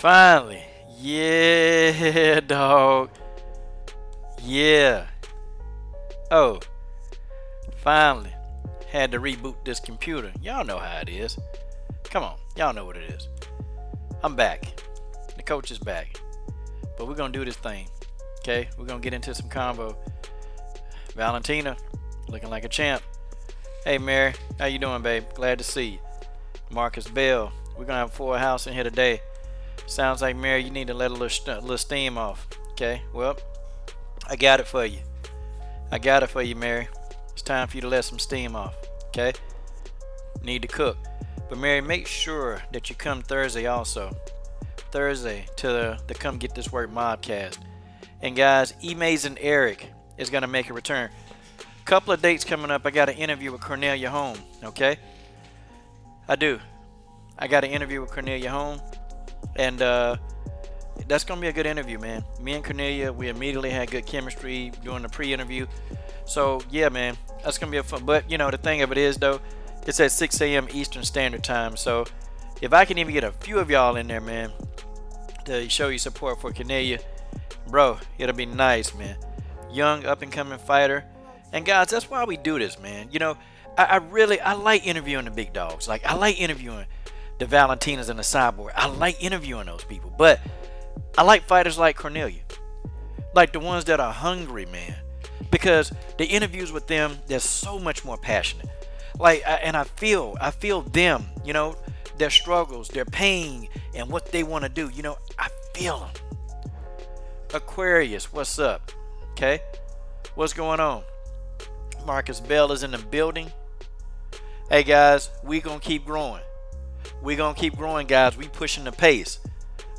Finally. Yeah, dog. Yeah. Oh, finally. Had to reboot this computer. Y'all know how it is. Come on. Y'all know what it is. I'm back. The coach is back. But we're going to do this thing. Okay? We're going to get into some combo. Valentina, looking like a champ. Hey, Mary. How you doing, babe? Glad to see you. Marcus Bell. We're going to have a full house in here today. Sounds like, Mary, you need to let a little steam off. Okay? Well, I got it for you. I got it for you, Mary. It's time for you to let some steam off. Okay? Need to cook. But, Mary, make sure that you come Thursday also. Thursday to come get this work mobcast. And, guys, Amazing Eric is going to make a return. Couple of dates coming up. I got an interview with Cornelia Home. Okay? I do. I got an interview with Cornelia Home. And that's going to be a good interview, man. Me and Cornelia, we immediately had good chemistry during the pre-interview. So, yeah, man, that's going to be a fun. But, you know, the thing of it is, though, it's at 6 a.m. Eastern Standard Time. So, if I can even get a few of y'all in there, man, to show you support for Cornelia, bro, it'll be nice, man. Young, up-and-coming fighter. And, guys, that's why we do this, man. You know, I like interviewing the big dogs. Like, I like interviewing the Valentinas and the Cyborg. I like interviewing those people. But I like fighters like Cornelia. Like the ones that are hungry, man. Because the interviews with them, they're so much more passionate. Like, and I feel them, you know, their struggles, their pain, and what they want to do. You know, I feel them. Aquarius, what's up? Okay? What's going on? Marcus Bell is in the building. Hey, guys, we going to keep growing. We're going to keep growing, guys. We pushing the pace.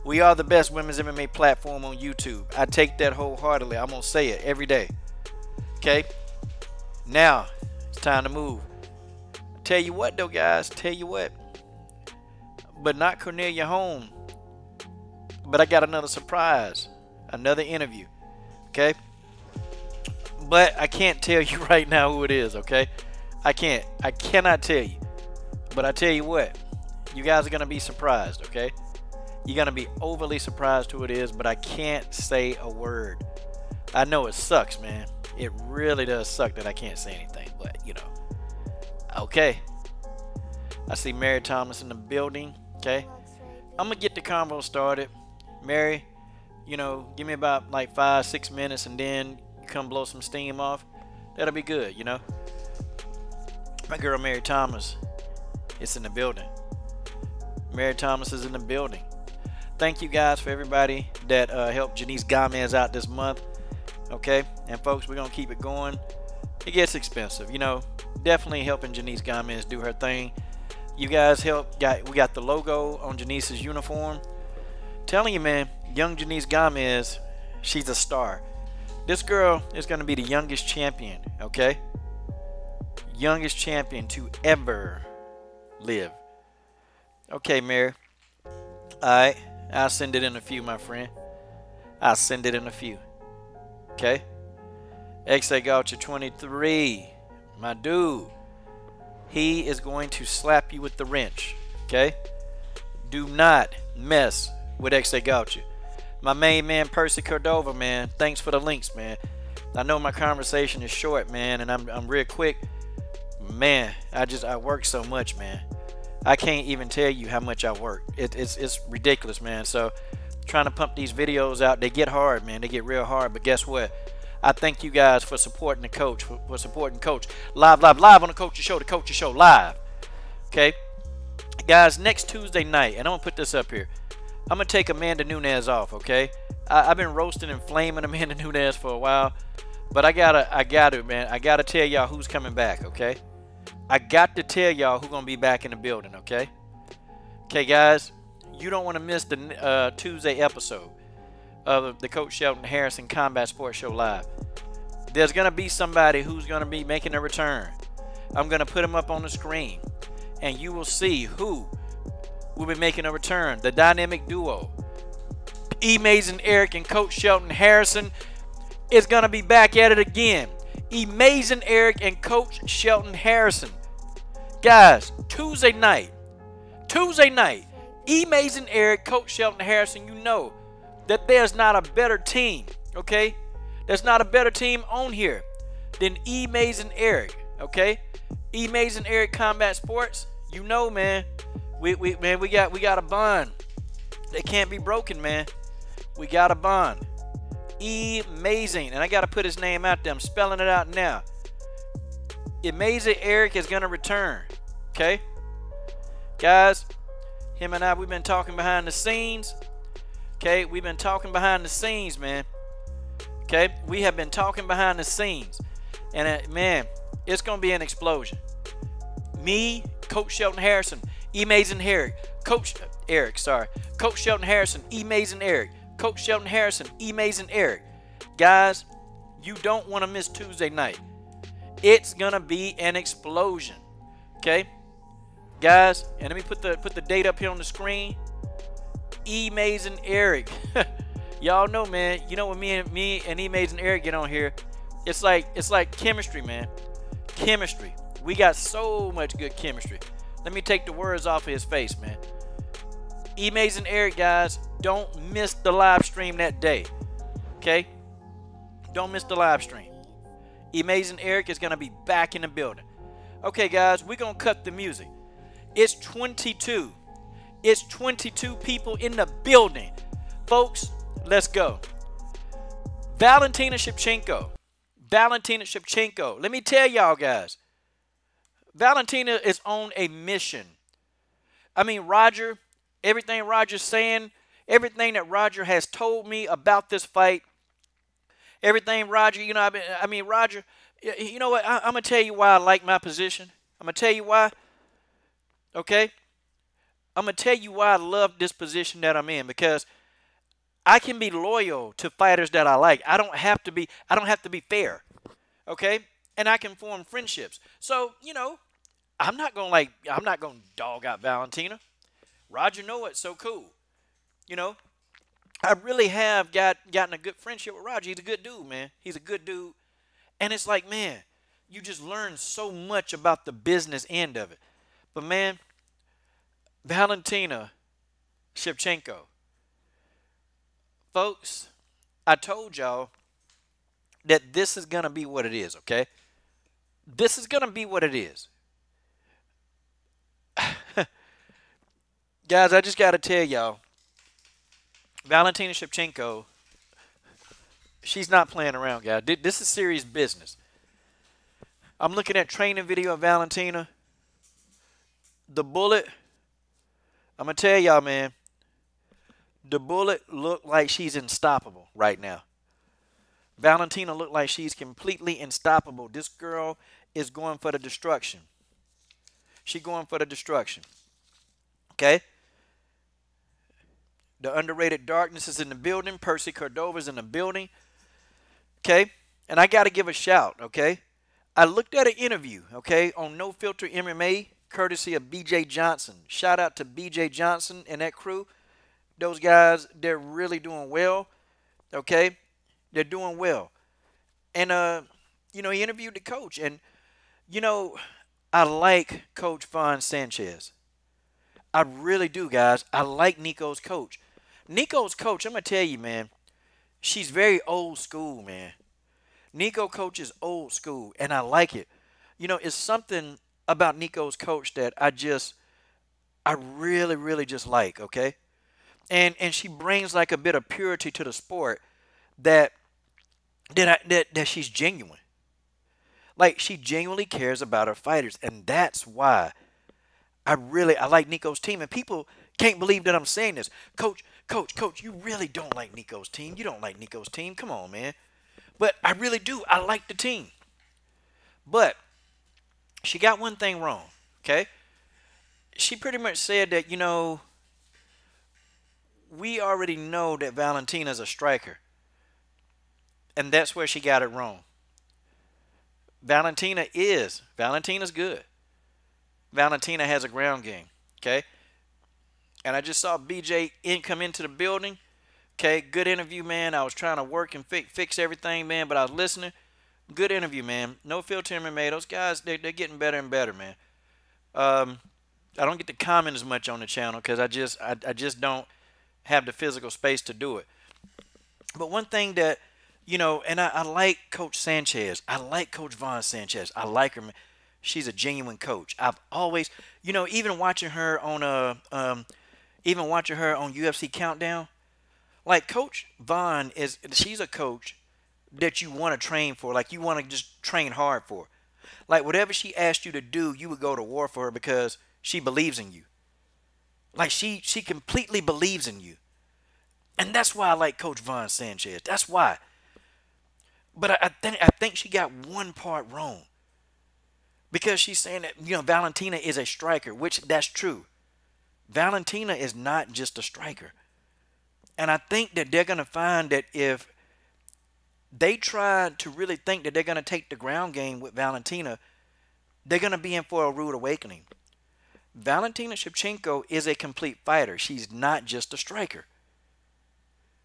We are the best women's MMA platform on YouTube. I take that wholeheartedly. I'm going to say it every day. Okay? Now, it's time to move. Tell you what, though, guys. Tell you what. But not Cornelia Home. But I got another surprise. Another interview. Okay? But I can't tell you right now who it is, okay? I can't. I cannot tell you. But I tell you what. You guys are going to be surprised, okay? You're going to be overly surprised who it is, but I can't say a word. I know it sucks, man. It really does suck that I can't say anything, but, you know. Okay. I see Mary Thomas in the building, okay? I'm going to get the combo started. Mary, you know, give me about like 5-6 minutes, and then you come blow some steam off. That'll be good, you know? My girl Mary Thomas is in the building. Mary Thomas is in the building. Thank you guys for everybody that helped Janice Gomez out this month. Okay, and folks, we're gonna keep it going. It gets expensive, you know. Definitely helping Janice Gomez do her thing. You guys help. We got the logo on Janice's uniform. Telling you, man, young Janice Gomez, she's a star. This girl is gonna be the youngest champion. Okay, youngest champion to ever live. Okay, Mary. Alright. I'll send it in a few, my friend. I'll send it in a few. Okay? XA Gaucha 23. My dude. He is going to slap you with the wrench. Okay? Do not mess with XA Gaucha. My main man, Percy Cordova, man. Thanks for the links, man. I know my conversation is short, man, and I'm real quick. Man, I work so much, man. I can't even tell you how much I work. It's ridiculous, man. So trying to pump these videos out, they get hard, man. They get real hard. But guess what? I thank you guys for supporting the coach, for supporting Coach. Live on the Coach's Show, the Coach's Show live. Okay? Guys, next Tuesday night, and I'm going to put this up here. I'm going to take Amanda Nunes off, okay? I've been roasting and flaming Amanda Nunes for a while. But I gotta, man. I got to tell y'all who's coming back, okay? I got to tell y'all who's going to be back in the building, okay? Okay, guys, you don't want to miss the Tuesday episode of the Coach Shelton Harrison Combat Sports Show Live. There's going to be somebody who's going to be making a return. I'm going to put him up on the screen, and you will see who will be making a return. The dynamic duo, Amazing Eric and Coach Shelton Harrison, is going to be back at it again. Amazing Eric and Coach Shelton Harrison. Guys, Tuesday night, Amazing Eric, Coach Shelton Harrison, you know that there's not a better team, okay? There's not a better team on here than Amazing Eric, okay? Amazing Eric Combat Sports, you know, man. We got a bond that can't be broken, man. We got a bond. Amazing, and I got to put his name out there. I'm spelling it out now. Amazing Eric is gonna return, okay, guys. Him and I, we've been talking behind the scenes. Okay, we've been talking behind the scenes, man. Okay, we have been talking behind the scenes, and man, it's gonna be an explosion. Me, Coach Shelton Harrison, Amazing Eric, Coach Shelton Harrison, Amazing Eric, Coach Shelton Harrison, Amazing Eric. Guys, you don't want to miss Tuesday night. It's gonna be an explosion. Okay, guys, and let me put the date up here on the screen. Amazing Eric. Y'all know, man. You know when me and Amazing Eric get on here, it's like chemistry, man. Chemistry. We got so much good chemistry. Let me take the words off of his face, man. Amazing Eric, guys, don't miss the live stream that day. Okay? Don't miss the live stream. Amazing Eric is gonna be back in the building. Okay, guys, we're gonna cut the music. It's 22. It's 22 people in the building. Folks, let's go. Valentina Shevchenko. Valentina Shevchenko. Let me tell y'all, guys. Valentina is on a mission. I mean, Roger, everything Roger's saying, everything that Roger has told me about this fight, everything Roger, you know, I mean, Roger, you know what? I'm going to tell you why I like my position. I'm going to tell you why. Okay? I'm going to tell you why I love this position that I'm in, because I can be loyal to fighters that I like. I don't have to be fair. Okay? And I can form friendships. So, you know, I'm not going to dog out Valentina. Roger know it, so cool. You know, I really have gotten a good friendship with Roger. He's a good dude, man. He's a good dude. And it's like, man, you just learn so much about the business end of it. But, man, Valentina Shevchenko. Folks, I told y'all that this is going to be what it is, okay? This is going to be what it is. Guys, I just got to tell y'all, Valentina Shevchenko, she's not playing around, guys. This is serious business. I'm looking at training video of Valentina. The bullet, I'm going to tell y'all, man, the bullet looked like she's unstoppable right now. Valentina looked like she's completely unstoppable. This girl is going for the destruction. She's going for the destruction. Okay? The underrated darkness is in the building. Percy Cordova's in the building. Okay? And I got to give a shout, okay? I looked at an interview, okay, on No Filter MMA, courtesy of BJ Johnson. Shout out to BJ Johnson and that crew. Those guys, they're really doing well, okay? They're doing well. And, you know, he interviewed the coach. And, you know, I like Coach Von Sanchez. I really do, guys. I like Nico's coach. Nico's coach, I'm going to tell you, man, she's very old school, man. Nico coach is old school, and I like it. You know, it's something about Nico's coach that I really, really just like, okay? And she brings like a bit of purity to the sport that she's genuine. Like, she genuinely cares about her fighters, and that's why I like Nico's team. And people can't believe that I'm saying this. Coach, you really don't like Nico's team. You don't like Nico's team. Come on, man. But I really do. I like the team. But she got one thing wrong, okay? She pretty much said that, you know, we already know that Valentina's a striker. And that's where she got it wrong. Valentina's good. Valentina has a ground game, okay? And I just saw BJ come into the building. Okay, good interview, man. I was trying to work and fix everything, man, but I was listening. Good interview, man. No Filter MMA. Those guys, they're getting better and better, man. I don't get to comment as much on the channel because I just don't have the physical space to do it. But one thing that, and I like Coach Sanchez. I like Coach Vaughn Sanchez. I like her. She's a genuine coach. I've always, even watching her on UFC Countdown, like Coach Vaughn she's a coach that you want to train for, like you want to just train hard for. Like whatever she asked you to do, you would go to war for her because she believes in you. Like she completely believes in you. And that's why I like Coach Vaughn Sanchez. That's why. But I think she got one part wrong. Because she's saying that, Valentina is a striker, which that's true. Valentina is not just a striker. And I think that they're going to find that if they try to really think that they're going to take the ground game with Valentina, they're going to be in for a rude awakening. Valentina Shevchenko is a complete fighter. She's not just a striker.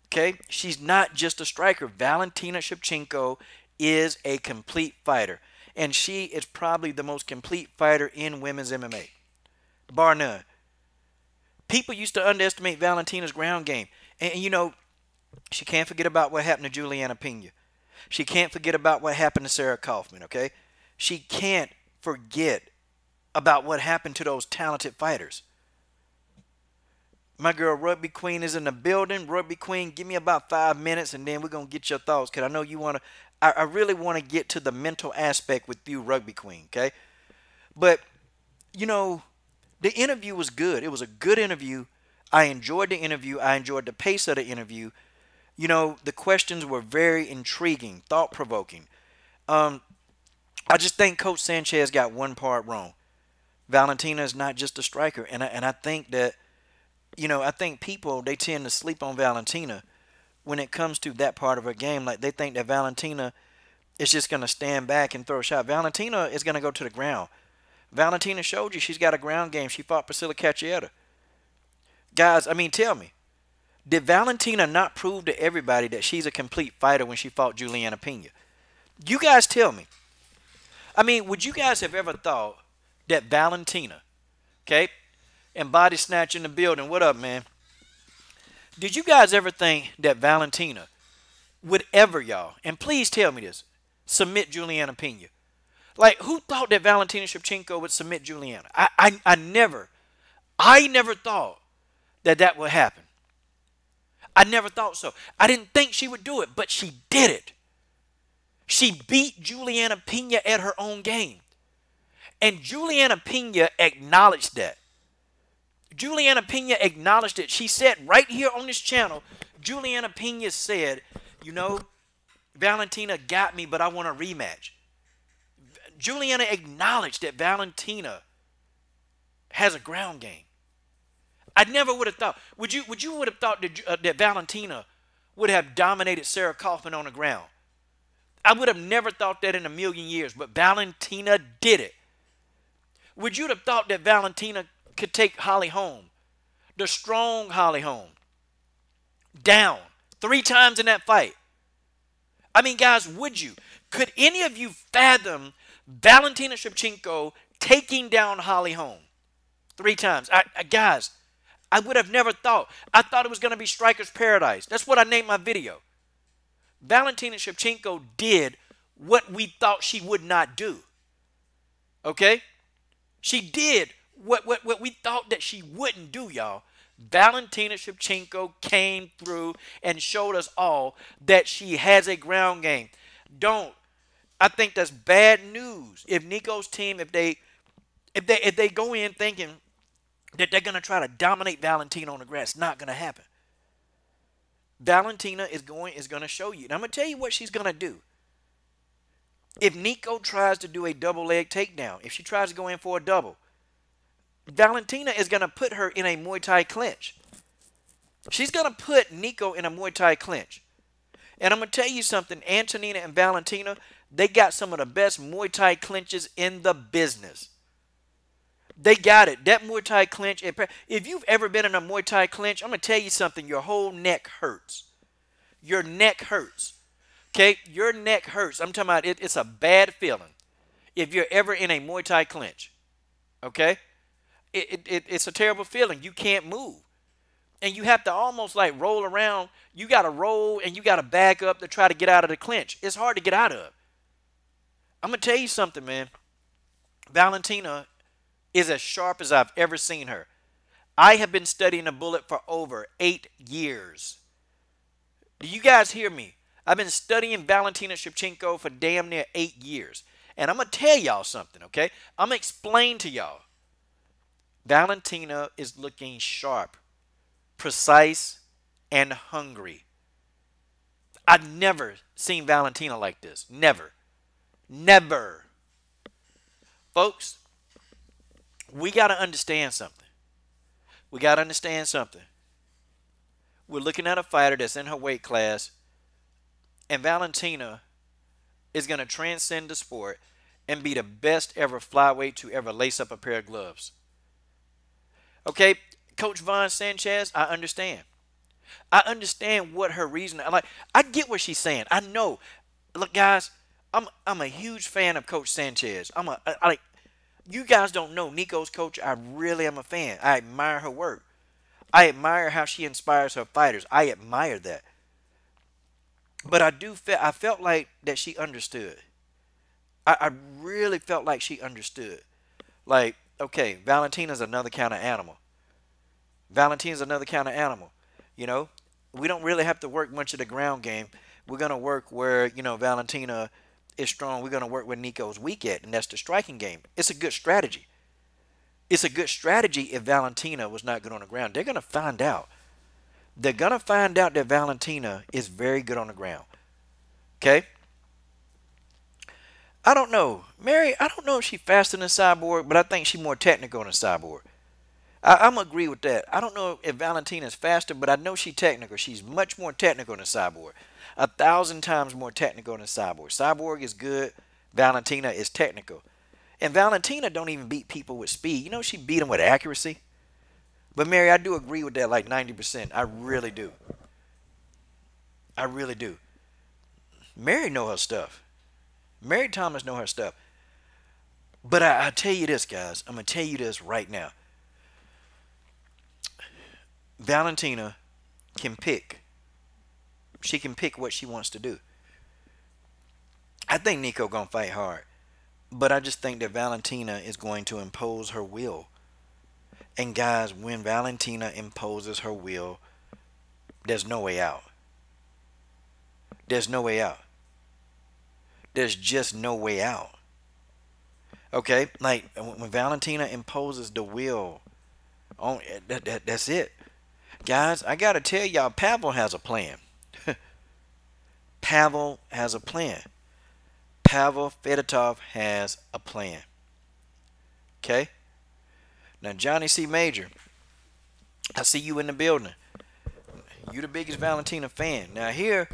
Okay? She's not just a striker. Valentina Shevchenko is a complete fighter. And she is probably the most complete fighter in women's MMA. Bar none. People used to underestimate Valentina's ground game. And she can't forget about what happened to Juliana Pena. She can't forget about what happened to Sarah Kaufman, okay? She can't forget about what happened to those talented fighters. My girl Rugby Queen is in the building. Rugby Queen, give me about 5 minutes and then we're going to get your thoughts because I know you want to. I really want to get to the mental aspect with you, Rugby Queen, okay? But, the interview was good. It was a good interview. I enjoyed the interview. I enjoyed the pace of the interview. The questions were very intriguing, thought-provoking. I just think Coach Sanchez got one part wrong. Valentina is not just a striker. And I think that, I think people, they tend to sleep on Valentina when it comes to that part of her game. Like, they think that Valentina is just going to stand back and throw a shot. Valentina is going to go to the ground. Valentina showed you she's got a ground game. She fought Priscilla Cachoeira. Guys, tell me. Did Valentina not prove to everybody that she's a complete fighter when she fought Juliana Pena? You guys tell me. Would you guys have ever thought that Valentina, okay, and Body Snatch in the building, what up, man? Did you guys ever think that Valentina would ever, y'all, and please tell me this, submit Juliana Pena? Like, who thought that Valentina Shevchenko would submit Juliana? I never thought that would happen. I never thought so. I didn't think she would do it, but she did it. She beat Juliana Pena at her own game. And Juliana Pena acknowledged that. Juliana Pena acknowledged it. She said right here on this channel, Juliana Pena said, Valentina got me, but I want a rematch. Juliana acknowledged that Valentina has a ground game. I never would have thought. Would you would have thought that Valentina would have dominated Sarah Kaufman on the ground? I would have never thought that in a million years, but Valentina did it. Would you have thought that Valentina could take Holly Holm, the strong Holly Holm, down 3 times in that fight? Guys, would you? Could any of you fathom Valentina Shevchenko taking down Holly Holm 3 times? Guys, I would have never thought. I thought it was going to be Striker's Paradise. That's what I named my video. Valentina Shevchenko did what we thought she would not do. Okay? She did what we thought that she wouldn't do, y'all. Valentina Shevchenko came through and showed us all that she has a ground game. I think that's bad news. If Nico's team, if they go in thinking that they're going to try to dominate Valentina on the grass, it's not going to happen. Valentina is going to show you. And I'm going to tell you what she's going to do. If Nico tries to do a double leg takedown, if she tries to go in for a double, Valentina is going to put her in a Muay Thai clinch. She's going to put Nico in a Muay Thai clinch. And I'm going to tell you something, Antonina and Valentina, they got some of the best Muay Thai clinches in the business. They got it. That Muay Thai clinch, if you've ever been in a Muay Thai clinch, I'm going to tell you something, your whole neck hurts. Your neck hurts. Okay? Your neck hurts. I'm talking about it's a bad feeling if you're ever in a Muay Thai clinch. Okay? It's a terrible feeling. You can't move. And you have to almost like roll around. You got to roll and you got to back up to try to get out of the clinch. It's hard to get out of. I'm going to tell you something, man. Valentina is as sharp as I've ever seen her. I have been studying a bullet for over 8 years. Do you guys hear me? I've been studying Valentina Shevchenko for damn near 8 years. And I'm going to tell y'all something, okay? I'm going to explain to y'all. Valentina is looking sharp, precise, and hungry. I've never seen Valentina like this. Never. Never. Folks, we got to understand something. We got to understand something. We're looking at a fighter that's in her weight class, and Valentina is going to transcend the sport and be the best ever flyweight to ever lace up a pair of gloves. Okay, Coach Von Sanchez, I understand. I understand what her reason. I get what she's saying. I know. Look, guys, I'm a huge fan of Coach Sanchez. You guys don't know Nico's coach. I really am a fan. I admire her work. I admire how she inspires her fighters. I admire that. But I felt like that she understood. I really felt like she understood. Like, okay, Valentina's another kind of animal. Valentina's another kind of animal. You know, we don't really have to work much of the ground game. We're going to work where, Valentina is strong. We're going to work where Nico's weak at, and that's the striking game. It's a good strategy. It's a good strategy if Valentina was not good on the ground. They're going to find out. They're going to find out that Valentina is very good on the ground. Okay? I don't know. Mary, I don't know if she's faster than Cyborg, but I think she's more technical than Cyborg. I'm going to agree with that. I don't know if Valentina is faster, but I know she's technical. She's much more technical than Cyborg. 1,000 times more technical than Cyborg. Cyborg is good. Valentina is technical. And Valentina don't even beat people with speed. She beat them with accuracy. But, Mary, I do agree with that like 90%. I really do. I really do. Mary know her stuff. Mary Thomas know her stuff. But I tell you this, guys. I'm going to tell you this right now. Valentina can pick. She can pick what she wants to do. I think Nico going to fight hard. But I just think that Valentina is going to impose her will. And guys, when Valentina imposes her will, there's no way out. There's no way out. There's just no way out. Okay? Like, when Valentina imposes the will, that's it. Guys, I got to tell y'all, Pavel has a plan. Pavel has a plan. Pavel Fedotov has a plan. Okay? Now, Johnny C. Major, I see you in the building. You the biggest Valentina fan. Now, here,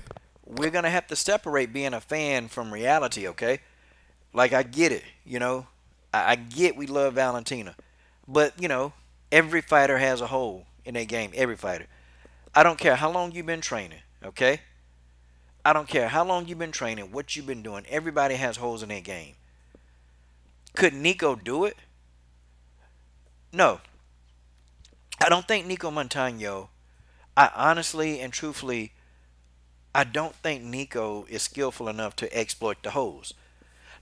we're going to have to separate being a fan from reality, okay? Like, I get it, I get we love Valentina. But, every fighter has a hole in their game. Every fighter. I don't care how long you've been training, okay? I don't care how long you've been training, what you've been doing. Everybody has holes in their game. Could Nico do it? No. I don't think Nico Montano, I honestly and truthfully, I don't think Nico is skillful enough to exploit the holes.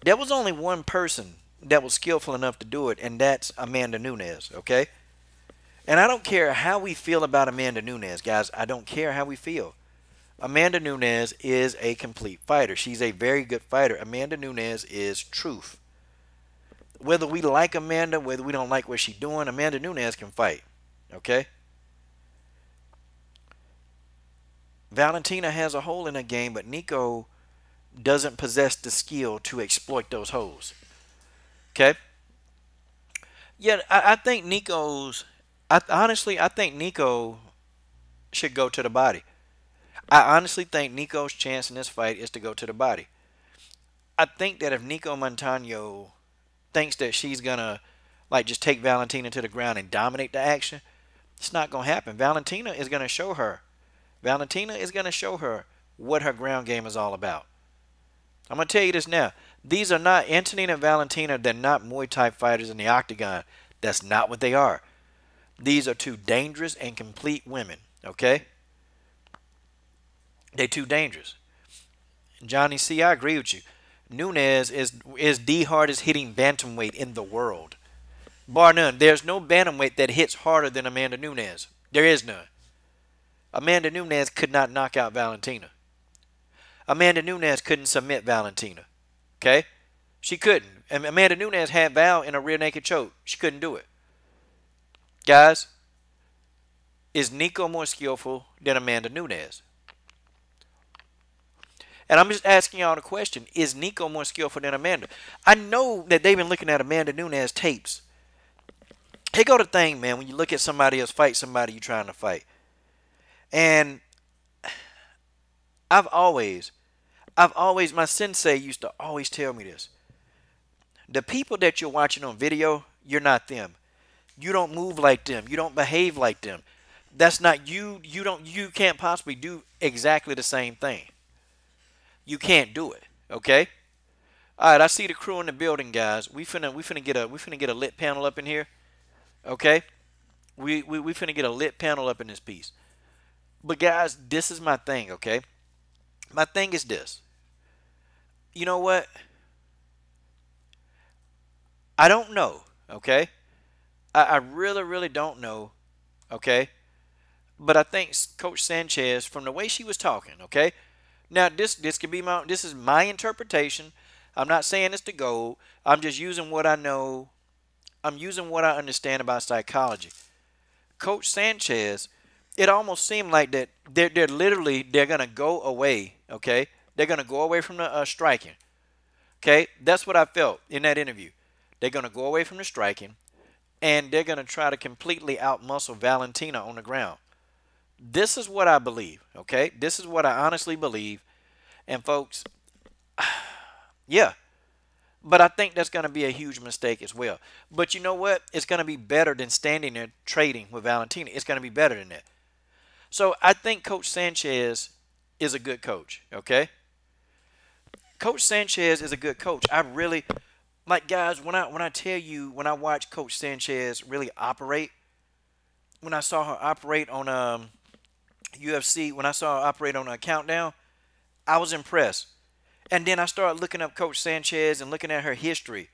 There was only one person that was skillful enough to do it, and that's Amanda Nunes, okay? And I don't care how we feel about Amanda Nunes, guys. I don't care how we feel. Amanda Nunes is a complete fighter. She's a very good fighter. Amanda Nunes is truth. Whether we like Amanda, whether we don't like what she's doing, Amanda Nunes can fight. Okay? Valentina has a hole in her game, but Nico doesn't possess the skill to exploit those holes. Okay? Yeah, I think Nico's... honestly, I think Nico should go to the body. I honestly think Nico's chance in this fight is to go to the body. I think that if Nico Montano thinks that she's going to just take Valentina to the ground and dominate the action, it's not going to happen. Valentina is going to show her. Valentina is going to show her what her ground game is all about. I'm going to tell you this now. These are not, Antonina and Valentina, they're not Muay Thai fighters in the octagon. That's not what they are. These are two dangerous and complete women, okay? They're too dangerous. Johnny C, I agree with you. Nunes is the hardest hitting bantamweight in the world. Bar none. There's no bantamweight that hits harder than Amanda Nunes. There is none. Amanda Nunes could not knock out Valentina. Amanda Nunes couldn't submit Valentina. Okay? She couldn't. And Amanda Nunes had Val in a rear naked choke. She couldn't do it. Guys, is Nico more skillful than Amanda Nunes? And I'm just asking y'all the question, is Nico more skillful than Amanda? I know that they've been looking at Amanda Nunes tapes. Here go the thing, man, when you look at somebody else fight somebody you're trying to fight. And I've always, my sensei used to always tell me this. The people that you're watching on video, you're not them. You don't move like them. You don't behave like them. That's not you. You can't possibly do exactly the same thing. You can't do it. Okay? All right, I see the crew in the building, guys. We finna get a lit panel up in here. Okay? We finna get a lit panel up in this piece. But guys, this is my thing, okay? My thing is this. You know what? I don't know, okay? I really, really don't know, okay? But I think Coach Sanchez, from the way she was talking, okay? Now, this could be this is my interpretation. I'm not saying it's the gold. I'm just using what I know. I'm using what I understand about psychology. Coach Sanchez, it almost seemed like that they're gonna go away, okay? They're gonna go away from the striking, okay? That's what I felt in that interview. They're gonna go away from the striking, and they're gonna try to completely outmuscle Valentina on the ground. This is what I believe, okay? This is what I honestly believe, and folks, yeah. But I think that's going to be a huge mistake as well. But you know what? It's going to be better than standing there trading with Valentina. It's going to be better than that. So I think Coach Sanchez is a good coach, okay? Coach Sanchez is a good coach. I really, like, guys, when I tell you, when I watch Coach Sanchez really operate, when I saw her operate on UFC, when I saw her operate on a Countdown, I was impressed. And then I started looking up Coach Sanchez and looking at her history.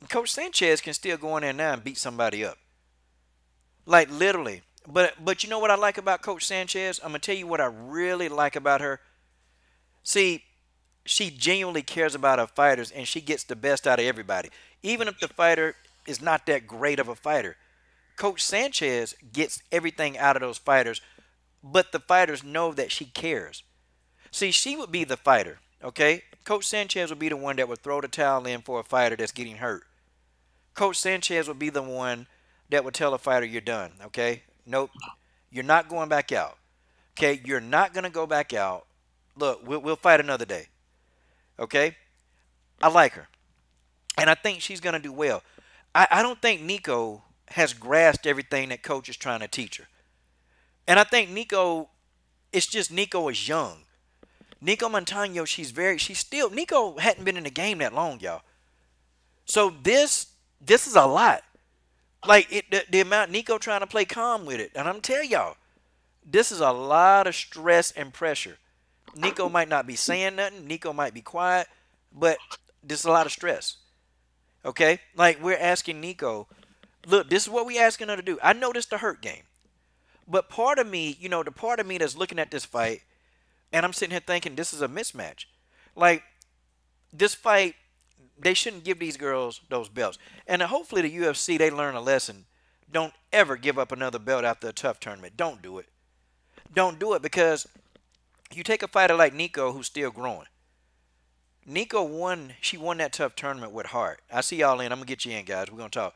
And Coach Sanchez can still go in there now and beat somebody up. Like, literally. But you know what I like about Coach Sanchez? I'm going to tell you what I really like about her. See, she genuinely cares about her fighters, and she gets the best out of everybody. Even if the fighter is not that great of a fighter. Coach Sanchez gets everything out of those fighters, but the fighters know that she cares. See, she would be the fighter. Okay, Coach Sanchez would be the one that would throw the towel in for a fighter that's getting hurt. Coach Sanchez would be the one that would tell a fighter, you're done. Okay, nope, you're not going back out. Okay, you're not going to go back out. Look, we'll fight another day. Okay, I like her. And I think she's going to do well. I don't think Nico has grasped everything that Coach is trying to teach her. And I think Nico, it's just Nico is young. Nico Montano, Nico hadn't been in the game that long, y'all. So this is a lot. Like, the amount Nico trying to play calm with it. And I'm telling y'all, this is a lot of stress and pressure. Nico might not be saying nothing. Nico might be quiet. But this is a lot of stress. Okay? Like, we're asking Nico, look, this is what we're asking her to do. I know this is the hurt game. But part of me, you know, the part of me that's looking at this fight, and I'm sitting here thinking this is a mismatch. Like, this fight, they shouldn't give these girls those belts. And hopefully the UFC, they learn a lesson. Don't ever give up another belt after a tough tournament. Don't do it. Don't do it, because you take a fighter like Nico who's still growing. Nico won. She won that tough tournament with heart. I see y'all in. I'm going to get you in, guys. We're going to talk.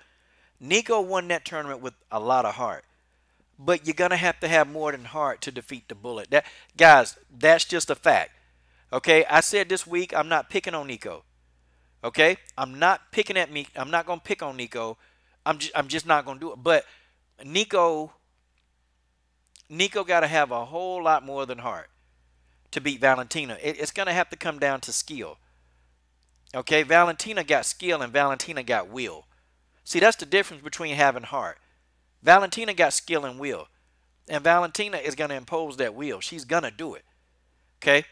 Nico won that tournament with a lot of heart. But you're going to have more than heart to defeat the bullet. Guys, that's just a fact. Okay? I said this week I'm not picking on Nico. Okay? I'm not picking at me. I'm not going to pick on Nico. I'm just not going to do it. But Nico got to have a whole lot more than heart to beat Valentina. It's going to have to come down to skill. Okay? Valentina got skill and Valentina got will. See, that's the difference between having heart. Valentina got skill and will. And Valentina is going to impose that will. She's going to do it. Okay?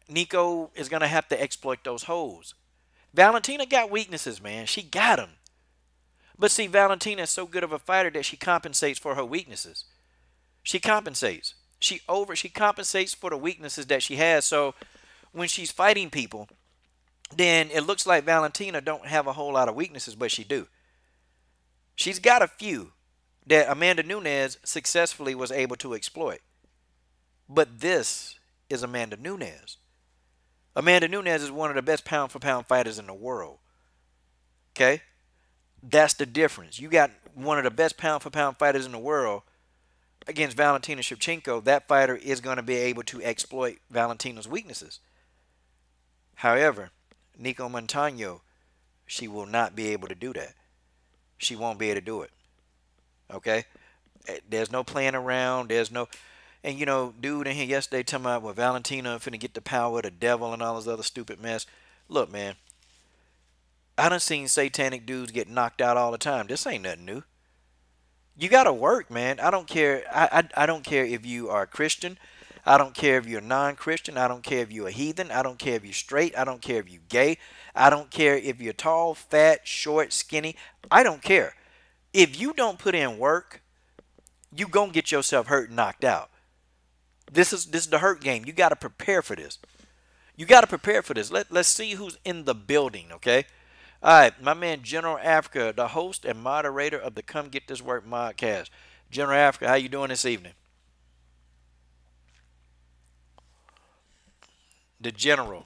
Nico is going to have to exploit those holes. Valentina got weaknesses, man. She got them. But see, Valentina is so good of a fighter that she compensates for her weaknesses. She compensates. She compensates for the weaknesses that she has. So when she's fighting people, then it looks like Valentina don't have a whole lot of weaknesses, but she do. She's got a few that Amanda Nunes successfully was able to exploit. But this is Amanda Nunes. Amanda Nunes is one of the best pound-for-pound fighters in the world. Okay? That's the difference. You got one of the best pound-for-pound fighters in the world against Valentina Shevchenko. That fighter is going to be able to exploit Valentina's weaknesses. However, Nico Montano, she will not be able to do that. She won't be able to do it. Okay? There's no playing around. There's no... And, you know, dude in here yesterday talking about, well, Valentina finna get the power of the devil and all this other stupid mess. Look, man, I done seen satanic dudes get knocked out all the time. This ain't nothing new. You got to work, man. I don't care. I don't care if you are a Christian. I don't care if you're non-Christian. I don't care if you're a heathen. I don't care if you're straight. I don't care if you're gay. I don't care if you're tall, fat, short, skinny. I don't care. If you don't put in work, you gonna get yourself hurt and knocked out. This is the hurt game. You got to prepare for this. You got to prepare for this. Let's see who's in the building, okay? All right, my man General Africa, the host and moderator of the Come Get This Work podcast. General Africa, how you doing this evening? The General.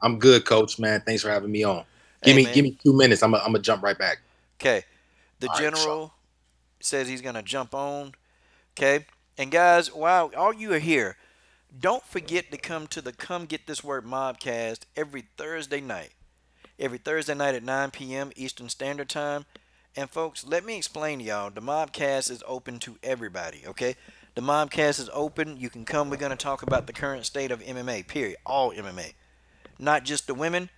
I'm good, Coach, man. Thanks for having me on. Give me 2 minutes. I'm gonna jump right back. Okay. The General says he's gonna jump on. Okay. And guys, while all you are here, don't forget to come to the Come Get This Work mobcast every Thursday night. Every Thursday night at 9 p.m. Eastern Standard Time. And folks, let me explain to y'all, the mobcast is open to everybody, okay? The mobcast is open. You can come. We're going to talk about the current state of MMA, period. All MMA. Not just the women.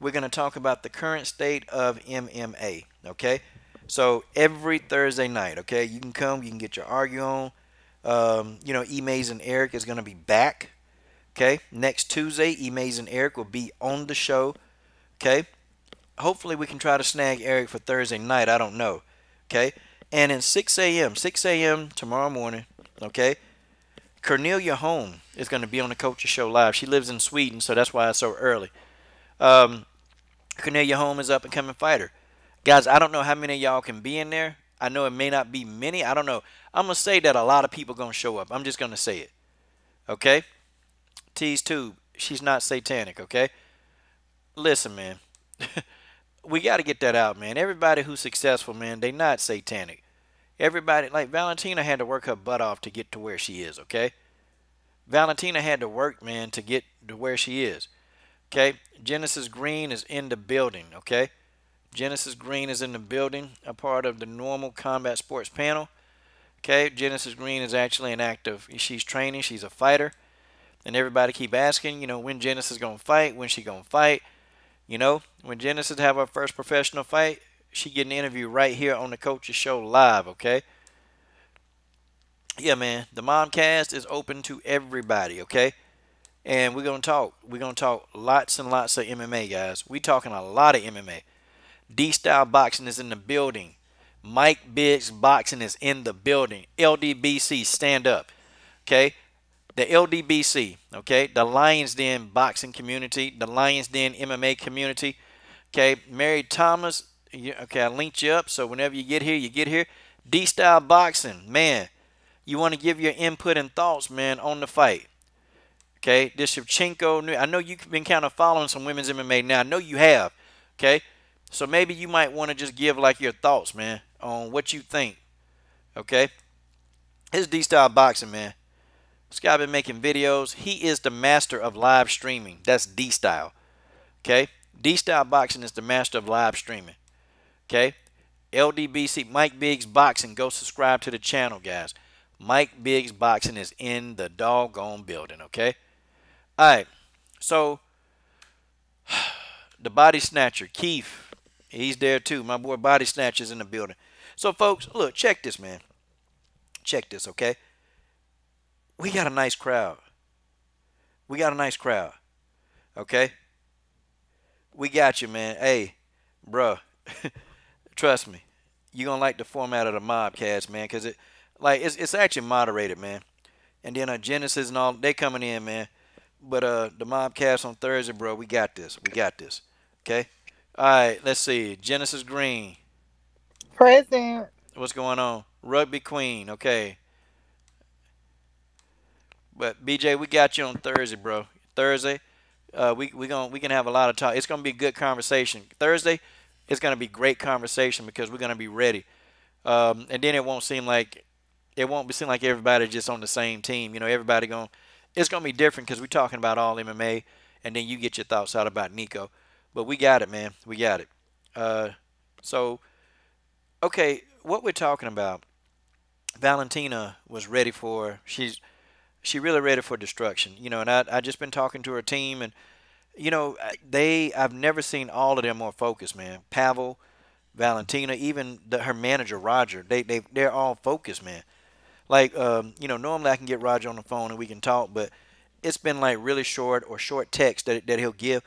We're going to talk about the current state of MMA, okay? So every Thursday night, okay? You can come. You can get your argue on. You know, E-Maze and Eric is going to be back. Okay. Next Tuesday, E-Maze and Eric will be on the show. Okay. Hopefully we can try to snag Eric for Thursday night. I don't know. Okay. And in 6 a.m. tomorrow morning. Okay. Cornelia Holm is going to be on the Coach's Show live. She lives in Sweden, so that's why it's so early. Cornelia Holm is up and coming fighter. Guys, I don't know how many of y'all can be in there. I know it may not be many. I don't know. I'm going to say that a lot of people going to show up. I'm just going to say it. Okay? Tease Tube. She's not satanic, okay? Listen, man. We got to get that out, man. Everybody who's successful, man, they not satanic. Everybody, like Valentina had to work her butt off to get to where she is, okay? Valentina had to work, man, to get to where she is. Okay? Genesis Green is in the building, okay? Genesis Green is in the building, a part of the Normal Combat Sports panel. Okay, Genesis Green is actually an active. She's training. She's a fighter. And everybody keep asking, you know, when Genesis going to fight, when she going to fight. You know, when Genesis have her first professional fight, she get an interview right here on the Coach's Show live, okay? Yeah, man, the Momcast is open to everybody, okay? And we're going to talk. We're going to talk lots and lots of MMA, guys. We talking a lot of MMA. D-Style Boxing is in the building. Mike Biggs Boxing is in the building. LDBC, stand up. Okay? The LDBC, okay? The Lions Den Boxing Community. The Lions Den MMA Community. Okay? Mary Thomas, okay, I linked you up, so whenever you get here, you get here. D-Style Boxing, man. You want to give your input and thoughts, man, on the fight. Okay? This Shevchenko, I know you've been kind of following some women's MMA now. I know you have. Okay? So maybe you might want to just give like your thoughts, man, on what you think. Okay? This is D-Style Boxing, man. This guy been making videos. He is the master of live streaming. That's D-Style. Okay? D-Style Boxing is the master of live streaming. Okay? LDBC, Mike Biggs Boxing. Go subscribe to the channel, guys. Mike Biggs Boxing is in the doggone building, okay? All right. So, the body snatcher, Keith, He's there too. My boy Body Snatch is in the building. So, folks, look, check this, man. Check this, okay? We got a nice crowd. We got a nice crowd, okay? We got you, man. Hey, bruh, trust me. You're going to like the format of the mobcast, man, because it's actually moderated, man. And then Genesis and all, they coming in, man. But the mobcast on Thursday, bro, we got this. We got this. Okay? All right, let's see. Genesis Green. Present. What's going on? Rugby Queen. Okay. But BJ, we got you on Thursday, bro. Thursday, we can have a lot of talk. It's gonna be a good conversation. Thursday, it's gonna be great conversation because we're gonna be ready. And then it won't be seem like everybody just on the same team. You know, everybody going. It's gonna be different because we're talking about all MMA, and then you get your thoughts out about Nico. But we got it, man. We got it. So okay, what we're talking about. Valentina was ready for. She really ready for destruction. You know, and I just been talking to her team, and you know I've never seen all of them more focused, man. Pavel, Valentina, even her manager Roger, they're all focused, man. Like you know, normally I can get Roger on the phone and we can talk, but it's been like really short or short text that he'll give.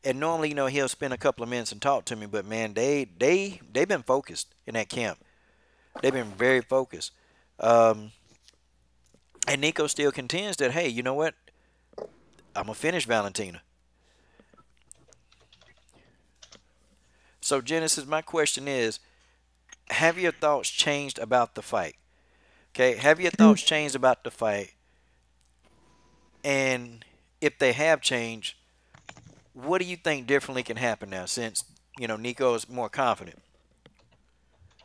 And normally, you know, he'll spend a couple of minutes and talk to me, but man, they've been focused in that camp. They've been very focused. Um, and Nico still contends that, hey, you know what? I'm gonna finish Valentina. So Genesis, my question is, have your thoughts changed about the fight? Okay, have your thoughts changed about the fight? And if they have changed, what do you think differently can happen now since, you know, Nico is more confident?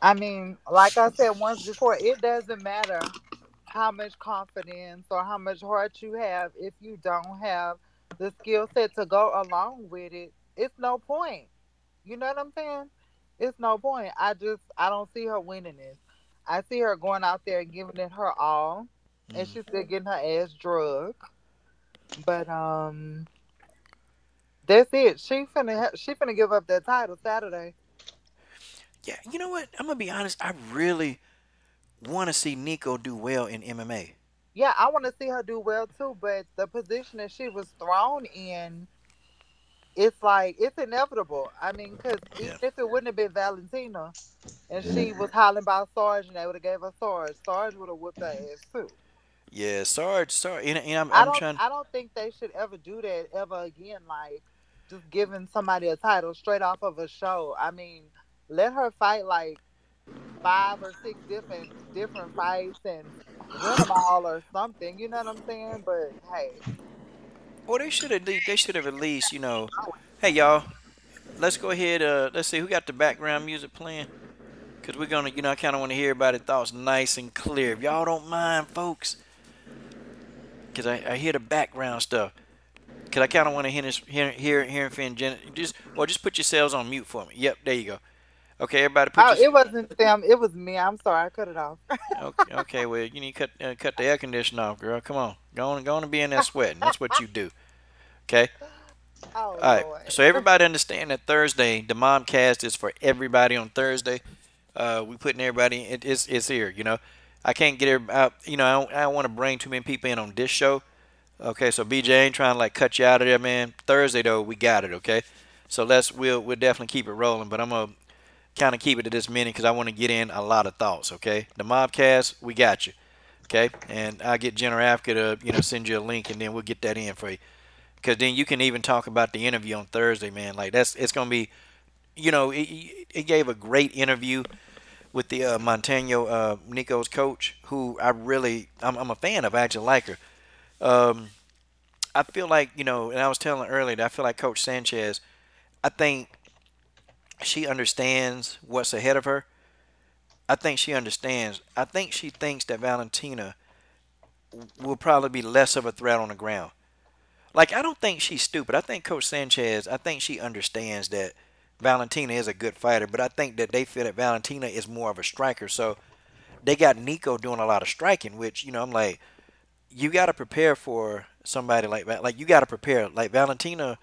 I mean, like I said once before, it doesn't matter how much confidence or how much heart you have if you don't have the skill set to go along with it. It's no point. You know what I'm saying? It's no point. I don't see her winning this. I see her going out there and giving it her all, and Mm. she's still getting her ass drugged. But that's it. She finna give up that title Saturday. Yeah, you know what? I'm gonna be honest. I really want to see Nico do well in MMA. Yeah, I want to see her do well too. But the position that she was thrown in, it's like it's inevitable. I mean, because even Yeah, if it wouldn't have been Valentina and she was hollering about Sarge and they would have gave her Sarge, Sarge would have whooped her ass too. yeah. Sorry. I I'm don't trying. I don't think they should ever do that ever again. Like just giving somebody a title straight off of a show. I mean, let her fight like five or six different fights and win them all or something. You know what I'm saying? But hey, Well, they should have at least, you know. Hey, y'all. Let's go ahead. Let's see who got the background music playing. Cause we're gonna, you know, I kind of want to hear everybody's thoughts nice and clear. If y'all don't mind, folks, cause I hear the background stuff. Cause I kind of want to hear Finn Jen. Just put yourselves on mute for me. Yep, there you go. Okay, everybody, put oh, your. it wasn't them. It was me. I'm sorry. I cut it off. Okay, well, you need to cut the air conditioner off, girl. Come on, go on and be in there sweating. That's what you do. Okay. Oh All right. Lord. So everybody understand that Thursday, the Momcast is for everybody on Thursday. We putting everybody. It's here. You know, I can't get everybody out. You know, I don't want to bring too many people in on this show. Okay, so BJ ain't trying to like cut you out of there, man. Thursday though, we got it. Okay, so we'll definitely keep it rolling. But I'm gonna kind of keep it to this minute because I want to get in a lot of thoughts. Okay, the Mobcast, we got you. Okay, and I'll get Jenner Africa to send you a link, and then we'll get that in for you. Because then you can even talk about the interview on Thursday, man. Like it's gonna be, it gave a great interview with the Montano Nico's coach, who I'm a fan of. I actually like her. Um, I feel like and I was telling her earlier that I feel like Coach Sanchez. I think she understands what's ahead of her. I think she understands. I think she thinks that Valentina will probably be less of a threat on the ground. Like, I don't think she's stupid. I think Coach Sanchez, I think she understands that Valentina is a good fighter, but I think that they feel that Valentina is more of a striker. So they got Nico doing a lot of striking, which, I'm like, you got to prepare for somebody like that. Like, you got to prepare. Like, Valentina,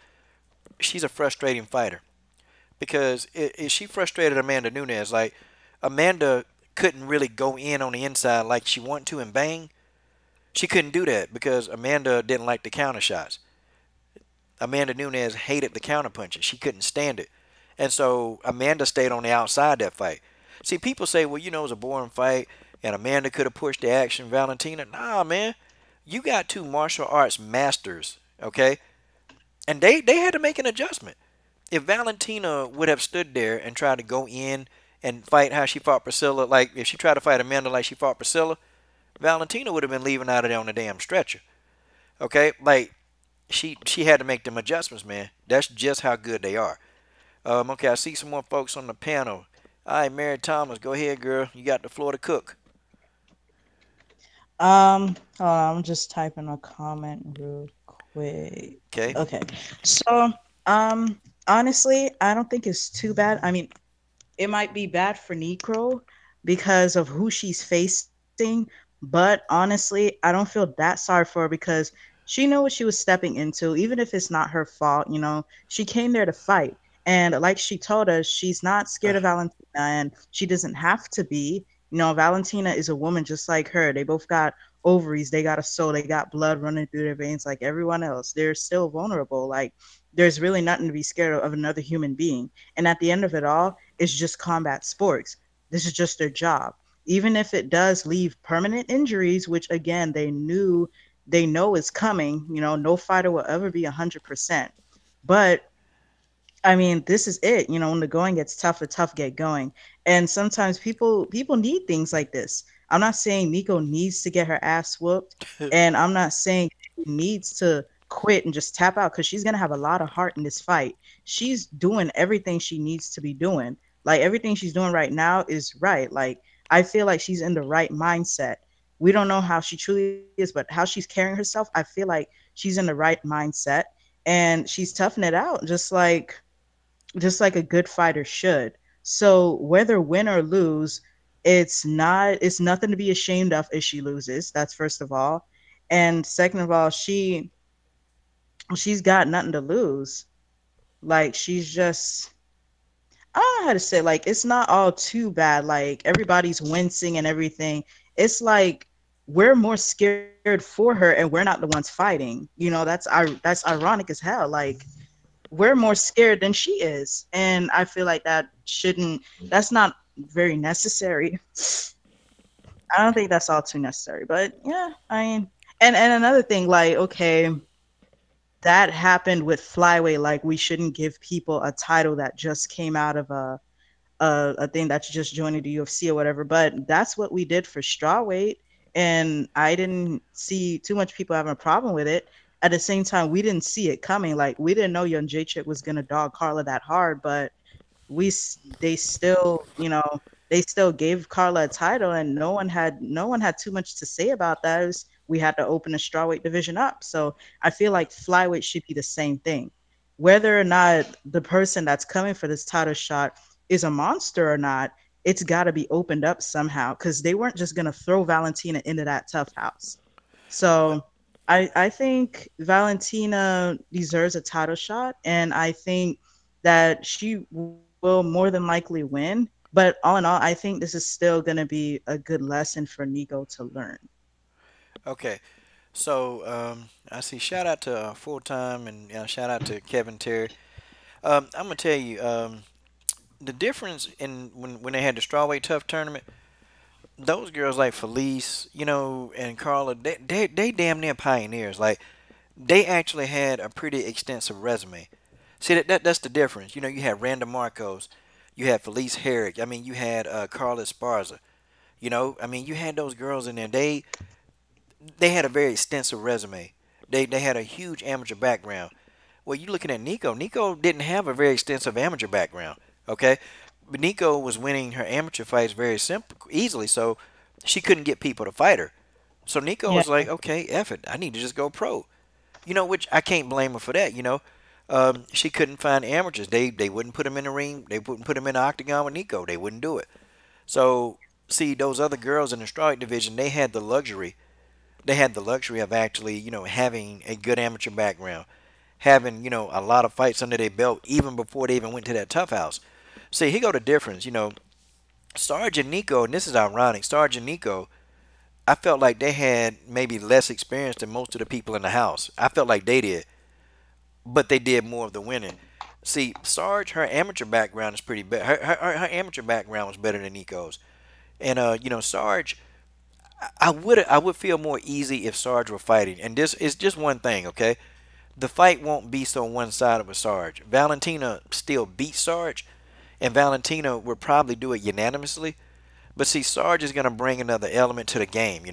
she's a frustrating fighter. because she frustrated Amanda Nunes. Like Amanda couldn't really go in on the inside like she wanted to and bang. She couldn't do that because Amanda didn't like the counter shots. Amanda Nunes hated the counter punches. She couldn't stand it. And so Amanda stayed on the outside that fight. See, people say, well, it was a boring fight and Amanda could have pushed the action. Valentina, nah, man. You got two martial arts masters, okay? And they had to make an adjustment. If Valentina would have stood there and tried to go in and fight how she fought Priscilla, like if she tried to fight Amanda like she fought Priscilla, Valentina would have been leaving out of there on the damn stretcher. Okay? Like she had to make them adjustments, man. That's just how good they are. Okay, I see some more folks on the panel. All right, Mary Thomas, go ahead, girl. You got the floor to cook. Hold on, I'm just typing a comment real quick. Okay. Okay. So, honestly, I don't think it's too bad. I mean, it might be bad for Necro because of who she's facing, but honestly, I don't feel that sorry for her because she knew what she was stepping into, even if it's not her fault, she came there to fight. And like she told us, she's not scared of Valentina and she doesn't have to be. Valentina is a woman just like her. They both got ovaries, they got a soul, they got blood running through their veins like everyone else. They're still vulnerable. Like, there's really nothing to be scared of another human being. And at the end of it all, it's just combat sports. This is just their job. Even if it does leave permanent injuries, which again, they know is coming, no fighter will ever be 100%. But I mean, this is it. When the going gets tough, the tough get going. And sometimes people need things like this. I'm not saying Nico needs to get her ass whooped, and I'm not saying she needs to quit and just tap out because she's gonna have a lot of heart in this fight. She's doing everything she needs to be doing. Like everything she's doing right now is right. Like I feel like she's in the right mindset. We don't know how she truly is, but how she's carrying herself, I feel like she's in the right mindset and she's toughing it out just like a good fighter should. So whether win or lose, it's nothing to be ashamed of if she loses. That's first of all. And second of all, she's got nothing to lose. Like she's just I don't know how to say like it's not all too bad. Like everybody's wincing and everything. It's like we're more scared for her and we're not the ones fighting. That's ironic as hell. Like we're more scared than she is. And I feel like that's not very necessary. I don't think that's all too necessary. But yeah, I mean, and another thing, like, okay, that happened with flyweight. Like, we shouldn't give people a title that just came out of a thing that's just joining the UFC or whatever. But that's what we did for strawweight, and I didn't see too much people having a problem with it. At the same time, we didn't see it coming. Like, we didn't know Young Jacek was gonna dog Carla that hard, but they still, they still gave Carla a title, and no one had too much to say about that. We had to open the strawweight division up, so I feel like flyweight should be the same thing. Whether or not the person that's coming for this title shot is a monster or not, it's got to be opened up somehow because they weren't just gonna throw Valentina into that tough house. What? So I think Valentina deserves a title shot, and I think that she will more than likely win. But all in all, I think this is still going to be a good lesson for Nico to learn. Okay. So I see. Shout out to Full Time and shout out to Kevin Terry. I'm gonna tell you the difference in when they had the strawweight tough tournament. Those girls like Felice, and Carla, they damn near pioneers. Like they actually had a pretty extensive resume. See that's the difference. You had Randa Marcos, you had Felice Herrick. I mean, you had Carla Esparza. I mean, you had those girls in there. They had a very extensive resume. They had a huge amateur background. Well, you looking at Nico. Nico didn't have a very extensive amateur background. Okay, but Nico was winning her amateur fights very simple, easily. So she couldn't get people to fight her. So Nico Yeah, was like, okay, F it. I need to just go pro. Which I can't blame her for that. She couldn't find amateurs. They wouldn't put them in the ring. They wouldn't put them in the octagon with Nico. They wouldn't do it. So see, those other girls in the strawweight division, they had the luxury. They had the luxury of actually, having a good amateur background, having, a lot of fights under their belt even before they even went to that tough house. See, here go the difference. Sarge and Nico, and this is ironic. Sarge and Nico, I felt like they had maybe less experience than most of the people in the house. I felt like they did, but they did more of the winning. See, Sarge, her amateur background is pretty bad. Her amateur background was better than Nico's, and Sarge, I would feel more easy if Sarge were fighting. And this is just one thing, okay? The fight won't be so one-sided with Sarge. Valentina still beats Sarge, and Valentina would probably do it unanimously. But see, Sarge is gonna bring another element to the game.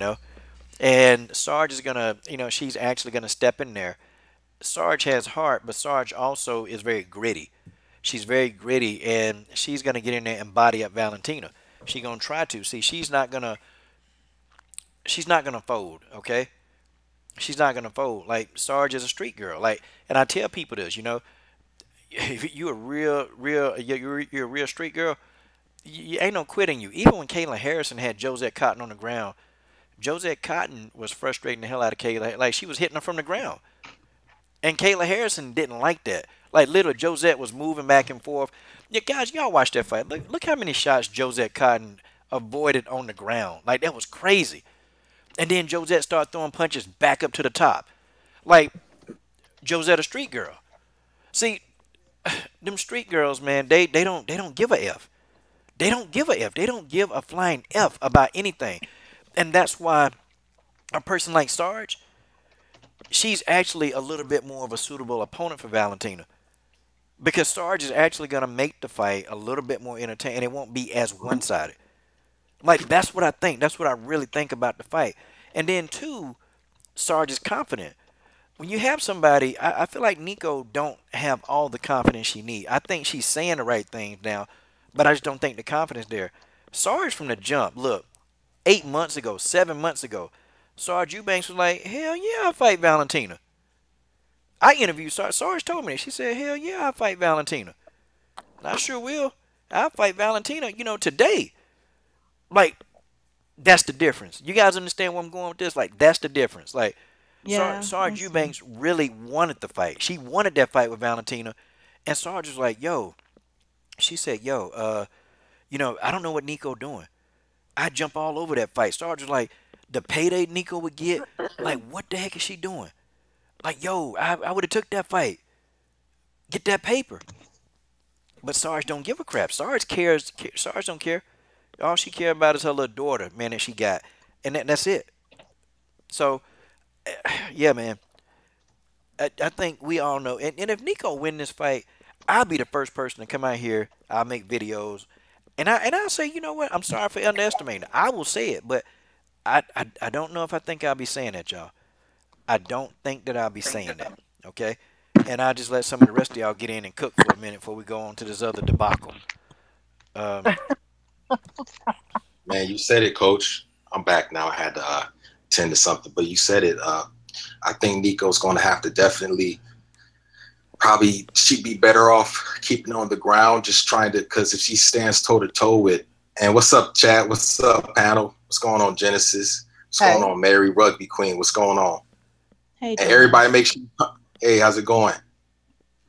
And Sarge is gonna, she's actually gonna step in there. Sarge has heart, but Sarge also is very gritty. She's very gritty, and she's gonna get in there and body up Valentina. She's gonna try to. See, she's not gonna fold, okay? She's not gonna fold. Like Sarge is a street girl. Like, and I tell people this, if you're a you're a real street girl, you ain't no quitting you. Even when Kayla Harrison had Josette Cotton on the ground, Josette Cotton was frustrating the hell out of Kayla. Like she was hitting her from the ground, and Kayla Harrison didn't like that. Like literally, Josette was moving back and forth. Yeah, guys, y'all watch that fight. Look how many shots Josette Cotton avoided on the ground. Like that was crazy. And then Josette started throwing punches back up to the top. Like, Josette a street girl. See, them street girls, man, they don't give a F. They don't give a F. They don't give a flying F about anything. And that's why a person like Sarge, she's actually a little bit more of a suitable opponent for Valentina. Because Sarge is actually going to make the fight a little bit more entertaining, and it won't be as one-sided. Like, that's what I think. That's what I really think about the fight. And then, two, Sarge is confident. When you have somebody, I feel like Nico don't have all the confidence she needs. I think she's saying the right things now, but I just don't think the confidence there. Sarge from the jump, look, 8 months ago, 7 months ago, Sarge Eubanks was like, hell yeah, I'll fight Valentina. I interviewed Sarge. Sarge told me that. She said, hell yeah, I'll fight Valentina. And I sure will. I'll fight Valentina, today. Like, that's the difference. You guys understand where I'm going with this? Like, that's the difference. Like, Yeah, Sarge Eubanks really wanted the fight. She wanted that fight with Valentina. And Sarge was like, yo, she said, yo, I don't know what Nico doing. I jump all over that fight. Sarge was like, the payday Nico would get, like, what the heck is she doing? Like, yo, I would have took that fight. Get that paper. But Sarge don't give a crap. Sarge don't care. All she care about is her little daughter, man, that she got. And that's it. So, yeah, man. I think we all know. And if Nico win this fight, I'll be the first person to come out here. I'll make videos. And I'll say, you know what? I'm sorry for underestimating. I will say it. But I don't know if I think I'll be saying that, y'all. I don't think that I'll be saying that. Okay? And I'll just let some of the rest of y'all get in and cook for a minute before we go on to this other debacle. Man, you said it, Coach. I'm back now. I had to tend to something, but you said it. I think Nico's going to have to definitely probably she'd be better off keeping on the ground, just trying to, because if she stands toe to toe with, and what's up, Chad? What's up, panel? What's going on, Genesis? What's going on, Mary Rugby Queen? What's going on? Hey, and everybody make sure. Hey, how's it going?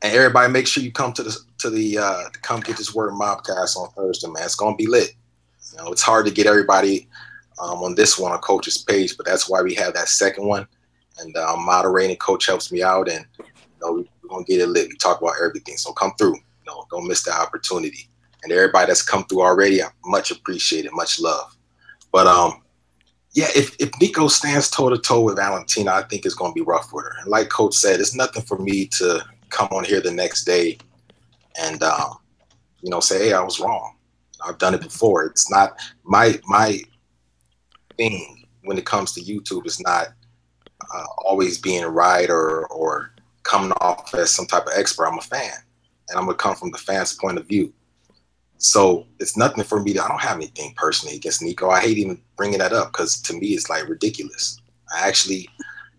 And everybody make sure you come to come get this Word Mobcast on Thursday, man. It's gonna be lit. It's hard to get everybody on this one on Coach's page, but that's why we have that second one. And I'm moderating. Coach helps me out, and we're gonna get it lit. We talk about everything, so come through. Don't miss the opportunity. And everybody that's come through already, I much appreciate it, much love. But yeah, if Nico stands toe to toe with Valentina, I think it's gonna be rough with her. And like Coach said, it's nothing for me to come on here the next day and say, hey, I was wrong. I've done it before. It's not my thing when it comes to YouTube. Is not always being right or coming off as some type of expert. I'm a fan, and I'm gonna come from the fan's point of view. So it's nothing for me. I don't have anything personally against Nico. I hate even bringing that up because to me it's like ridiculous. I actually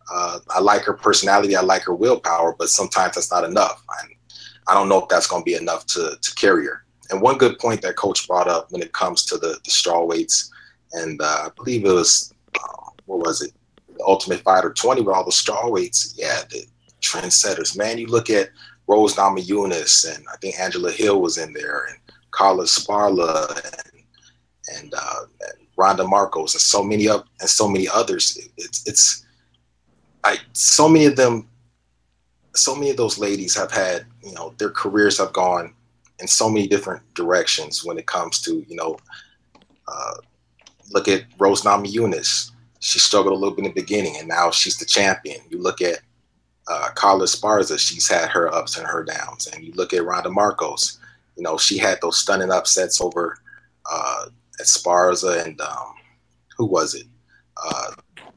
I like her personality. I like her willpower, but sometimes that's not enough. I don't know if that's going to be enough to carry her. And one good point that Coach brought up when it comes to the straw weights, and I believe it was, what was it? The Ultimate Fighter 20 with all the straw weights. Yeah, trendsetters, man. You look at Rose Namajunas, and I think Angela Hill was in there, and Carla Sparla, and Rhonda Marcos, and so many others. It's like so many of them, so many of those ladies have had, their careers have gone in so many different directions when it comes to, uh, look at Rose Namajunas. She struggled a little bit in the beginning, and now she's the champion. You look at Carla Esparza, she's had her ups and her downs. And you look at Rhonda Marcos, she had those stunning upsets over Esparza and who was it? I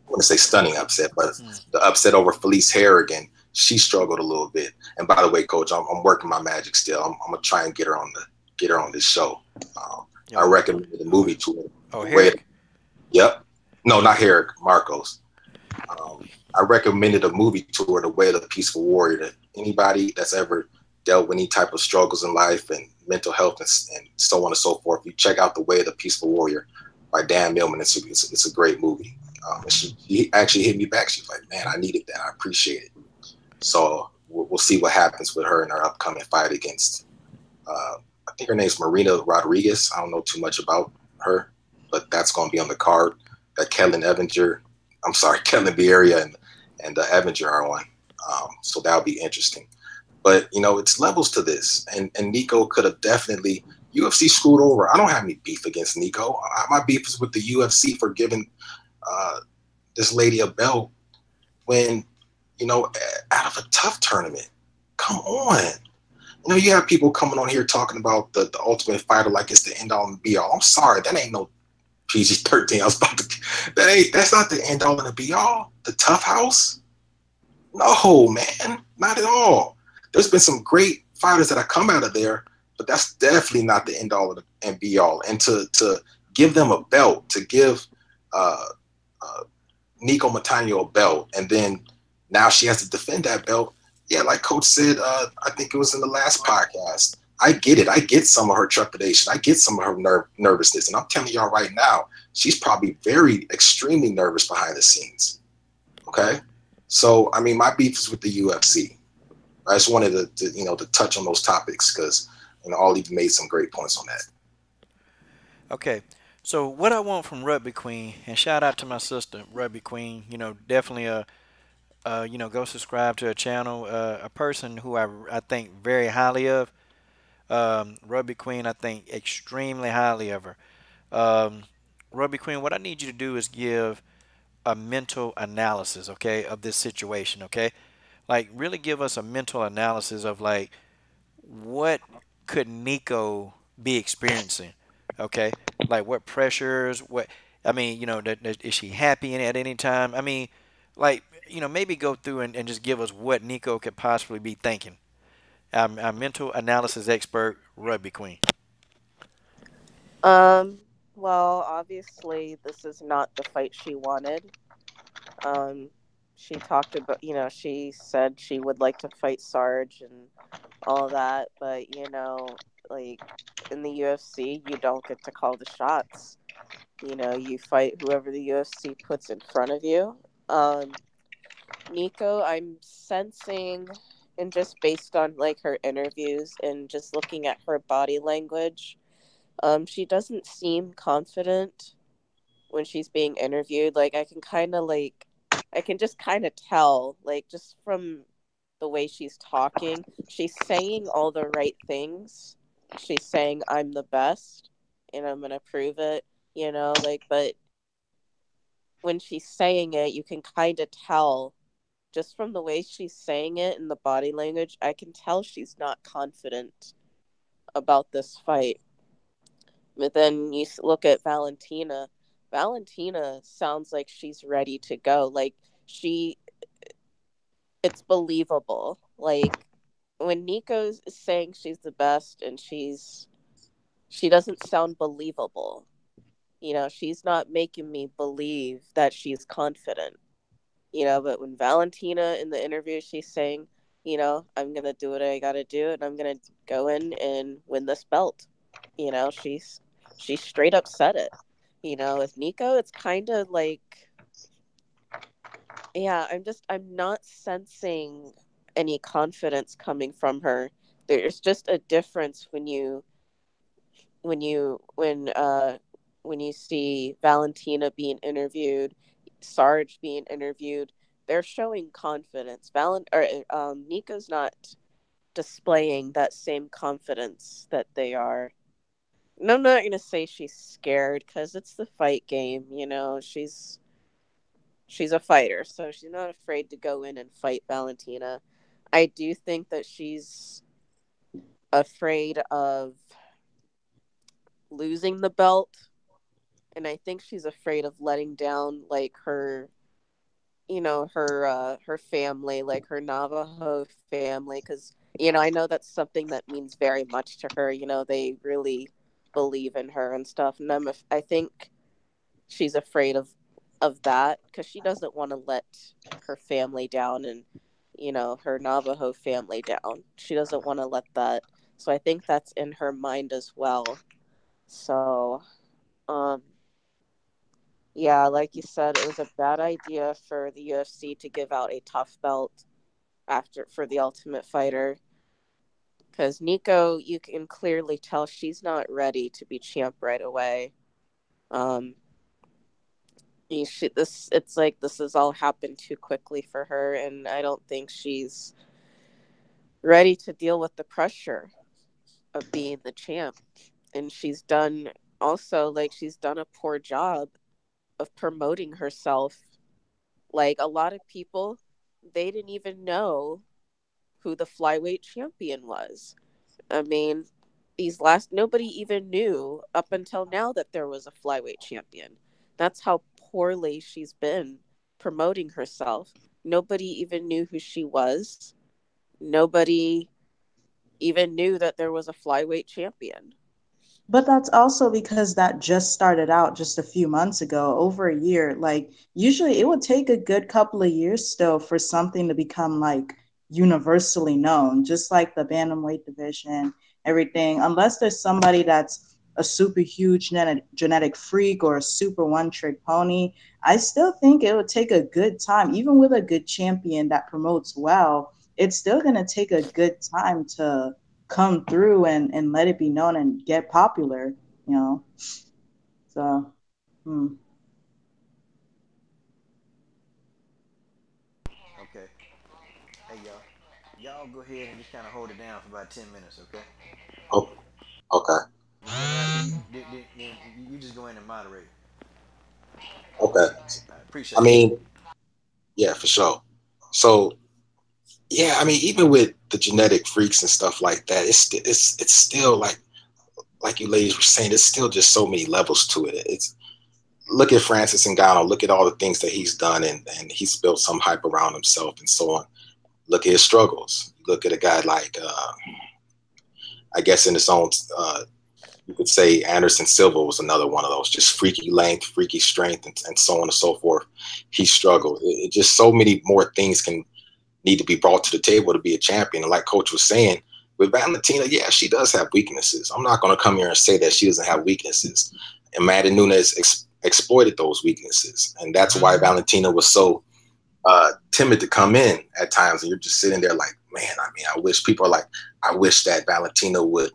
want to say stunning upset, but the upset over Felice Harrigan, she struggled a little bit. And by the way, Coach, I'm working my magic still. I'm gonna try and get her on this show. I recommend the movie to her. Oh, Herrick? Yep. No, not Herrick. Marcos. I recommended a movie to her, The Way of the Peaceful Warrior, to anybody that's ever dealt with any type of struggles in life and mental health and so on and so forth. You check out The Way of the Peaceful Warrior by Dan Millman. It's a great movie. And she actually hit me back. She's like, man, I needed that. I appreciate it. So we'll see what happens with her in her upcoming fight against, I think her name's Marina Rodriguez. I don't know too much about her, but that's going to be on the card. That Kellen Vieira and Evinger are on. So that'll be interesting. But, it's levels to this. And Nico could have definitely, UFC screwed over. I don't have any beef against Nico. My beef is with the UFC for giving this lady a belt when, out of a tough tournament. Come on. You have people coming on here talking about the Ultimate Fighter like it's the end all and be all. I'm sorry, that ain't no PG-13. That's not the end all and the be all. The Tough House? No, man, not at all. There's been some great fighters that have come out of there, but that's definitely not the end all and be all. And to give them a belt, to give Nico Montano a belt, and then now she has to defend that belt. Yeah, like Coach said, I think it was in the last podcast. I get it. I get some of her trepidation. I get some of her nervousness. And I'm telling y'all right now, she's probably extremely nervous behind the scenes. Okay? So, my beef is with the UFC. I just wanted to touch on those topics because, Ollie made some great points on that. Okay. So what I want from Rugby Queen, and shout out to my sister, Rugby Queen, definitely go subscribe to her channel. A person who I think very highly of, Rugby Queen, I think extremely highly of her. Rugby Queen, what I need you to do is give a mental analysis, okay, of this situation, okay? Like, really give us a mental analysis of, like, what could Nico be experiencing, okay? Like, what pressures, is she happy at any time? Like, maybe go through and just give us what Nico could possibly be thinking. Our mental analysis expert, Rugby Queen. Well, obviously, this is not the fight she wanted. She talked about, she said she would like to fight Sarge and all that, but, like, in the UFC, you don't get to call the shots. You fight whoever the UFC puts in front of you. Nico, I'm sensing, and just based on, like, her interviews and just looking at her body language, she doesn't seem confident when she's being interviewed. Like, I can just kind of tell, like, just from the way she's talking, she's saying all the right things. She's saying, I'm the best and I'm going to prove it, but when she's saying it, you can kind of tell just from the way she's saying it and the body language, I can tell she's not confident about this fight. But then you look at Valentina. Valentina sounds like she's ready to go. Like, it's believable. Like, when Nico's saying she's the best and she doesn't sound believable. She's not making me believe that she's confident. But when Valentina in the interview, she's saying, I'm going to do what I got to do and I'm going to go in and win this belt. She straight up said it. With Nico, it's kind of like, yeah, I'm not sensing any confidence coming from her. There's just a difference when you when you see Valentina being interviewed, Sarge being interviewed. They're showing confidence. Nico's not displaying that same confidence that they are. And I'm not gonna say she's scared because it's the fight game. You know, she's a fighter, so she's not afraid to go in and fight Valentina. I do think that she's afraid of losing the belt, and I think she's afraid of letting down like her, you know, her family, like her Navajo family, because you know I know that's something that means very much to her. You know, they really believe in her and stuff, and I think she's afraid of that because she doesn't want to let her family down and you know her Navajo family down. She doesn't want to let that. So I think that's in her mind as well. So, um, yeah, like you said, it was a bad idea for the UFC to give out a tough belt after for the Ultimate Fighter because Nico, you can clearly tell she's not ready to be champ right away. Um, it's like this has all happened too quickly for her, and I don't think she's ready to deal with the pressure of being the champ. And she's done also like she's done a poor job of promoting herself. Like a lot of people, they didn't even know who the flyweight champion was. I mean, these last nobody even knew up until now that there was a flyweight champion. That's how poorly she's been promoting herself. Nobody even knew who she was. Nobody even knew that there was a flyweight champion. But that's also because that just started out just a few months ago, over a year. Like, usually it would take a good couple of years still for something to become like universally known, just like the bantamweight division, everything. Unless there's somebody that's a super huge genetic freak or a super one trick pony, I still think it would take a good time, even with a good champion that promotes well. It's still going to take a good time to come through and let it be known and get popular, you know. So, hmm. Okay. Hey y'all. Y'all go ahead and just kind of hold it down for about 10 minutes, okay? Oh, okay, You just go in and moderate. okay. I I appreciate that. mean, yeah, for sure. So yeah, I mean, even with the genetic freaks and stuff like that, it's still like you ladies were saying, it's still just so many levels to it. It's look at Francis Ngannou, look at all the things that he's done, and he's built some hype around himself and so on. Look at his struggles. Look at a guy like I guess in his own you could say Anderson Silva was another one of those, just freaky length, freaky strength, and so on and so forth. He struggled. It just so many more things can need to be brought to the table to be a champion. And like Coach was saying, with Valentina, yeah, she does have weaknesses. I'm not going to come here and say that she doesn't have weaknesses. And Maddie Nunes exploited those weaknesses, and that's why Valentina was so timid to come in at times. And you're just sitting there like, man, I mean, I wish people are like, I wish that Valentina would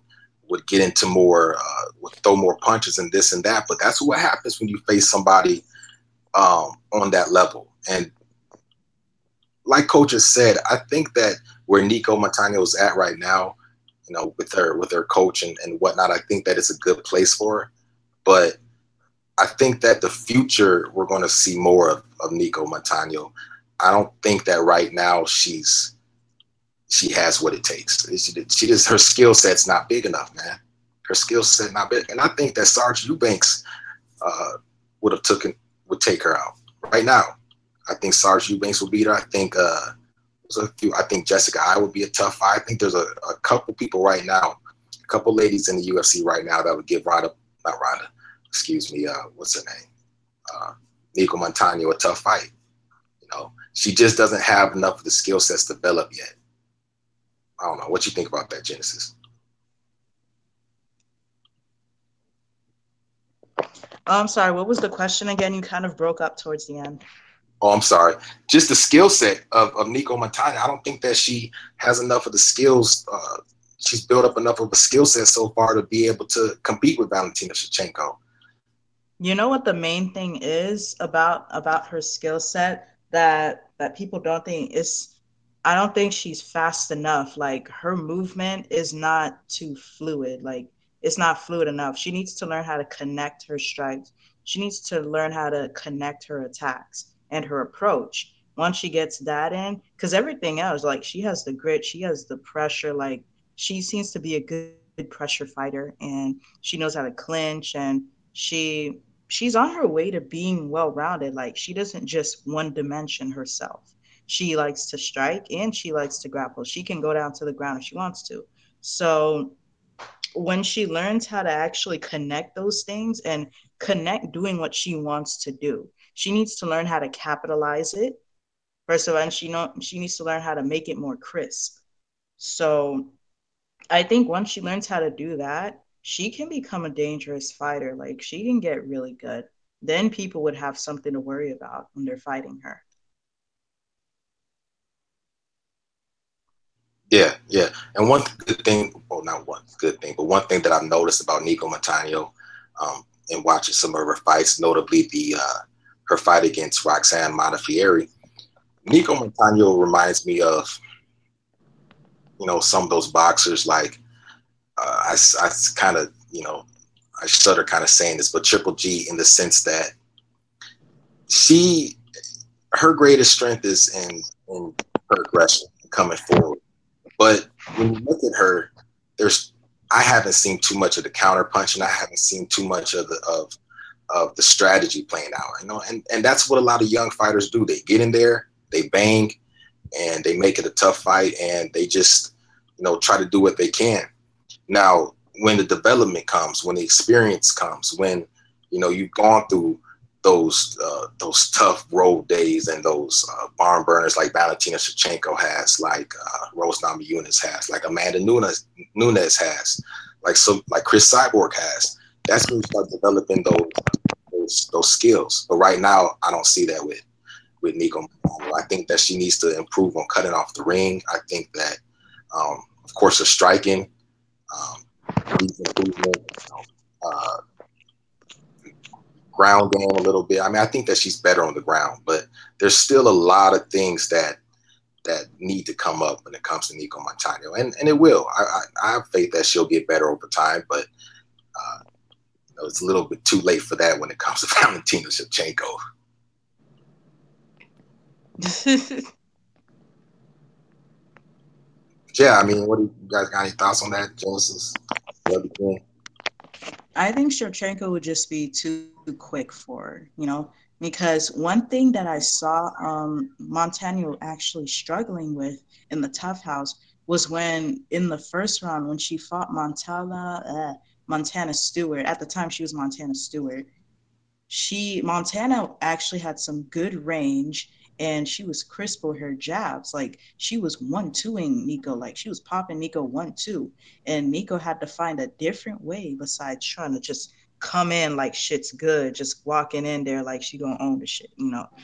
get into more, would throw more punches and this and that. But that's what happens when you face somebody on that level. And like Coach has said, I think that where Nico Montano is at right now, you know, with her coach and whatnot, I think that it's a good place for her. But I think that the future we're going to see more of Nico Montano. I don't think that right now she has what it takes. She just her skill set's not big enough, man. Her skill set not big, and I think that Sarge Eubanks would take her out right now. I think Sarge Eubanks will beat her. I think I think Jessica I would be a tough fight. I think there's a couple people right now, a couple ladies in the UFC right now that would give excuse me, what's her name? Nico Montano a tough fight. You know, she just doesn't have enough of the skill sets developed yet. I don't know. What you think about that, Genesis? I'm sorry, what was the question again? You kind of broke up towards the end. Oh, I'm sorry. Just the skill set of Nico Montana. I don't think that she has enough of the skills. She's built up enough of a skill set so far to be able to compete with Valentina Shevchenko. You know what the main thing is about her skill set that people don't think is, I don't think she's fast enough. Like her movement is not too fluid. Like it's not fluid enough. She needs to learn how to connect her strikes. She needs to learn how to connect her attacks and her approach. Once she gets that in, because everything else, like she has the grit, she has the pressure. Like she seems to be a good pressure fighter, and she knows how to clinch, and she's on her way to being well rounded. Like she doesn't just one dimension herself. She likes to strike and she likes to grapple. She can go down to the ground if she wants to. So when she learns how to actually connect those things and connect doing what she wants to do, she needs to learn how to capitalize it. First of all, and she needs to learn how to make it more crisp. So I think once she learns how to do that, she can become a dangerous fighter. Like she can get really good. Then people would have something to worry about when they're fighting her. Yeah, yeah. And one good thing, well, not one good thing, but one thing that I've noticed about Nico Montano, in watching some of her fights, notably the her fight against Roxanne Modafferi, Nico Montano reminds me of, some of those boxers like I kind of, I shudder kind of saying this, but Triple G, in the sense that she her greatest strength is in her aggression, coming forward. But when you look at her, there's I haven't seen too much of the counter punch, and I haven't seen too much of the strategy playing out. And that's what a lot of young fighters do. They get in there, they bang, and they make it a tough fight, and they just try to do what they can. Now, when the development comes, when the experience comes, when you've gone through those tough road days and those barn burners like Valentina Shevchenko has, like Rose Namajunas has, like Amanda Nunes has, like Chris Cyborg has. That's when you start developing those skills. But right now, I don't see that with Nico Montano. I think that she needs to improve on cutting off the ring. I think that, of course, her striking needs improvement. Uh, Ground game a little bit. I mean, I think that she's better on the ground, but there's still a lot of things that need to come up when it comes to Nico Montano, and it will. I have faith that she'll get better over time, but it's a little bit too late for that when it comes to Valentina Shevchenko. Yeah, I mean, what do you guys got any thoughts on that, Genesis? I think Shevchenko would just be too quick for her, because one thing that I saw Montano actually struggling with in the Tough House was when in the first round when she fought Montana Stewart. At the time, she was Montana Stewart. She Montana actually had some good range, and she was crisp with her jabs. Like she was 1-2ing Nico, like she was popping Nico 1-2. And Nico had to find a different way besides trying to just come in like shit's good, just walking in there like she don't own the shit.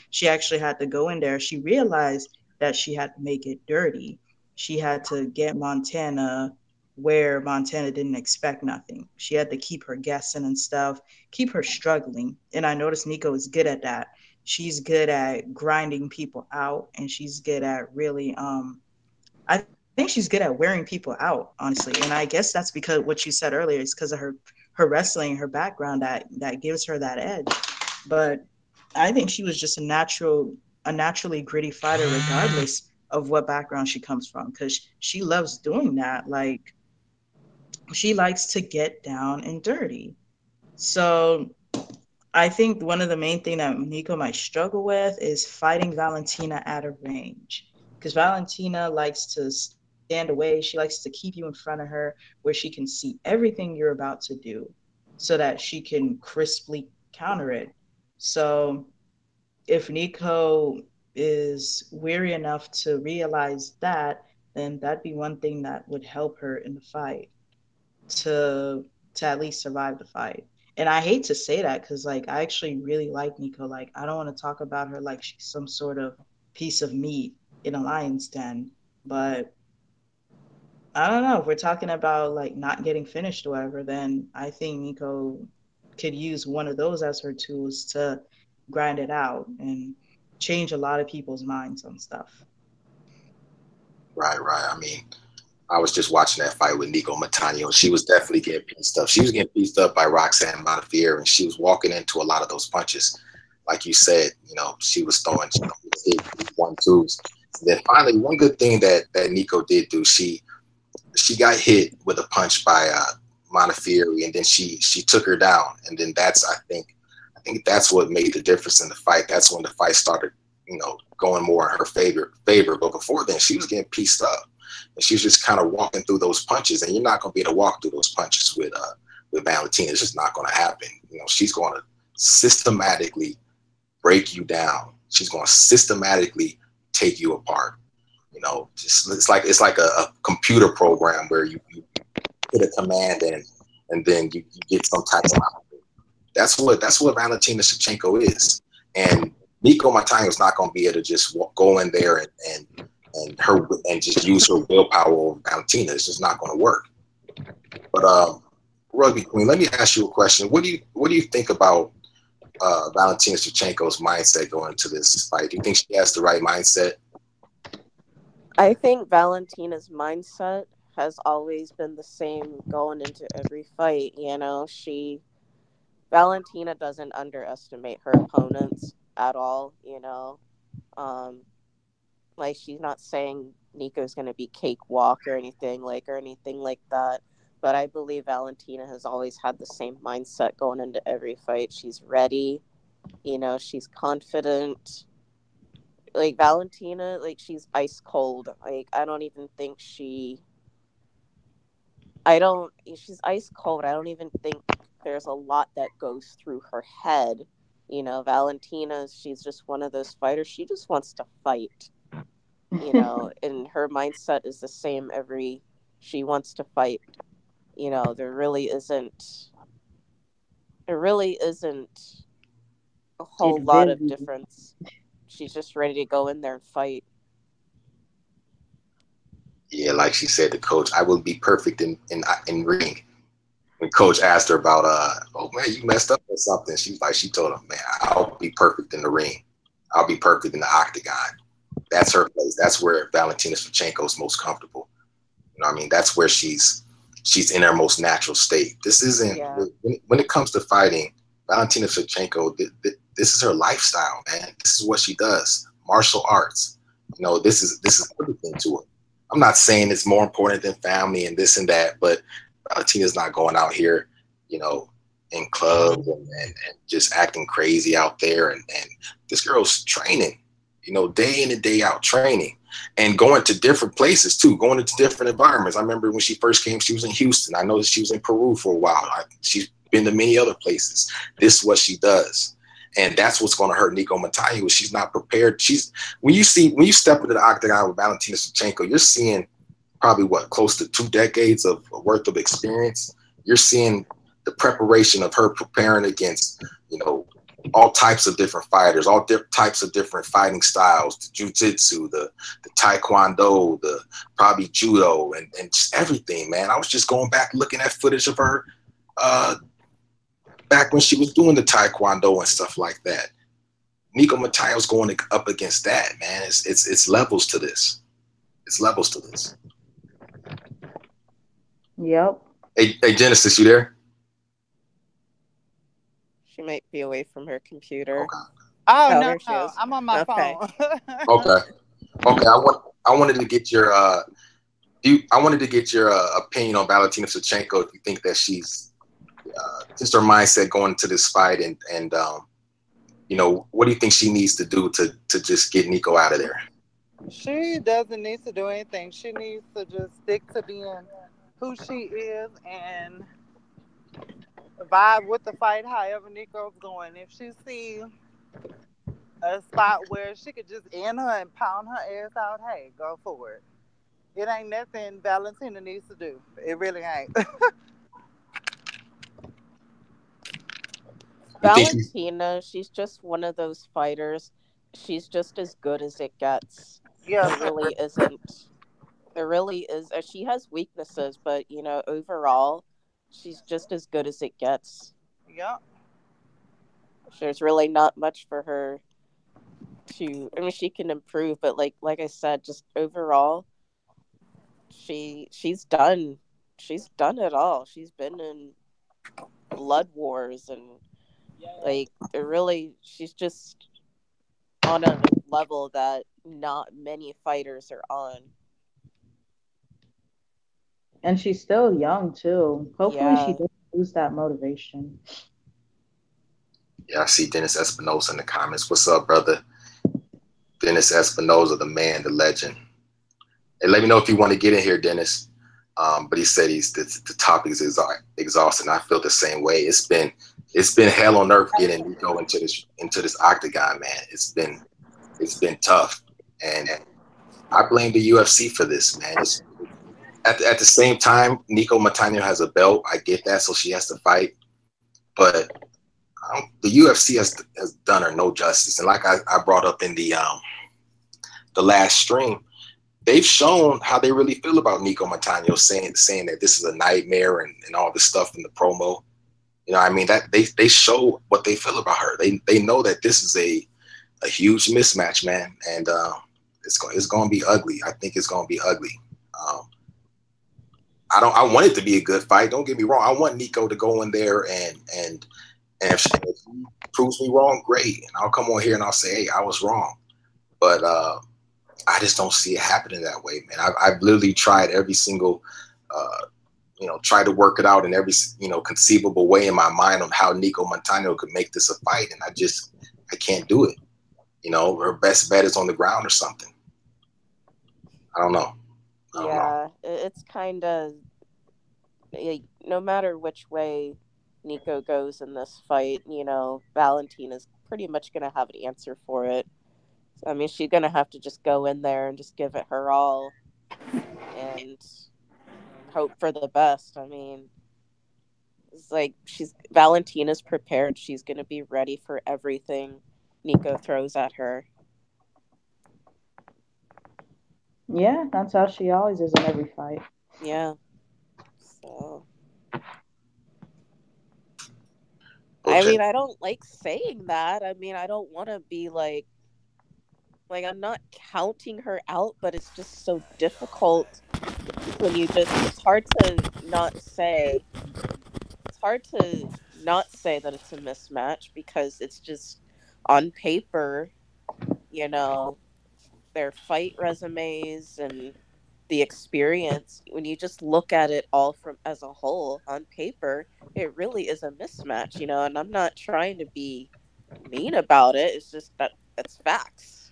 She actually had to go in there. She realized that she had to make it dirty. She had to get Montana where Montana didn't expect nothing. She had to keep her guessing and stuff, keep her struggling. And I noticed Nico is good at that. She's good at grinding people out, and she's good at really I think she's good at wearing people out, honestly. And I guess that's because what you said earlier is because of her wrestling, her background that gives her that edge. But I think she was just a naturally gritty fighter regardless of what background she comes from, because she loves doing that. Like she likes to get down and dirty. So I think one of the main thing that Nico might struggle with is fighting Valentina at a range. Because Valentina likes to stand away. She likes to keep you in front of her where she can see everything you're about to do so that she can crisply counter it. So if Nico is weary enough to realize that, then that'd be one thing that would help her in the fight to to at least survive the fight. And I hate to say that because, like, I actually really like Nico. Like, I don't want to talk about her like she's some sort of piece of meat in a lion's den. But I don't know. If we're talking about like not getting finished or whatever, then I think Nico could use one of those as her tools to grind it out and change a lot of people's minds on stuff. Right, right. I mean, I was just watching that fight with Nico Matano. She was definitely getting pieced up. She was getting pieced up by Roxanne Modafferi, and she was walking into a lot of those punches. Like you said, she was throwing 1-2s. Then finally, one good thing that Nico did do, she got hit with a punch by Modafferi, and then she took her down. And then I think that's what made the difference in the fight. That's when the fight started, going more in her favor. But before then, she was getting pieced up. And she was just kind of walking through those punches, and you're not going to be able to walk through those punches with Valentina. It's just not going to happen. She's going to systematically break you down. She's going to systematically take you apart. It's like a computer program where you put a command in, and then you get some type of output. That's what Valentina Shevchenko is, and Nico Matano is not going to be able to just go in there and just use her willpower over Valentina. It's just not going to work. But Rugby Queen, let me ask you a question. What do you think about Valentina Shevchenko's mindset going into this fight? Do you think she has the right mindset? I think Valentina's mindset has always been the same going into every fight. Valentina doesn't underestimate her opponents at all. Like, she's not saying Nico's going to be cakewalk or anything like that. But I believe Valentina has always had the same mindset going into every fight. She's ready. She's confident. Like, Valentina, like, she's ice cold. Like, I don't even think she's ice cold. I don't even think there's a lot that goes through her head. Valentina, she's just one of those fighters. She just wants to fight. And her mindset is the same she wants to fight. There really isn't a whole lot of difference. She's just ready to go in there and fight. Yeah, like she said to Coach, I will be perfect in ring. When Coach asked her about, oh man, you messed up or something, she told him, man, I'll be perfect in the ring. I'll be perfect in the octagon. That's her place. That's where Valentina Shevchenko is most comfortable. That's where she's in her most natural state. This isn't when it comes to fighting. Valentina Shevchenko, this is her lifestyle, man. This is what she does. Martial arts. This is everything to her. I'm not saying it's more important than family and this and that, but Valentina's not going out here, in clubs and just acting crazy out there. And this girl's training, day in and day out training and going to different places too, going into different environments. I remember when she first came, she was in Houston. I know that she was in Peru for a while. She's been to many other places. This is what she does. And that's what's going to hurt Nico Matano. She's not prepared. When you step into the octagon with Valentina Shevchenko, you're seeing probably close to 2 decades of worth of experience. You're seeing the preparation of her preparing against, all types of different fighters, all types of different fighting styles, the jiu-jitsu, the taekwondo, the probably judo, and just everything, man. I was just going back looking at footage of her back when she was doing the taekwondo and stuff like that. Nico Matano's going up against that, man. It's levels to this. It's levels to this. Yep. Hey, Genesis, you there? She might be away from her computer. Okay. Oh, no, I'm on my phone. Okay. I wanted to get your opinion on Valentina Shevchenko. If you think that she's just her mindset going into this fight, and what do you think she needs to do to just get Nico out of there? She doesn't need to do anything. She needs to just stick to being who she is and vibe with the fight however Nico's going. If she sees a spot where she could just end her and pound her ass out, hey, go for it. It ain't nothing Valentina needs to do. It really ain't. You think she's Valentina, she's just one of those fighters. She's just as good as it gets. Yeah, There really isn't. There really is. She has weaknesses, but overall, she's just as good as it gets. yeah. There's really not much for her to. I mean, she can improve, but like I said, just overall, she's done. She's done it all. She's been in blood wars and it really. She's just on a level that not many fighters are on. And she's still young too. Hopefully she Yeah. doesn't lose that motivation. Yeah, I see Dennis Espinosa in the comments. What's up, brother? Dennis Espinosa, the man, the legend. Hey, let me know if you want to get in here, Dennis. But he said the topic is exhausting. I feel the same way. It's been hell on earth getting Nico into this octagon, man. It's been tough, and I blame the UFC for this, man. At the same time, Nico Montano has a belt. I get that, so she has to fight, but the UFC has done her no justice. And like I brought up in the last stream, they've shown how they really feel about Nico Montano, saying that this is a nightmare and all this stuff in the promo. You know, I mean that they show what they feel about her. They know that this is a huge mismatch, man, and it's going to be ugly. I think it's going to be ugly. Um, I want it to be a good fight. Don't get me wrong. I want Nico to go in there and if he proves me wrong, great. And I'll come on here and I'll say, hey, I was wrong. But I just don't see it happening that way, man. I've literally tried every single, tried to work it out in every, conceivable way in my mind on how Nico Montano could make this a fight. And I can't do it. Her best bet is on the ground or something. I don't know. Yeah, it's kind of no matter which way Nico goes in this fight, Valentina's pretty much going to have an answer for it. I mean, she's going to have to just go in there and just give it her all and hope for the best. I mean, it's like Valentina's prepared. She's going to be ready for everything Nico throws at her. Yeah, that's how she always is in every fight. Yeah. So, I Okay. mean, I don't like saying that. I mean, I don't want to be like I'm not counting her out, but it's just so difficult when it's hard to not say. It's hard to not say that it's a mismatch because it's just on paper, you know, their fight resumes and the experience. When you just look at it all from as a whole on paper, it really is a mismatch, and I'm not trying to be mean about it. It's just that's facts.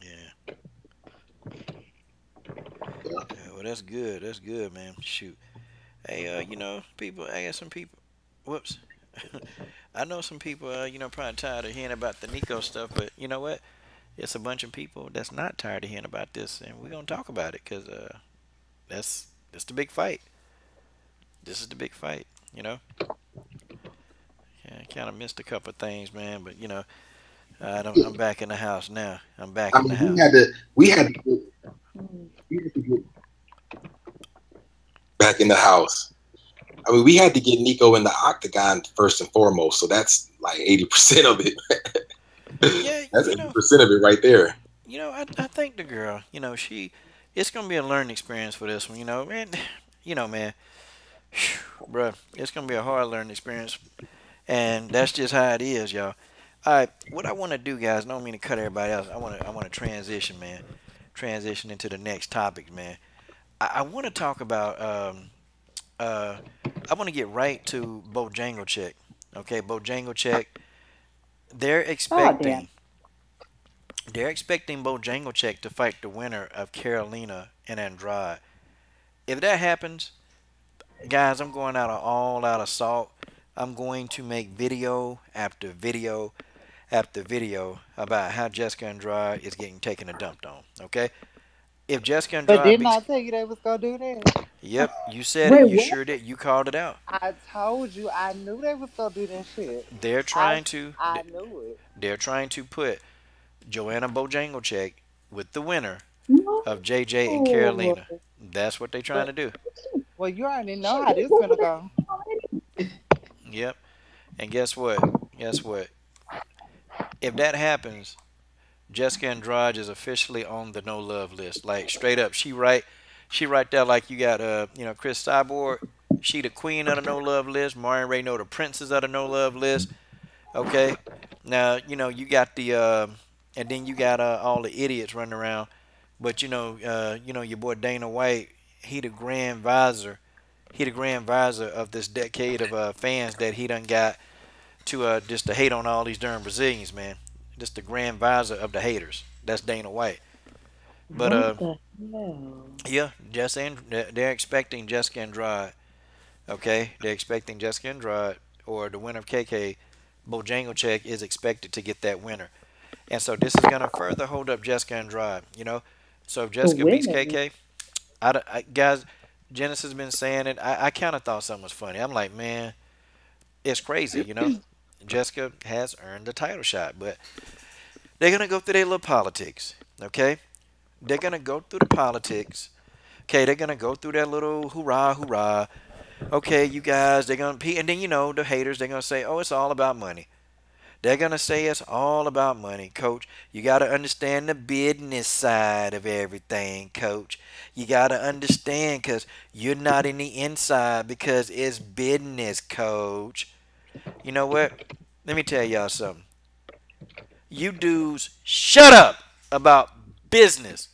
Yeah. Yeah. Well, that's good. That's good, man. Shoot. Hey, people. I got some people. Whoops. I know some people. Probably tired of hearing about the Nico stuff, but you know what? It's a bunch of people that's not tired of hearing about this, and we're gonna talk about it because that's the big fight. This is the big fight. You know. Yeah, I kind of missed a couple of things, man, but I'm back in the house now. I'm back I in the mean, house. we had to get back in the house. I mean, we had to get Nico in the octagon first and foremost. So that's like 80% of it. Yeah, That's 80% of it right there. I think the girl, it's gonna be a learning experience for this one, and man, bruh, it's gonna be a hard learning experience, and that's just how it is, y'all. All right, what I want to do, guys, I don't mean to cut everybody else. I want to transition, man, transition into the next topic, man. I want to talk about, uh, I want to get right to Bojangleczyk. Okay, Bojangleczyk. They're Oh damn. expecting They're expecting Bojangleczyk to fight the winner of Carolina and Andrade. If that happens, guys, I'm going out of all out assault. I'm going to make video after video after video about how Jessica Andrade is getting taken and dumped on. Okay? If Jessica But Andrade didn't beats I tell you they was gonna do that? Yep, you said it. Wait, You what? sure did. You called it out. I told you, I knew they was gonna do that shit. They're I trying to. I knew it. They're trying to put Joanna Bojangleczyk with the winner No. of JJ and Carolina. That's what they're trying to But do. well, you already know how this gonna go. Yep. And guess what? Guess what? If that happens, Jessica Andrade is officially on the no love list. Like straight up, she right there like you got Chris Cyborg. She the queen of the no love list. Marion Ray know the princess of the no love list. Okay. Now you got the and then you got all the idiots running around. But your boy Dana White, he the grand visor. He the grand visor of this decade of fans that he done got to just to hate on all these darn Brazilians, man. Just the grand visor of the haters. That's Dana White. But What the hell? yeah, they're expecting Jessica Andrade. Okay, they're expecting Jessica Andrade or the winner of KK. Bojangleczyk is expected to get that winner, and so this is gonna further hold up Jessica Andrade. So if The Jessica beats winner. KK, guys, Genesis has been saying it. I kind of thought something was funny. I'm like, man, it's crazy. Jessica has earned the title shot, but they're gonna go through their little politics. Okay, they're gonna go through the politics. Okay, they're gonna go through that little hoorah, hoorah. Okay, you guys, they're gonna and then the haters, they're gonna say, oh, it's all about money. They're gonna say it's all about money, coach. You gotta understand the business side of everything, coach. You gotta understand because you're not in the inside because it's business, coach. You know what? Let me tell y'all something. You dudes, shut up about business.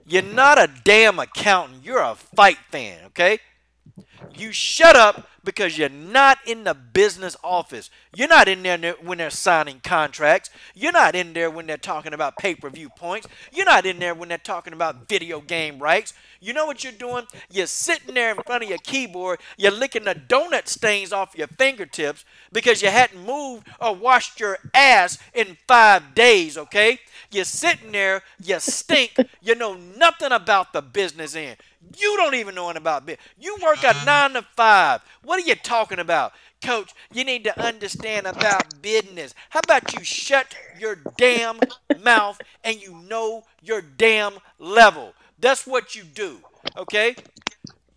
You're not a damn accountant. You're a fight fan, okay? You shut up because you're not in the business office. You're not in there when they're signing contracts. You're not in there when they're talking about pay-per-view points. You're not in there when they're talking about video game rights. You know what you're doing? You're sitting there in front of your keyboard. You're licking the donut stains off your fingertips because you hadn't moved or washed your ass in 5 days, okay? You're sitting there, you stink, you know nothing about the business end. You don't even know anything about business. You work a 9 to 5. What are you talking about? Coach, you need to understand about business. How about you shut your damn mouth and you know your damn level? That's what you do, okay?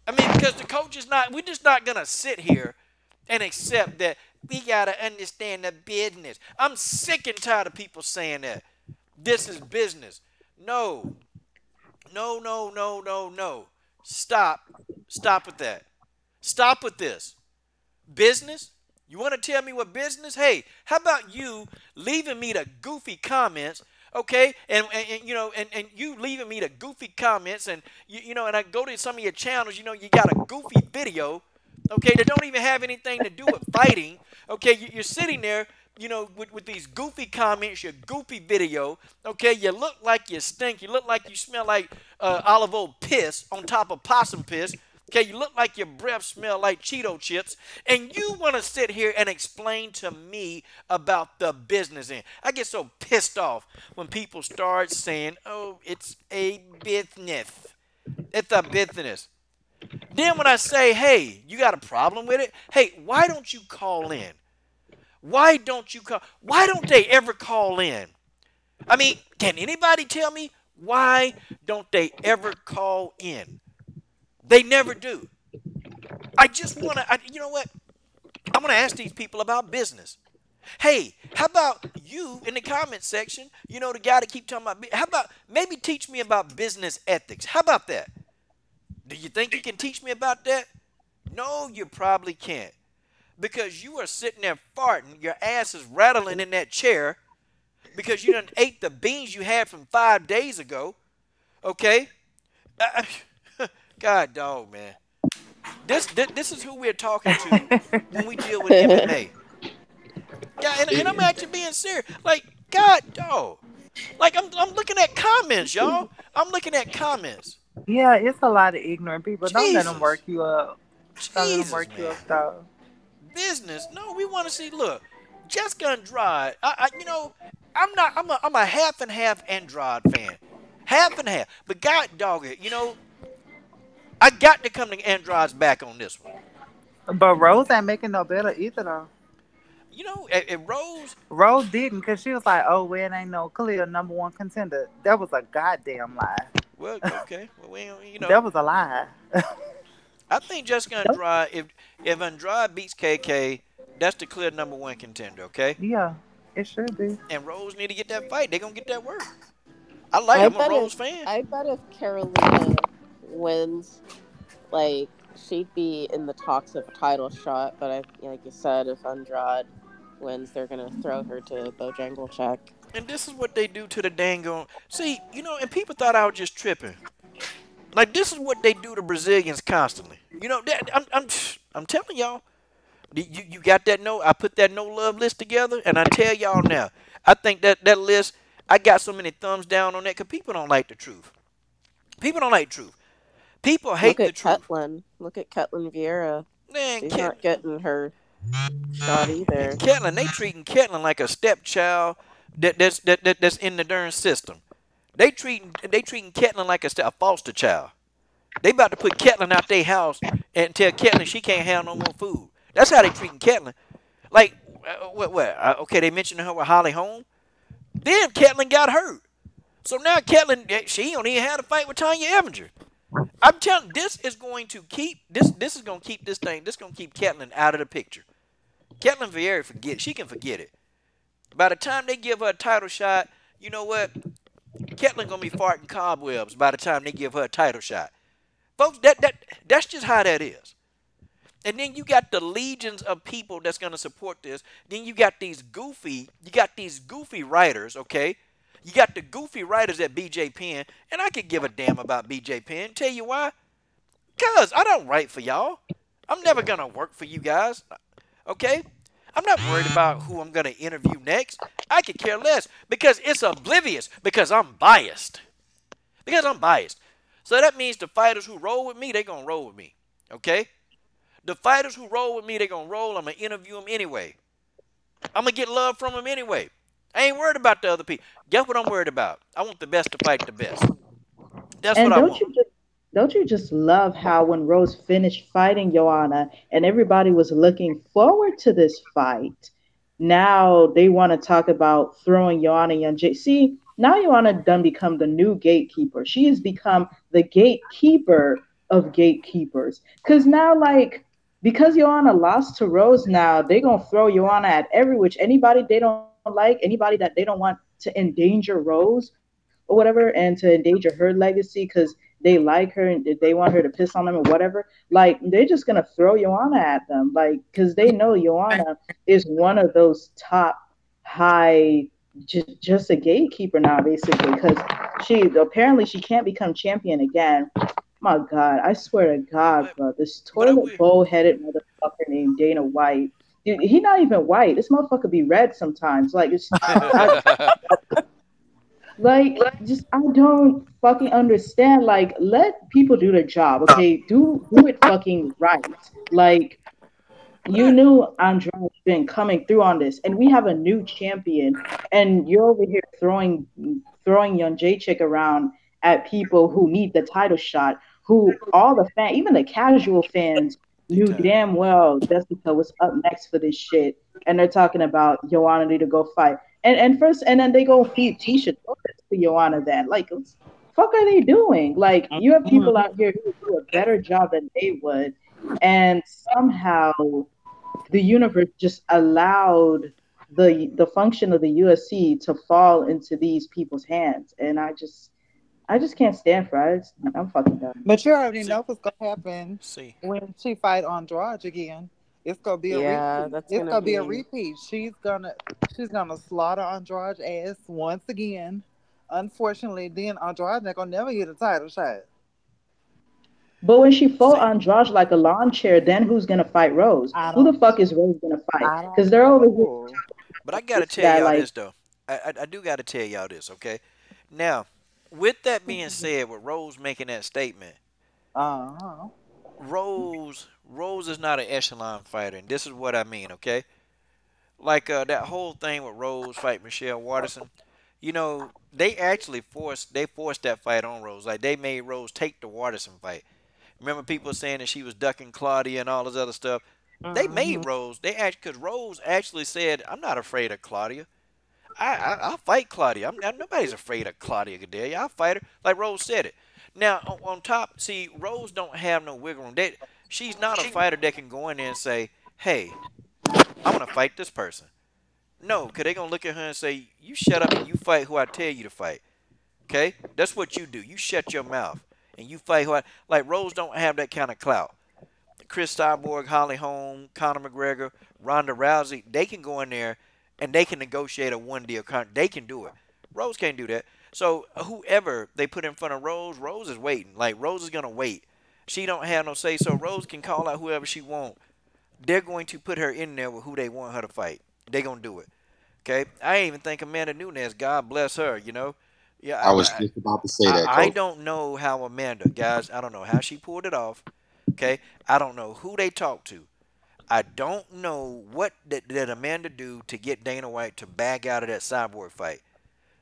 I mean, because the coach is not, we're just not going to sit here and accept that we got to understand the business. I'm sick and tired of people saying that. This is business. No. No, no, no, no, no. Stop. Stop with that. Stop with this. Business? You want to tell me what business? Hey, how about you leaving me the goofy comments, okay? And you leaving me the goofy comments and and I go to some of your channels, you got a goofy video, okay, that don't even have anything to do with fighting. Okay, you're sitting there, with these goofy comments, your goofy video. Okay, you look like you stink. You look like you smell like olive oil piss on top of possum piss. Okay, you look like your breath smell like Cheeto chips, and you want to sit here and explain to me about the business end. I get so pissed off when people start saying, "Oh, it's a business. It's a business." Then when I say, "Hey, you got a problem with it?" Hey, why don't you call in? Why don't you call? Why don't they ever call in? I mean, can anybody tell me why don't they ever call in? They never do. I just want to, you know what? I want to ask these people about business. Hey, how about you in the comment section, the guy that keep talking about, how about maybe teach me about business ethics? How about that? Do you think you can teach me about that? No, you probably can't. Because you are sitting there farting, your ass is rattling in that chair because you done ate the beans you had from 5 days ago. Okay? God dog, man. This is who we're talking to when we deal with MMA. Yeah, and I'm actually being serious. Like, God dog. Like I'm looking at comments, y'all. I'm looking at comments. Yeah, it's a lot of ignorant people. Don't let them Jesus. work you up. Don't let them Jesus, work you man. up, though. Business. No, we want to see. Look, Jessica Andrade. I'm not. I'm a half and half Andrade fan, half and half. But God dog it, I got to come to Andrade's back on this one. But Rose ain't making no better either though. You know, at Rose, Rose didn't because she was like, "Oh, well, it ain't no clear number one contender." That was a goddamn lie. well, okay, well, we, you know, That was a lie. I think Jessica Nope. Andrade, if Andrade beats KK, that's the clear number one contender, okay? Yeah, it should be. And Rose need to get that fight. They gonna get that work. I I'm a bet if Rose fan. I bet if Carolina wins, like she'd be in the talks of a title shot. But like you said, if Andrade wins, they're gonna throw her to Bojangleczyk. And this is what they do to the dango. See, you know, and people thought I was just tripping. Like this is what they do to Brazilians constantly. You know, I'm telling y'all. You got that no? I put that no love list together, and I tell y'all now. I think that list. I got so many thumbs down on that because people don't like the truth. People don't like the truth. People Look hate the at truth. Ketlin. Look at Ketlin Vieira. Man, She's not getting her shot either. Ketlin, they treating Ketlin like a stepchild that's in the darn system. They treating Ketlin like a foster child. They about to put Ketlin out their house and tell Ketlin she can't have no more food. That's how they treating Ketlin. Like what? Okay, they mentioned her with Holly Holm. Then Ketlin got hurt. So now Ketlin, she don't even have to fight with Tanya Evinger. I'm telling this is going to keep this. This is going to keep this thing. This is going to keep Ketlin out of the picture. Ketlin Vieira forget. She can forget it. By the time they give her a title shot, you know what? Ketlin gonna be farting cobwebs by the time they give her a title shot. Folks, that's just how that is. And then you got the legions of people that's gonna support this. Then you got these goofy writers, okay? You got the goofy writers at BJ Penn, and I could give a damn about BJ Penn. Tell you why? Cause I don't write for y'all. I'm never gonna work for you guys, okay? I'm not worried about who I'm gonna interview next. I could care less because it's oblivious because I'm biased. Because I'm biased. So that means the fighters who roll with me, they gonna roll with me, okay? The fighters who roll with me, they gonna roll. I'm gonna interview them anyway. I'm gonna get love from them anyway. I ain't worried about the other people. Guess what I'm worried about? I want the best to fight the best. That's what And I want. don't you just love how when Rose finished fighting Joanna and everybody was looking forward to this fight, now they want to talk about throwing Joanna and Jay. See, now Joanna done become the new gatekeeper. She has become the gatekeeper of gatekeepers. Cause now like because Joanna lost to Rose now, they gonna throw Joanna at every which anybody they don't like, anybody that they don't want to endanger Rose or whatever and to endanger her legacy because they like her and they want her to piss on them or whatever, like they're just gonna throw Joanna at them, like because they know Joanna is one of those top high, just a gatekeeper now basically because she apparently she can't become champion again. My God, I swear to God, But bro, this but I toilet will. bowl headed motherfucker named Dana White. Dude, he not even white. This motherfucker be red sometimes. Like it's I, like just I don't fucking understand. Like let people do their job, okay? Do it fucking right. Like but you knew Andrade been coming through on this, and we have a new champion, and you're over here throwing Young J Chick around at people who need the title shot, who all the fan, even the casual fans they knew tired. damn well Jessica was up next for this shit, and they're talking about Joanna need to go fight, and then they go feed Tisha to Joanna. Then like, what the fuck are they doing? Like, you have people out here who do a better job than they would, and somehow the universe just allowed the function of the USC to fall into these people's hands, and I just can't stand for it. I'm fucking done. But you already See, know what's gonna happen see. when she fight Andrade again. It's gonna be a Yeah, repeat. that's It's gonna gonna be a be. repeat. She's gonna slaughter Andrade ass once again. Unfortunately, then Andrade not gonna never get a title shot. But when she fought See, Andrade like a lawn chair, then who's gonna fight Rose? I Who the don't. fuck is Rose gonna fight? I Because don't they're over here know. but I gotta this tell guy y'all like this though. I do gotta tell y'all this, okay? Now, with that being said, with Rose making that statement, Uh-huh. Rose is not an echelon fighter, and this is what I mean, okay? Like that whole thing with Rose fight Michelle Watterson. You know, they actually forced that fight on Rose. Like they made Rose take the Watterson fight. Remember people saying that she was ducking Claudia and all this other stuff. They Mm-hmm. made Rose. They act because Rose actually said, "I'm not afraid of Claudia. I'll fight Claudia. Nobody's afraid of Claudia Gadelia. I'll fight her." Like Rose said it. Now on top, see, Rose don't have no wiggle room. She's not a fighter that can go in there and say, "Hey, I'm gonna fight this person." No, because they're gonna look at her and say, "You shut up and you fight who I tell you to fight." Okay, that's what you do. You shut your mouth and you fight who I like. Rose don't have that kind of clout. Chris Cyborg, Holly Holm, Conor McGregor, Ronda Rousey, they can go in there and they can negotiate a one deal contract. They can do it. Rose can't do that. So whoever they put in front of Rose, Rose is waiting. Like Rose is gonna wait. She don't have no say. So Rose can call out whoever she want. They're going to put her in there with who they want her to fight. They gonna do it. Okay. I ain't even think Amanda Nunes. God bless her. You know. I Yeah. was just about to say that, I Coach. don't know how Amanda, guys. I don't know how she pulled it off. Okay. I don't know who they talked to. I don't know what did Amanda do to get Dana White to back out of that Cyborg fight.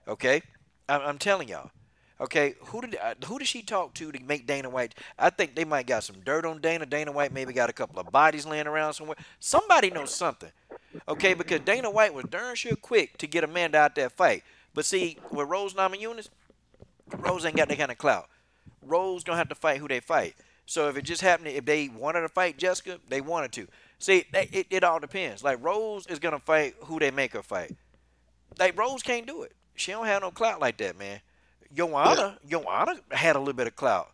Okay, I'm telling y'all. Okay, who did she talk to make Dana White? I think they might got some dirt on Dana. Dana White maybe got a couple of bodies laying around somewhere. Somebody knows something. Okay, because Dana White was darn sure quick to get Amanda out that fight. But see, with Rose Namajunas, Rose ain't got that kind of clout. Rose gonna have to fight who they fight. So if it just happened, if they wanted to fight Jessica, they wanted to. See, it all depends. Like Rose is gonna fight who they make her fight. Like Rose can't do it. She don't have no clout like that, man. Yeah, Joanna had a little bit of clout,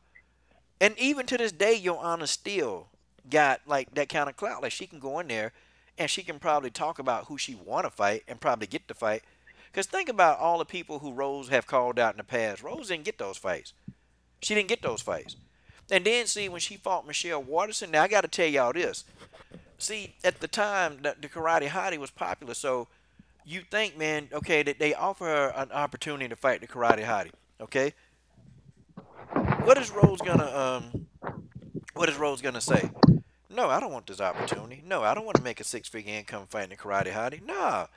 and even to this day, Joanna still got like that kind of clout. Like she can go in there, and she can probably talk about who she want to fight and probably get the fight. Cause think about all the people who Rose have called out in the past. Rose didn't get those fights. She didn't get those fights. And then see when she fought Michelle Waterson. Now I got to tell y'all this. See, at the time, the Karate Hottie was popular, so you think, man, okay, that they offer her an opportunity to fight the Karate Hottie. Okay, what is Rose gonna what is Rose gonna say? No, I don't want this opportunity. No, I don't want to make a six-figure income fighting the Karate Hottie. Nah,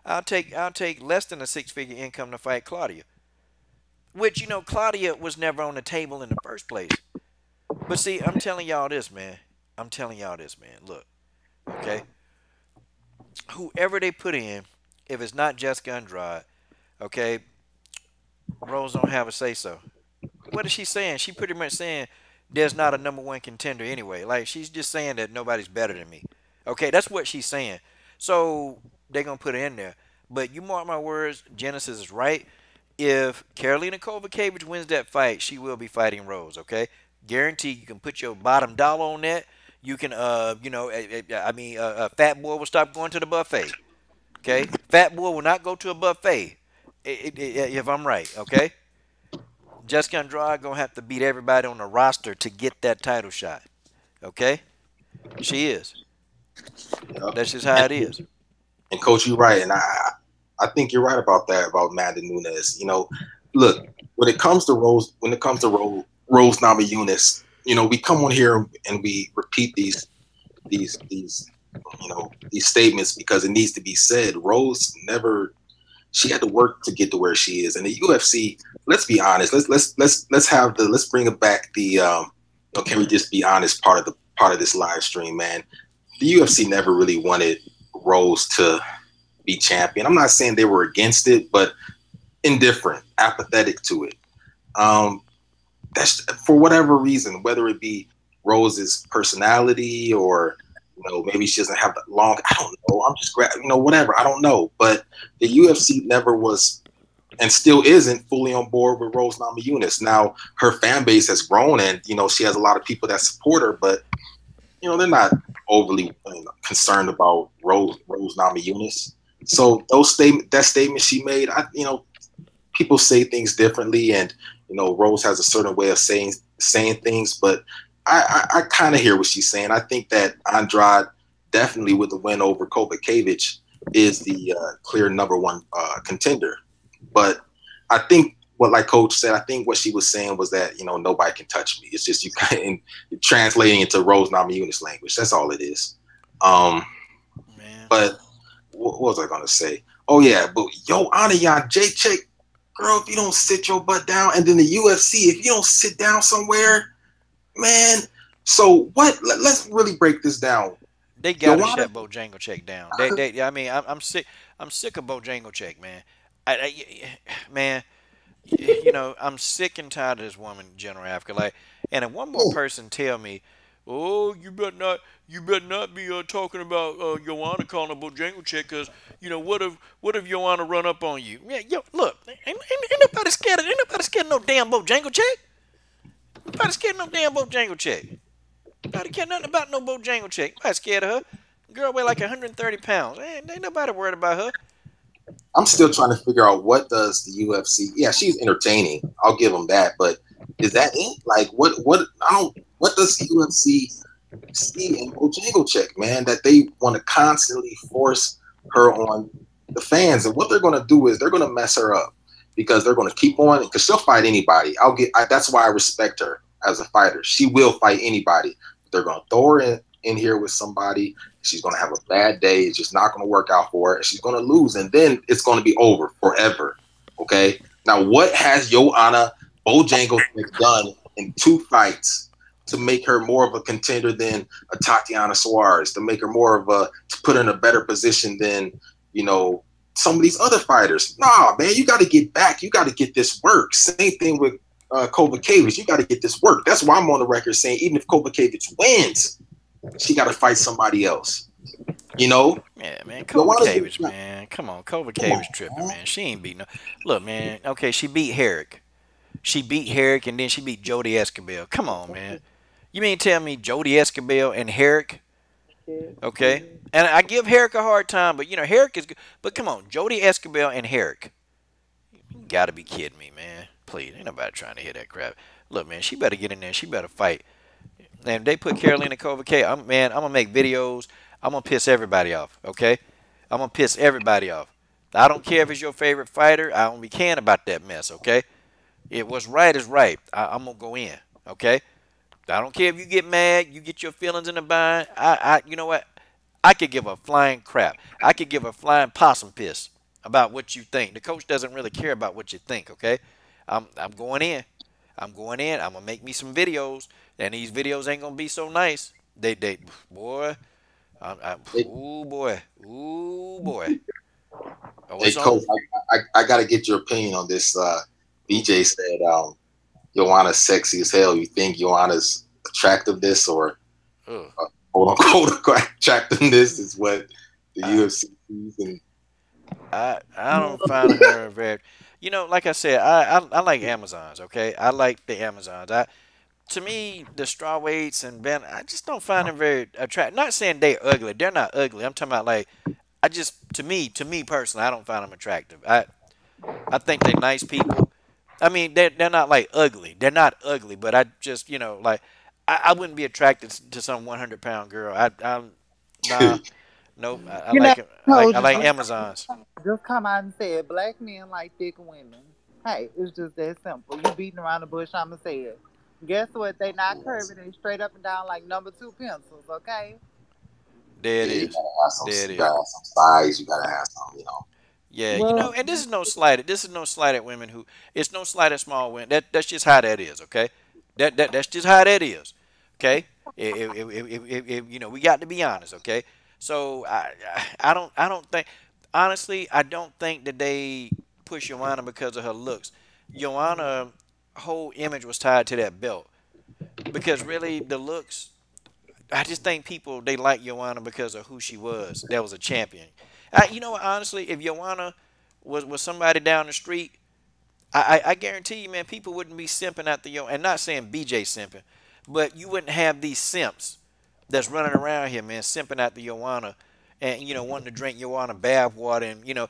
I'll take less than a six-figure income to fight Claudia. Which Claudia was never on the table in the first place. But see, I'm telling y'all this, man. I'm telling y'all this, man. Look, okay, whoever they put in, if it's not Jessica Andrade, okay, Rose don't have a say so. What is she saying? She pretty much saying there's not a number one contender anyway. Like she's just saying that nobody's better than me. Okay, that's what she's saying. So they're gonna put her in there. But you mark my words, Genesis is right. If Karolina Kowalkiewicz wins that fight, she will be fighting Rose. Okay, guarantee you can put your bottom dollar on that. You can, Fat Boy will stop going to the buffet. Okay, Fat Boy will not go to a buffet. If I'm right, okay. Jessica Andrade gonna have to beat everybody on the roster to get that title shot. Okay, she is. yeah. That's just how And, it is. and Coach, you're right, and I think you're right about that about Amanda Nunes. Look, when it comes to Rose Namajunas, we come on here and we repeat these statements because it needs to be said. Rose never, she had to work to get to where she is. And the UFC, let's be honest. Let's bring it back. Can we just be honest? Part of this live stream, man. The UFC never really wanted Rose to be champion. I'm not saying they were against it, but indifferent, apathetic to it. That's for whatever reason, whether it be Rose's personality or maybe she doesn't have that long. I don't know. I'm just whatever. I don't know. But the UFC never was and still isn't fully on board with Rose Namajunas. Now her fan base has grown, and she has a lot of people that support her, but they're not overly concerned about Rose Namajunas. So that statement she made, people say things differently, and Rose has a certain way of saying things, but I kind of hear what she's saying. I think that Andrade definitely with the win over Kowalkiewicz is the clear number one contender. But I think like Coach said, I think what she was saying was that nobody can touch me. It's just you kind of translating into Rose Namajunas language. That's all it is. Man. But what was I gonna say? Oh yeah, but Anayan Jacek, girl, if you don't sit your butt down, and then the UFC, if you don't sit down somewhere, man. So what? Let's really break this down. They gotta Joanna, shut Bojangleczyk down. They. I mean, I'm sick. I'm sick of Bojangleczyk, man. Man, I'm sick and tired of this woman, General Africa. Like, and if one more person tell me, "Oh, you better not be talking about Joanna calling her Bojangleczyk, because what if Joanna run up on you? Yeah, look, ain't nobody scared. Ain't nobody scared of no damn Bojangleczyk. Nobody scared of no damn Bojangleczyk. Nobody care nothing about no Bojangleczyk. Nobody scared of her. Girl weigh like 130 pounds. Ain't nobody worried about her. I'm still trying to figure out what does the UFC. Yeah, she's entertaining. I'll give them that, but is that it? Like, what? I don't. What does the UFC see in Bojangleczyk, man? That they want to constantly force her on the fans, and what they're going to do is they're going to mess her up because they're going to keep on because she'll fight anybody. That's why I respect her as a fighter. She will fight anybody. They're going to throw her in here with somebody. She's going to have a bad day. It's just not going to work out for her. And she's going to lose. And then it's going to be over forever. Okay? Now, what has Joanna Bojangleczyk done in 2 fights to make her more of a contender than a Tatiana Suarez, to make her to put her in a better position than, some of these other fighters? Nah, man, you got to get back. You got to get this work. Same thing with Kovacevic. You got to get this work. That's why I'm on the record saying even if Kovacevic wins, she got to fight somebody else. Yeah, man. Kovacevic, man. Come on. Kovacevic tripping, man. She ain't beat no. Look, man. Okay, she beat Herrick. And then she beat Jody Escobar. Come on, man. You mean tell me Jody Escobar and Herrick? Okay. And I give Herrick a hard time, but Herrick is good. But come on, Jody Escobar and Herrick. You gotta be kidding me, man. Please, ain't nobody trying to hear that crap. Look, man, she better get in there. She better fight. And they put Carolina Kovacevic. I'm gonna make videos. I'm gonna piss everybody off. Okay, I'm gonna piss everybody off. I don't care if it's your favorite fighter. I don't be caring about that mess. Okay, what's right is right. I'm gonna go in. Okay, I don't care if you get mad. You get your feelings in the bind. You know what? I could give a flying crap. I could give a flying possum piss about what you think. The coach doesn't really care about what you think. Okay, I'm going in. I'm going in. I'm gonna make me some videos, and these videos ain't gonna be so nice. Boy, ooh boy. Oh, hey, Coach, I got to get your opinion on this. BJ said, Joanna's sexy as hell. You think Joanna's attractiveness or quote unquote attractiveness is what the UFC sees? And I don't find her very. Like I said, I like Amazons. Okay, I like the Amazons. To me, the strawweights and Ben, I just don't find them very attractive. Not saying they're ugly. They're not ugly. I'm talking about like, to me personally, I don't find them attractive. I think they're nice people. I mean, they're not like ugly. They're not ugly, but I just like I wouldn't be attracted to some 100-pound girl. Nah, nope. I You know, like Coach, I like Amazons. just come out and say it. Black men like thick women. Hey, it's just that simple. You beating around the bush, I'ma say it. Guess what? They not curvy. They straight up and down like number 2 pencils. Okay. There it yeah, you is. gotta have There it you is. gotta have some size. You gotta have some. Yeah, Well, and this is no slight. This is no slight at women who. It's no slight at small women. That's just how that is. Okay, that's just how that is. Okay, we got to be honest. Okay, so I don't think honestly I don't think that they push Joanna because of her looks. Joanna whole image was tied to that belt because really the looks. I just think people they like Joanna because of who she was. That was a champion. Honestly, if Joanna was somebody down the street, I guarantee you, man, people wouldn't be simping after Joanna. And not saying BJ simping, but you wouldn't have these simps that's running around here, man, simping after Joanna, and wanting to drink Joanna bath water, and you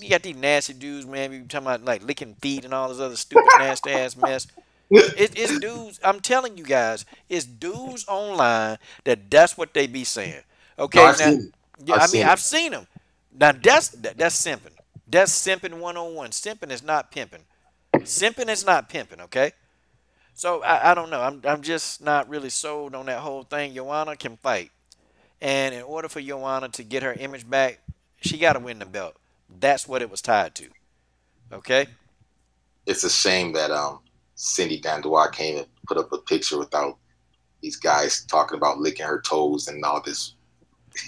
got these nasty dudes, man. You talking about like licking feet and all this other stupid nasty ass mess. It's dudes. I'm telling you guys, it's dudes online that's what they be saying. No, Okay, I've now, seen it. yeah, I've seen it. I've seen them. Now that's simping. That's simping 101. Simping is not pimping. Simping is not pimping. Okay, so I don't know. I'm just not really sold on that whole thing. Joanna can fight, and in order for Joanna to get her image back, she got to win the belt. That's what it was tied to. Okay. It's a shame that Cindy Dandois came and put up a picture without these guys talking about licking her toes and all this.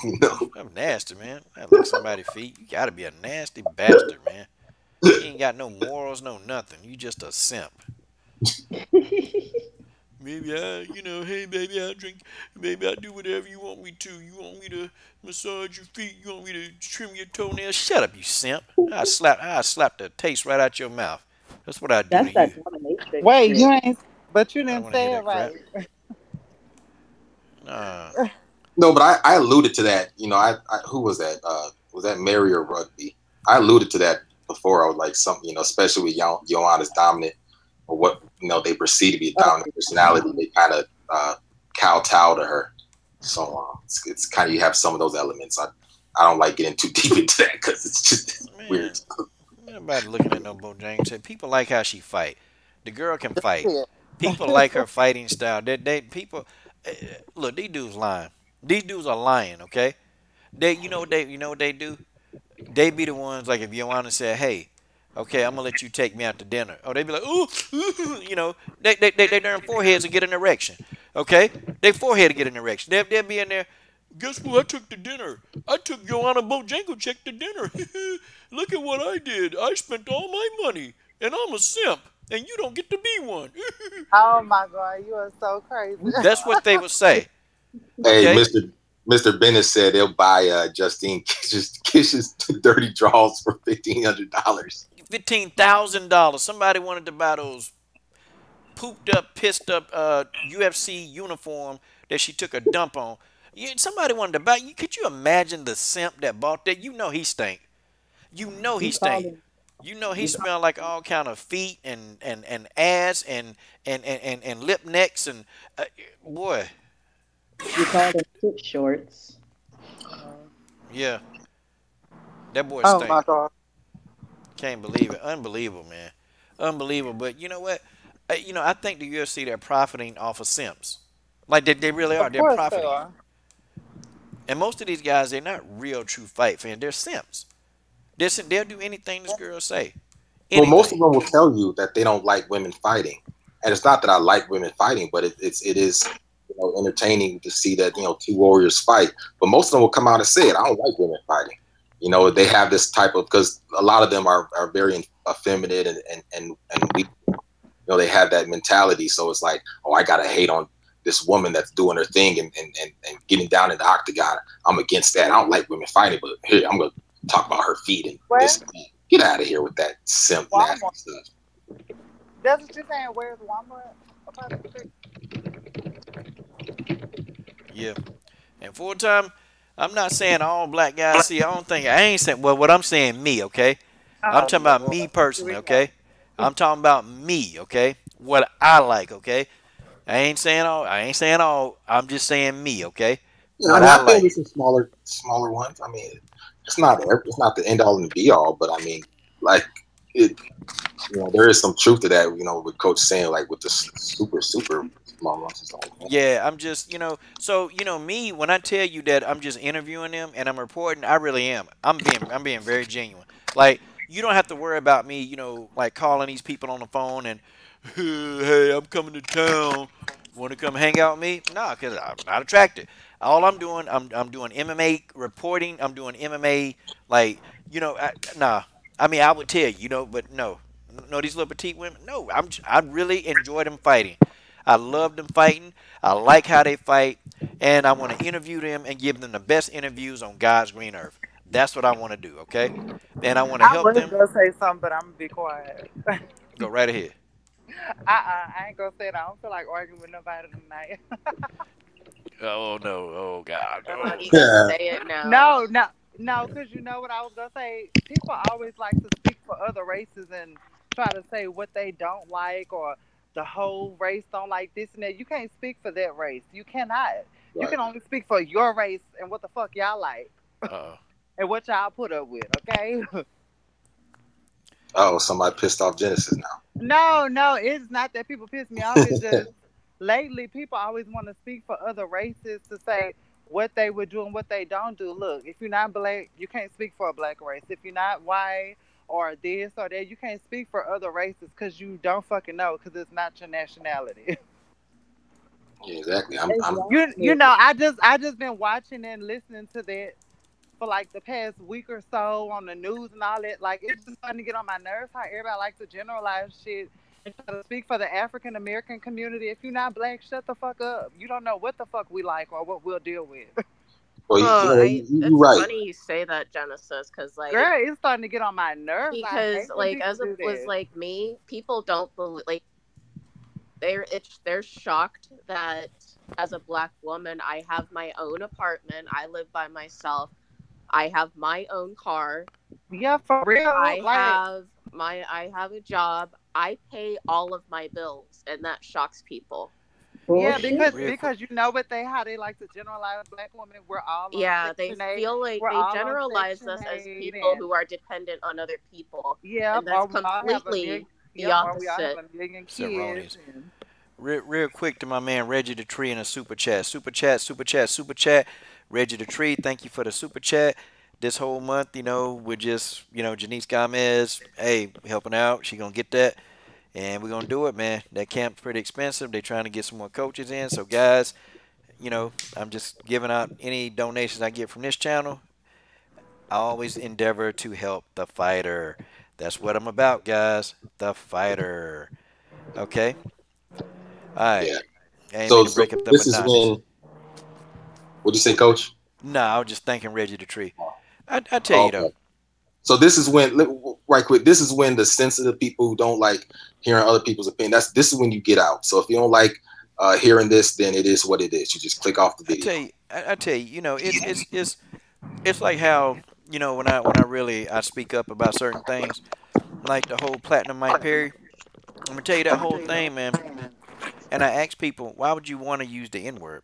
You know, I'm nasty, man. I lick somebody's feet. You gotta be a nasty bastard, man. You ain't got no morals, no nothing. You just a simp. Maybe hey, baby, I drink, baby, I do whatever you want me to. You want me to massage your feet? You want me to trim your toenails? Shut up, you simp. I slap the taste right out your mouth. That's what I do to That's that you. dominatrix Wait, you shit. ain't, but you I don't didn't want to hear say it that crap. right. Nah. no, but I alluded to that. You know, I who was that? Was that Mary or Rugby? I alluded to that before. I was like something, you know, especially with Joanna's dominant or what they perceive to be a Oh, dominant personality. They kind of kowtow to her. So it's kind of you have some of those elements. I don't like getting too deep into that because it's just weird. Man, nobody looking at no Bojangleczyk. People like how she fight. The girl can fight. Yeah. People like her fighting style. They people look. These dudes lying. These dudes are lying. Okay. You know what they do. They be the ones like if Joanna said, "Hey, okay, I'm gonna let you take me out to dinner." Oh, they be like, "Ooh, they their foreheads will get an erection." Okay, they forehead to get an erection. They'll be in there. Guess who I took to dinner? I took Joanna Bojangleczyk to dinner. Look at what I did. I spent all my money, and I'm a simp, and you don't get to be one. Oh my god, you are so crazy. That's what they would say. Hey, Okay, Mr. Bennett said they'll buy Justine Kish's dirty draws for $1,500. $15,000. Somebody wanted to buy those pooped up, pissed up UFC uniform that she took a dump on. Somebody wanted to buy. Could you imagine the simp that bought that? You know he stink. You know he you called stink. him. You know he You, smelled like all kind of feet and ass and lip necks and boy, you called him tip shorts. yeah, that boy Oh stink. my god. Can't believe it. Unbelievable, man. Unbelievable. But you know what? I think the UFC they're profiting off of simps. Like they really are. Of They're course they profiting. are. And most of these guys, they're not real true fight fans. They're simps. They'll do anything this girl say. Well, most of Anything. them will tell you that they don't like women fighting, and it's not that I like women fighting, but it is entertaining to see that two warriors fight. But most of them will come out and say it. I don't like women fighting. They have this type of because a lot of them are very effeminate and weak. They have that mentality. So it's like, oh, I gotta hate on this woman that's doing her thing and getting down in the octagon. I'm against that. I don't like women fighting, but here I'm gonna talk about her feet and Where? this. Get out of here with that simp nasty Walmart. stuff. That's what you're saying. Where's Walmart? Across the street? Yeah. And full time, I'm not saying all black guys see. I ain't saying. Well, what I'm saying, me, okay. I'm Oh talking about Lord. me Here personally, we go. okay. I'm talking about me, okay. What I like, okay. I ain't saying all. I'm just saying me, okay. Yeah, I What mean, I I feel like. there's some smaller ones. I mean, it's not the end all and be all, but I mean, like it, there is some truth to that. With Coach saying like with the super small ones and stuff like that. Yeah, I'm just, so me when I tell you that I'm just interviewing them and I'm reporting, I really am. I'm being very genuine. Like you don't have to worry about me, like calling these people on the phone and hey, I'm coming to town. Want to come hang out with me? Nah, cause I'm not attracted. All I'm doing MMA reporting. I'm doing MMA like, nah. I mean, I would tell you, but no, no, these little petite women. No, I really enjoy them fighting. I love them fighting. I like how they fight, and I want to interview them and give them the best interviews on God's green earth. That's what I want to do. Okay, and I want to I help was them. gonna say something, but I'm gonna be quiet. Go right ahead. I ain't gonna say it. I don't feel like arguing with nobody tonight. Oh no! Oh God! Come on, Oh you no! gotta Yeah. say it now. No, because you know what I was gonna say. People always like to speak for other races and try to say what they don't like or the whole race don't like this and that. You can't speak for that race. You cannot. You Right. can only speak for your race and what the fuck y'all like Uh and what y'all put up with. Okay. Oh, somebody pissed off Genesis now. No, it's not that people piss me off. It's just lately people always want to speak for other races to say what they would do and what they don't do. Look, if you're not black, you can't speak for a black race. If you're not white or this or that, you can't speak for other races because you don't fucking know because it's not your nationality. Yeah, exactly. I'm You Exactly. know, I just been watching and listening to that for like the past week or so on the news and all that. Like it's just starting to get on my nerves how everybody likes to generalize shit and try to speak for the African American community. If you're not black, shut the fuck up. You don't know what the fuck we like or what we'll deal with. well, Oh, you're it's right. funny you say that, Genesis, because like Girl, it's starting to get on my nerves. I because hate when like people as it do was that. like me, people don't believe like they're shocked that as a black woman I have my own apartment, I live by myself, I have my own car, Yeah, for real. Like, I have a job, I pay all of my bills, and that shocks people. yeah, Bullshit. Real quick. because you know what they how they like to generalize black women. We're all on Yeah, they Section 8. feel like We're they all on generalize Section us as 8 people and who are dependent on other people, yep, and that's or we all have a million completely the yep, or we all have opposite. a million It's kids erroneous. and Real quick to my man Reggie the Tree in a super chat. Super chat, super chat, super chat. Reggie the Tree, thank you for the super chat. This whole month, we're just, Janice Gomez, hey, helping out. She gonna get that. And we're gonna do it, man. That camp's pretty expensive. They're trying to get some more coaches in. So guys, I'm just giving out any donations I get from this channel. I always endeavor to help the fighter. That's what I'm about, guys. The fighter. Okay? Alright. Yeah. I ain't mean So to break up the this is monotony. when. What'd you say, Coach? No, I was just thanking Reggie the Tree. I tell Oh, you though. okay. So this is when, right quick. This is when the sensitive people who don't like hearing other people's opinion. This is when you get out. So if you don't like hearing this, then it is what it is. You just click off the I video. tell you. I tell you. It's like how when I really I speak up about certain things, like the whole platinum Mike Perry. I'm gonna tell you that whole thing, man. And I ask people, why would you want to use the N word?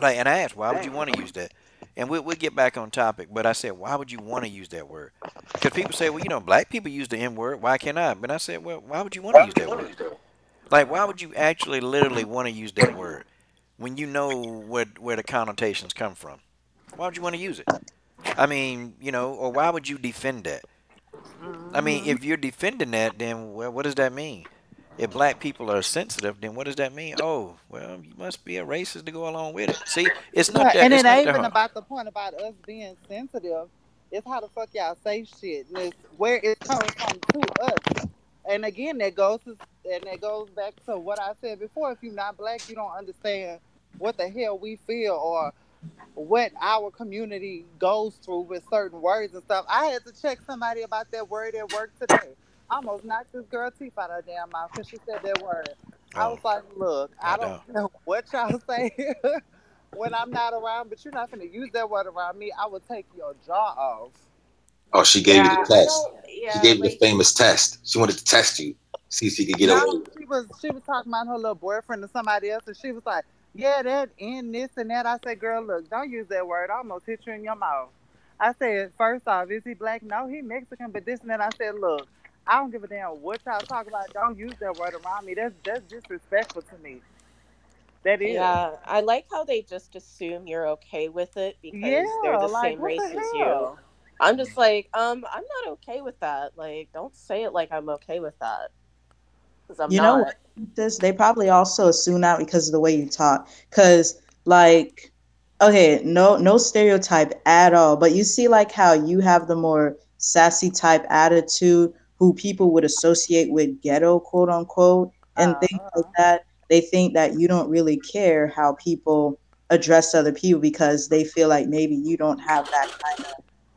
Like, and I asked, why would you want to use that? And we'll get back on topic. But I said, why would you want to use that word? Because people say, well, black people use the N word. Why can't I? But I said, well, why would you want to use that word? Like, why would you actually literally want to use that word when you know where the connotations come from? Why would you want to use it? I mean, or why would you defend that? I mean, hmm if you're defending that, then well, what does that mean? If black people are sensitive, then what does that mean? Oh, well, you must be a racist to go along with it. See, it's not yeah, that. and It's it not ain't that even hard. about the point about us being sensitive. It's how the fuck y'all say shit and it's where it's coming from to us. And again, that goes back to what I said before. If you're not black, you don't understand what the hell we feel or what our community goes through with certain words and stuff. I had to check somebody about that word at work today. I almost knocked this girl teeth out of her damn mouth because she said that word. I Oh, was like, look, I I don't know. know what y'all say when I'm not around, but you're not going to use that word around me. I will take your jaw off. Oh, she gave you the Yeah, I test. don't. She Yeah, gave you the like famous test. She wanted to test you, see if she could get away No, with it. she was talking about her little boyfriend or somebody else, and she was like, "Yeah, that and this and that." I said, "Girl, look, don't use that word. I almost hit you in your mouth." I said, first off, is he black? No, he Mexican, but this and that." I said, "Look, I don't give a damn what y'all talk about. Don't use that word around me. That's disrespectful to me. That is. yeah, I like how they just assume you're okay with it because they're Yeah, the like same what the race as you. hell? I'm just Mm. like, I'm not okay with that. Like, don't say it like I'm okay with that because I'm You know what? not. This they probably also assume out because of the way you talk. Cause like, okay, no stereotype at all. But you see like how you have the more sassy type attitude who people would associate with ghetto, quote unquote, and things like Uh, that. They think that you don't really care how people address other people because they feel like maybe you don't have that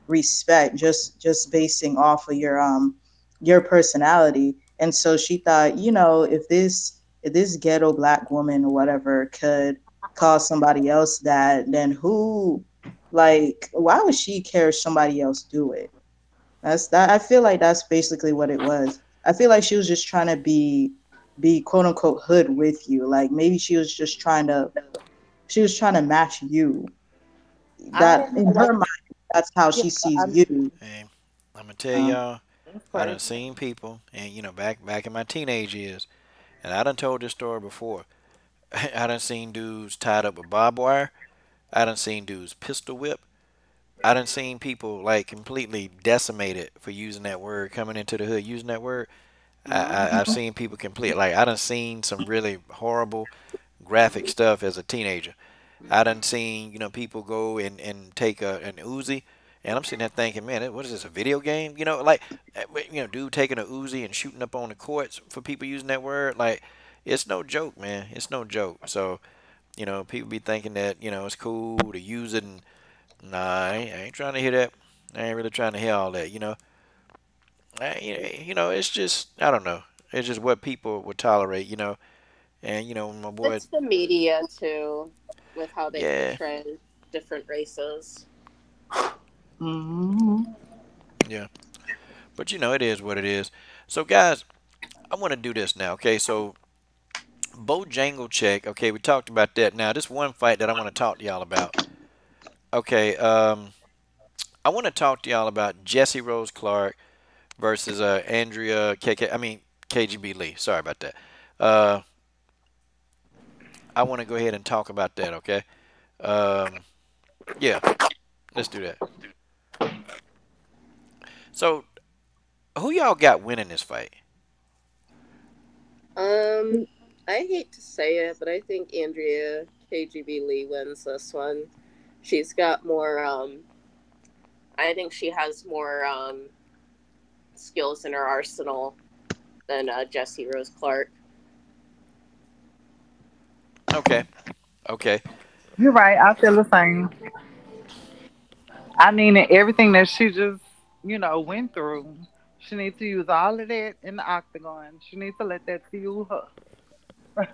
respect just basing off of your personality. And so she thought, if this ghetto black woman or whatever could call somebody else that, then who, like, why would she care if somebody else do it? That's that. I feel like that's basically what it was. I feel like she was just trying to be quote unquote hood with you. Like maybe she was trying to match you. I That don't know in why. her mind, that's how Yeah, she sees I you. Hey, I'm gonna tell Um, y'all, that's I done crazy. seen people, and back in my teenage years, and I done told this story before. I done seen dudes tied up with barbed wire. I done seen dudes pistol whip. I done seen people like completely decimated for using that word, coming into the hood using that word. I've hmm seen people complete like I done seen some really horrible graphic stuff as a teenager. I done seen, people go and take an Uzi, and I'm sitting there thinking, man, what is this, a video game? Like, dude taking a Uzi and shooting up on the courts for people using that word, like, it's no joke, man. It's no joke. So, people be thinking that, it's cool to use it, and nah, I ain't trying to hear that. I ain't really trying to hear all that, it's just, I don't know. It's just what people would tolerate, and, my boy, It's the media too, with how they yeah, portray different races. Hmm. yeah. But, it is what it is. So, guys, I want to do this now, okay? So, Bojangleczyk, okay, we talked about that. Now, this one fight that I want to talk to y'all about. Okay, I want to talk to y'all about Jesse Rose Clark versus Andrea KGB Lee. Sorry about that. Uh, I want to go ahead and talk about that, okay? Um, yeah, let's do that. So, who y'all got winning this fight? Um, I hate to say it, but I think Andrea KGB Lee wins this one. She's got more. I think she has more skills in her arsenal than Jesse Rose Clark. Okay, okay. You're right. I feel the same. I mean, everything that she just, went through, she needs to use all of that in the octagon. She needs to let that fuel her.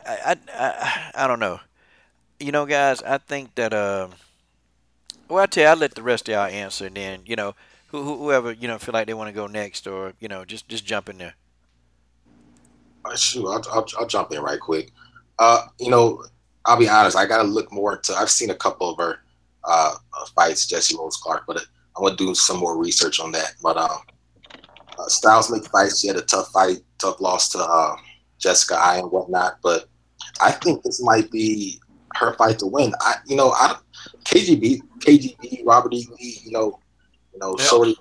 I don't know. Guys, I think that well, I tell you, I'll let the rest of y'all answer, and then whoever feel like they want to go next, or just jump in there. Shoot, I'll jump in right quick. You know, I'll be honest. I gotta look more into. I've seen a couple of her fights, Jesse Rose Clark, but I'm gonna do some more research on that. But Styles make fights. She had a tough fight, tough loss to Jessica I and whatnot. But I think this might be her fight to win. KGB, Robert E. Lee, Yep. Shorty.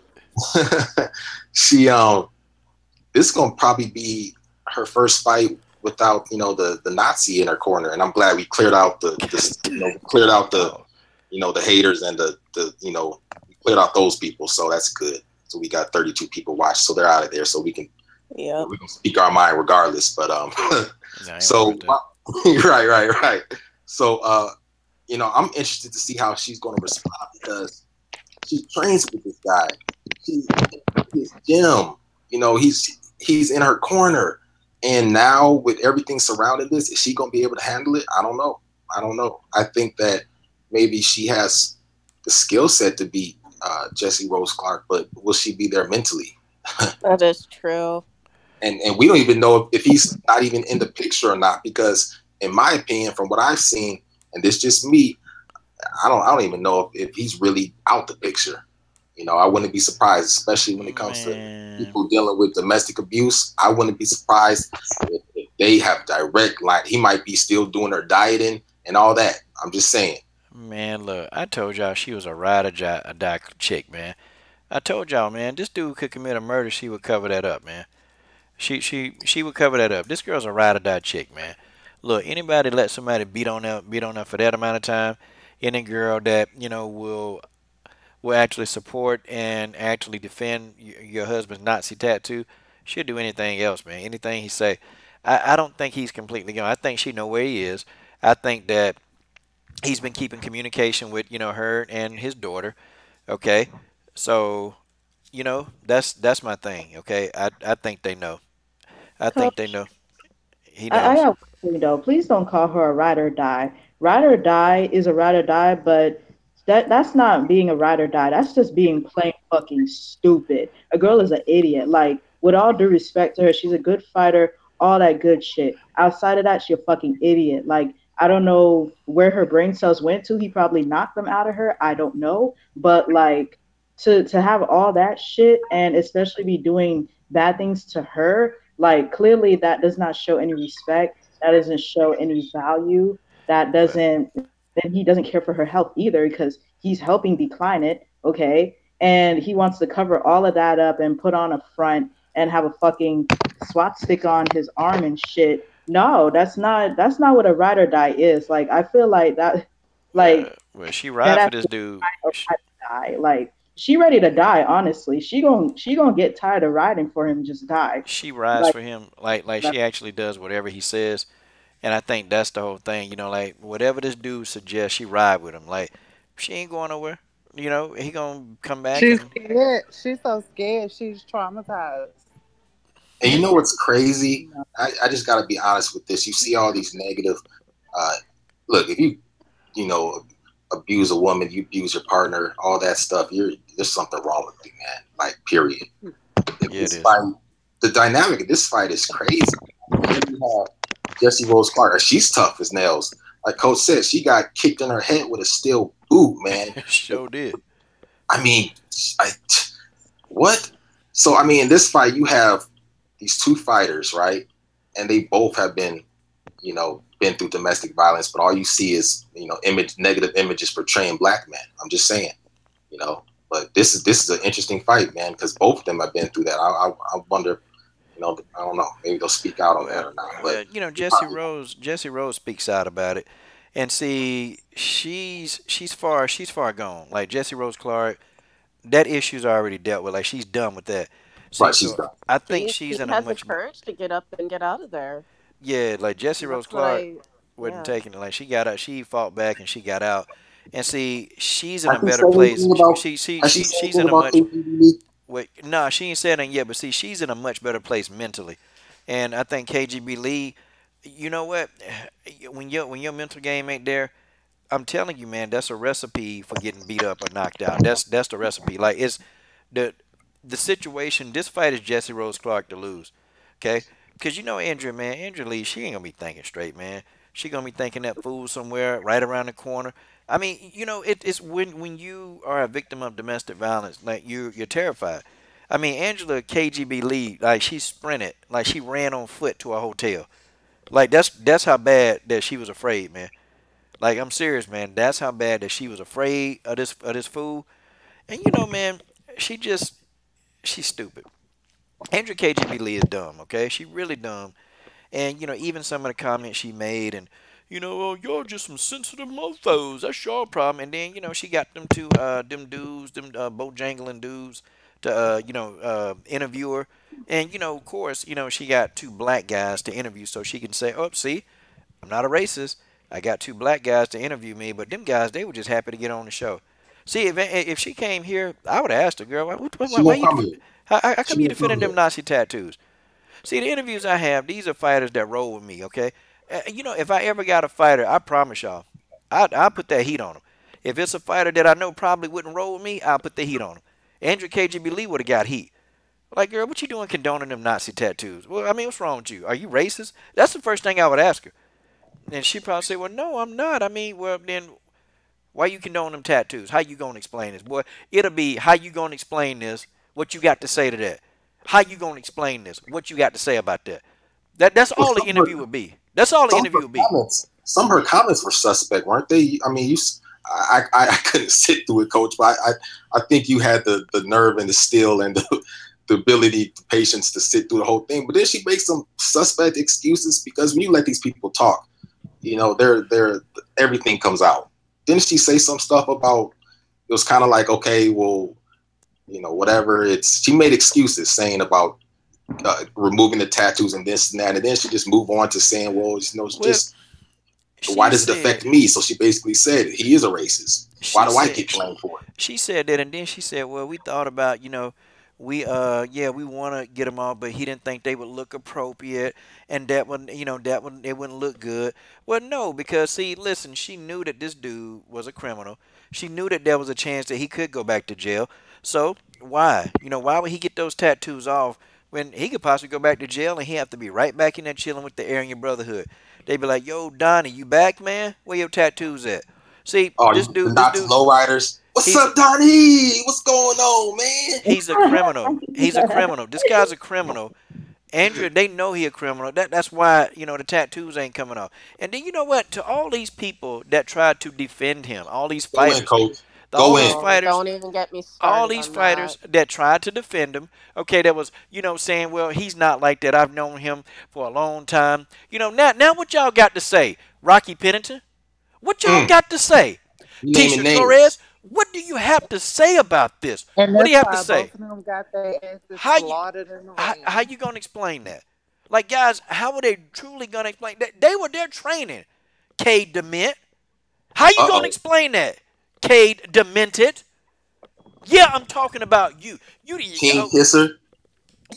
she This is gonna probably be her first fight without the Nazi in her corner, and I'm glad we cleared out Oh, the haters and we cleared out those people, so that's good. So we got 32 people watch, so they're out of there, so we can Yep. we can speak our mind regardless. But no, I ain't worried so about that. right. So I'm interested to see how she's going to respond because she trains with this guy. She's in his gym. He's in her corner, and now with everything surrounding this, is she going to be able to handle it? I don't know. I think that maybe she has the skill set to beat Jesse Rose Clark, but will she be there mentally? That is true. And we don't even know if he's not even in the picture or not, because in my opinion, from what I've seen, and this just me, I don't even know if he's really out the picture. I wouldn't be surprised, especially when it comes to Man, people dealing with domestic abuse. I wouldn't be surprised if they have direct line. He might be still doing her dieting and all that. I'm just saying. man, look, I told y'all she was a ride or die chick, man. I told y'all, man, this dude could commit a murder. She would cover that up, man. She would cover that up. This girl's a ride or die chick, man. Look, anybody let somebody beat on her for that amount of time, any girl that will actually support and actually defend your husband's Nazi tattoo, she'll do anything else, man. Anything he say. I don't think he's completely gone. I think she know where he is. I think that he's been keeping communication with her and his daughter. Okay, so that's my thing. Okay, I think they know. I think they Coach, know. He I knows. got one thing though. Please don't call her a ride or die. Ride or die is a ride or die, but that's not being a ride or die. That's just being plain fucking stupid. A girl is an idiot. Like, with all due respect to her, she's a good fighter, all that good shit. Outside of that, she's a fucking idiot. Like, I don't know where her brain cells went to. He probably knocked them out of her. I don't know. But like, to have all that shit and especially be doing bad things to her, like, clearly that does not show any respect. That doesn't show any value. That But doesn't, then he doesn't care for her health either because he's helping decline it, okay? And he wants to cover all of that up and put on a front and have a fucking swat stick on his arm and shit No, that's not what a ride or die is. Like I feel like that, like Well, she that ride for has this to dude. ride or ride or die. Like she ready to die. Honestly, she gonna get tired of riding for him. Just die. She rides Like for him like that. she actually does whatever he says. And I think that's the whole thing. Like whatever this dude suggests, she ride with him. Like she ain't going nowhere. He gonna come back She's and scared. She's so scared. She's traumatized. And you know what's crazy? No. I just got to be honest with this. You see all these negative. Uh, Look, if you know abuse a woman, you abuse your partner, all that stuff. There's something wrong with you, man. Like period. If yeah, it this is. fight, the dynamic of this fight is crazy. Then you have Jesse Rose Clark. She's tough as nails. Like Coach said, she got kicked in her head with a steel boot, man. Sure did. I mean, I, what? So I mean, in this fight, you have these two fighters, right? And they both have been through domestic violence, but all you see is negative images portraying black men. I'm just saying, you know. But this is an interesting fight, man, because both of them have been through that. I wonder, I don't know, maybe they'll speak out on that Well, or not. But well, Jesse Rose speaks out about it, and see, she's far gone. Like Jesse Rose Clark, that issue's already dealt with. Like she's done with that. See, right, she's so done. I think She she's in a has the much courage to get up and get out of there. yeah, like Jesse And Rose that's what Clark I, wasn't yeah. taking it. Like she got out, she fought back and she got out. And see, she's in Has a she better said place. anything about? Has she said She's anything in a about much KPV? wait. No, she ain't said anything yet. But see, she's in a much better place mentally. And I think KGB Lee, you know what? When your mental game ain't there, I'm telling you, man, that's a recipe for getting beat up or knocked out. That's the recipe. Like it's the the situation. This fight is Jesse Rose Clark to lose. Okay, because Andrea, man, Andrea Lee, she ain't gonna be thinking straight, man. She gonna be thinking that fool somewhere right around the corner. I mean, it's when you are a victim of domestic violence, like you're terrified. I mean, Angela KGB Lee, like she sprinted, like she ran on foot to a hotel. Like that's how bad that she was afraid, man. Like I'm serious, man. That's how bad that she was afraid of this fool. And man, she just she's stupid. Andrew KGB Lee is dumb, okay? She really dumb. And even some of the comments she made, and oh, y'all just some sensitive mofos. That's your problem. And then she got them two them dudes, them Bojangling dudes, to interview her. And of course, she got two black guys to interview, so she can say, "Oh, see, I'm not a racist. I got two black guys to interview me, but them guys, they were just happy to get on the show." See, if she came here, I would have asked her, "Girl, She why won't you come here. how She come you won't come defending them here. Nazi tattoos?" See, the interviews I have, these are fighters that roll with me, okay? If I ever got a fighter, I promise y'all, I'll put that heat on him. If it's a fighter that I know probably wouldn't roll with me, I'll put the heat on him. Andrew KGB Lee would have got heat. Like, girl, what you doing condoning them Nazi tattoos? Well, I mean, what's wrong with you? Are you racist? That's the first thing I would ask her. And she probably say, well, no, I'm not. I mean, well, then why you condone them tattoos? How you going to explain this? Boy, it'll be how you going to explain this, what you got to say to that. How you going to explain this, what you got to say about that. That's Well, all the interview would be. That's all the interview would be. some of her comments were suspect, weren't they? I mean, I couldn't sit through it, Coach, but I think you had the nerve and the steel and the ability, the patience to sit through the whole thing. But then she makes some suspect excuses because when you let these people talk, they're everything comes out. Didn't she say some stuff about it was kind of like, okay, well, whatever. She made excuses saying about removing the tattoos and this and that, and then she just move on to saying, well, it's Well, just why she does it affect said, me? So she basically said he is a racist. Why she do I said, get blamed for it? she said that, and then she said, well, we thought about, we want to get them off, but he didn't think they would look appropriate, and that one it wouldn't look good. Well, no, because see, listen, she knew that this dude was a criminal. She knew that there was a chance that he could go back to jail. So why, why would he get those tattoos off when he could possibly go back to jail and he have to be right back in there chilling with the Aryan Brotherhood? They'd be like, "Yo, Donnie, you back, man? Where your tattoos at?" See, Oh, this the dude, this Nazi dude, lowriders. What's he's up, Donnie? What's going on, man? he's a criminal. He's a criminal. This guy's a criminal. Andrea, they know he a criminal. That's why the tattoos ain't coming off. And then you know what? To all these people that tried to defend him, all these Fill in, fighters, coach. All Go these in. Oh, fighters, don't even get me all started these on that. fighters that tried to defend him, okay, that was, saying, well, he's not like that. I've known him for a long time. Now what y'all got to say? Rocky Pennington, what y'all Mm. got to say? You naming Tisha names. Torres, what do you have to say about this? And What do that's you have to why say? both of them got their asses How you slaughtered in the how ring. you gonna explain that? Like, guys, how are they truly gonna explain that? They were there training. Cade Dement. How you gonna Uh-oh. explain that? Cade Demented. Yeah, I'm talking about you. King Kisser.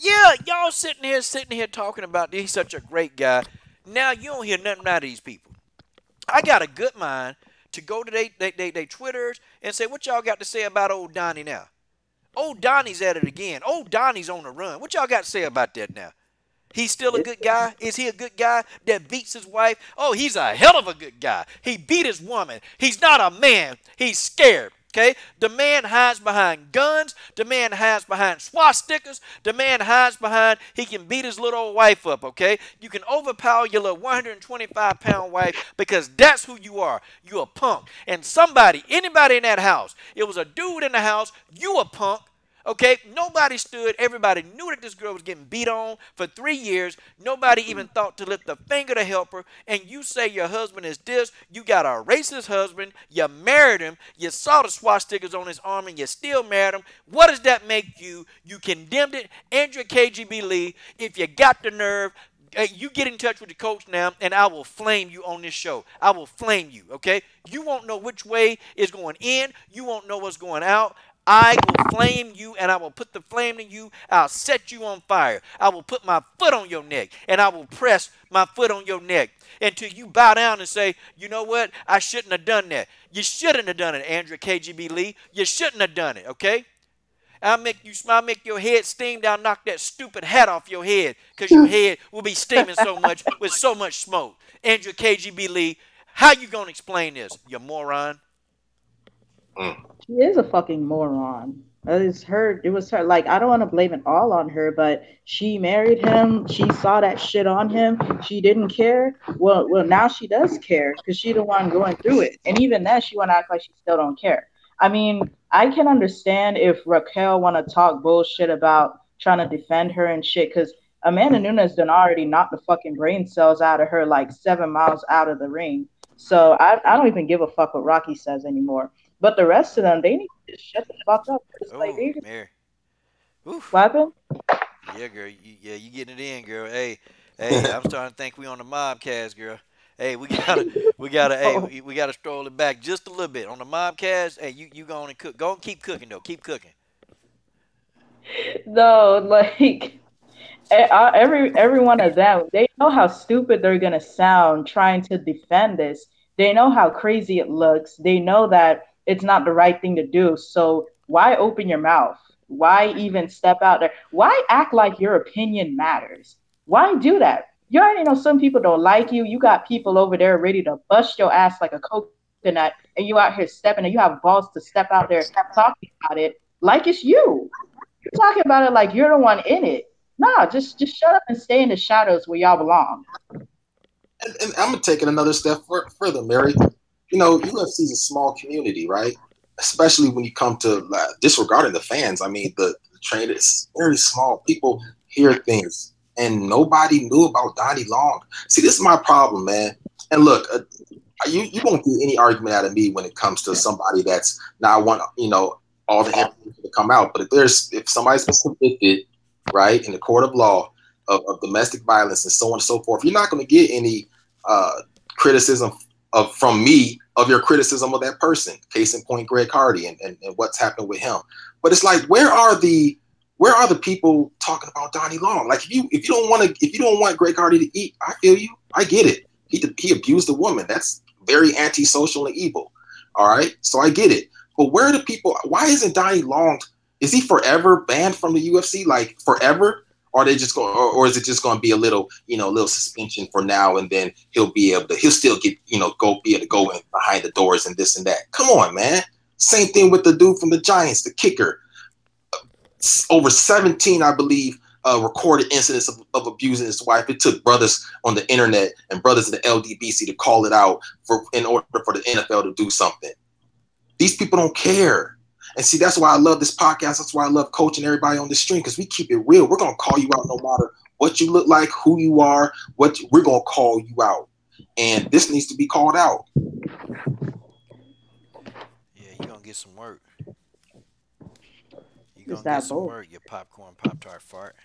Yeah, y'all sitting here talking about he's such a great guy. Now you don't hear nothing out of these people. I got a good mind to go to they Twitters and say, what y'all got to say about old Donnie now? Old Donnie's at it again. Old Donnie's on the run. What y'all got to say about that now? He's still a good guy? Is he a good guy that beats his wife? Oh, he's a hell of a good guy. He beat his woman. He's not a man. He's scared. Okay? The man hides behind guns. The man hides behind swastikas. The man hides behind he can beat his little old wife up. Okay? You can overpower your little 125-pound wife because that's who you are. You a punk. And anybody in that house, it was a dude in the house, you a punk. Okay, nobody stood. Everybody knew that this girl was getting beat on for 3 years. Nobody even thought to lift a finger to help her. And you say your husband is this. You got a racist husband. You married him. You saw the swastikas on his arm and you still married him. What does that make you? You condemned it. Andrea KGB Lee, if you got the nerve, you get in touch with the coach now, and I will flame you on this show. I will flame you, okay? You won't know which way is going in. You won't know what's going out. I will flame you, and I will put the flame in you. I'll set you on fire. I will put my foot on your neck, and I will press my foot on your neck until you bow down and say, you know what? I shouldn't have done that. You shouldn't have done it, Andrea KGB Lee. You shouldn't have done it, okay? I'll make your head steam. I'll knock that stupid hat off your head because your head will be steaming so much with so much smoke. Andrea KGB Lee, how you going to explain this, you moron? Mm. She is a fucking moron. It was her. Like, I don't want to blame it all on her, but she married him. She saw that shit on him. She didn't care. Well, now she does care because she the one going through it. And even then, she want to act like she still don't care. I mean, I can understand if Raquel want to talk bullshit about trying to defend her and shit, because Amanda Nunes done already knocked the fucking brain cells out of her like 7 miles out of the ring. So I don't even give a fuck what Rocky says anymore. But the rest of them, they need to just shut the fuck up. It's like, Oh, Mary. Oof. what happened? Yeah, girl. You getting it in, girl. Hey, I'm starting to think we on the mobcast, girl. Hey, Oh, we gotta stroll it back just a little bit on the mobcast. Hey, you go on and cook. Go and keep cooking though. Keep cooking. no, like every one of them, they know how stupid they're gonna sound trying to defend this. They know how crazy it looks. They know that it's not the right thing to do. So why open your mouth? Why even step out there? Why act like your opinion matters? Why do that? You already know some people don't like you. You got people over there ready to bust your ass like a coconut, and you out here stepping, and you have balls to step out there talking about it like it's you. You're talking about it like you're the one in it. Nah, just shut up and stay in the shadows where y'all belong. And I'm gonna take it another step further, Mary. You know, UFC is a small community, right? Especially when you come to disregarding the fans. I mean, the train is very small. People hear things, and nobody knew about Donnie Long. See, this is my problem, man. And look, you won't get any argument out of me when it comes to somebody that's not want all the information to come out. But if somebody's been convicted, right, in the court of law of domestic violence and so on and so forth, you're not going to get any criticism from me of your criticism of that person. Case in point, Greg Hardy and what's happened with him. But it's like, where are the people talking about Donnie Long? Like, if you don't want Greg Hardy to eat, I feel you. I get it. He abused a woman. That's very antisocial and evil. All right, so I get it. But where are the people? Why isn't Donnie Long? Is he forever banned from the UFC? Like forever? Or are they just going, or is it just going to be a little suspension for now, and then he'll still get, be able to go in behind the doors and this and that. Come on, man. Same thing with the dude from the Giants, the kicker. Over 17, I believe, recorded incidents of abusing his wife. It took brothers on the internet and brothers in the LDBC to call it out in order for the NFL to do something. These people don't care. And see, that's why I love this podcast. That's why I love coaching everybody on the stream, because we keep it real. We're gonna call you out no matter what you look like, who you are, we're gonna call you out. And this needs to be called out. Yeah, you're gonna get some work. You're Is gonna get that some both? work, you popcorn pop tart fart.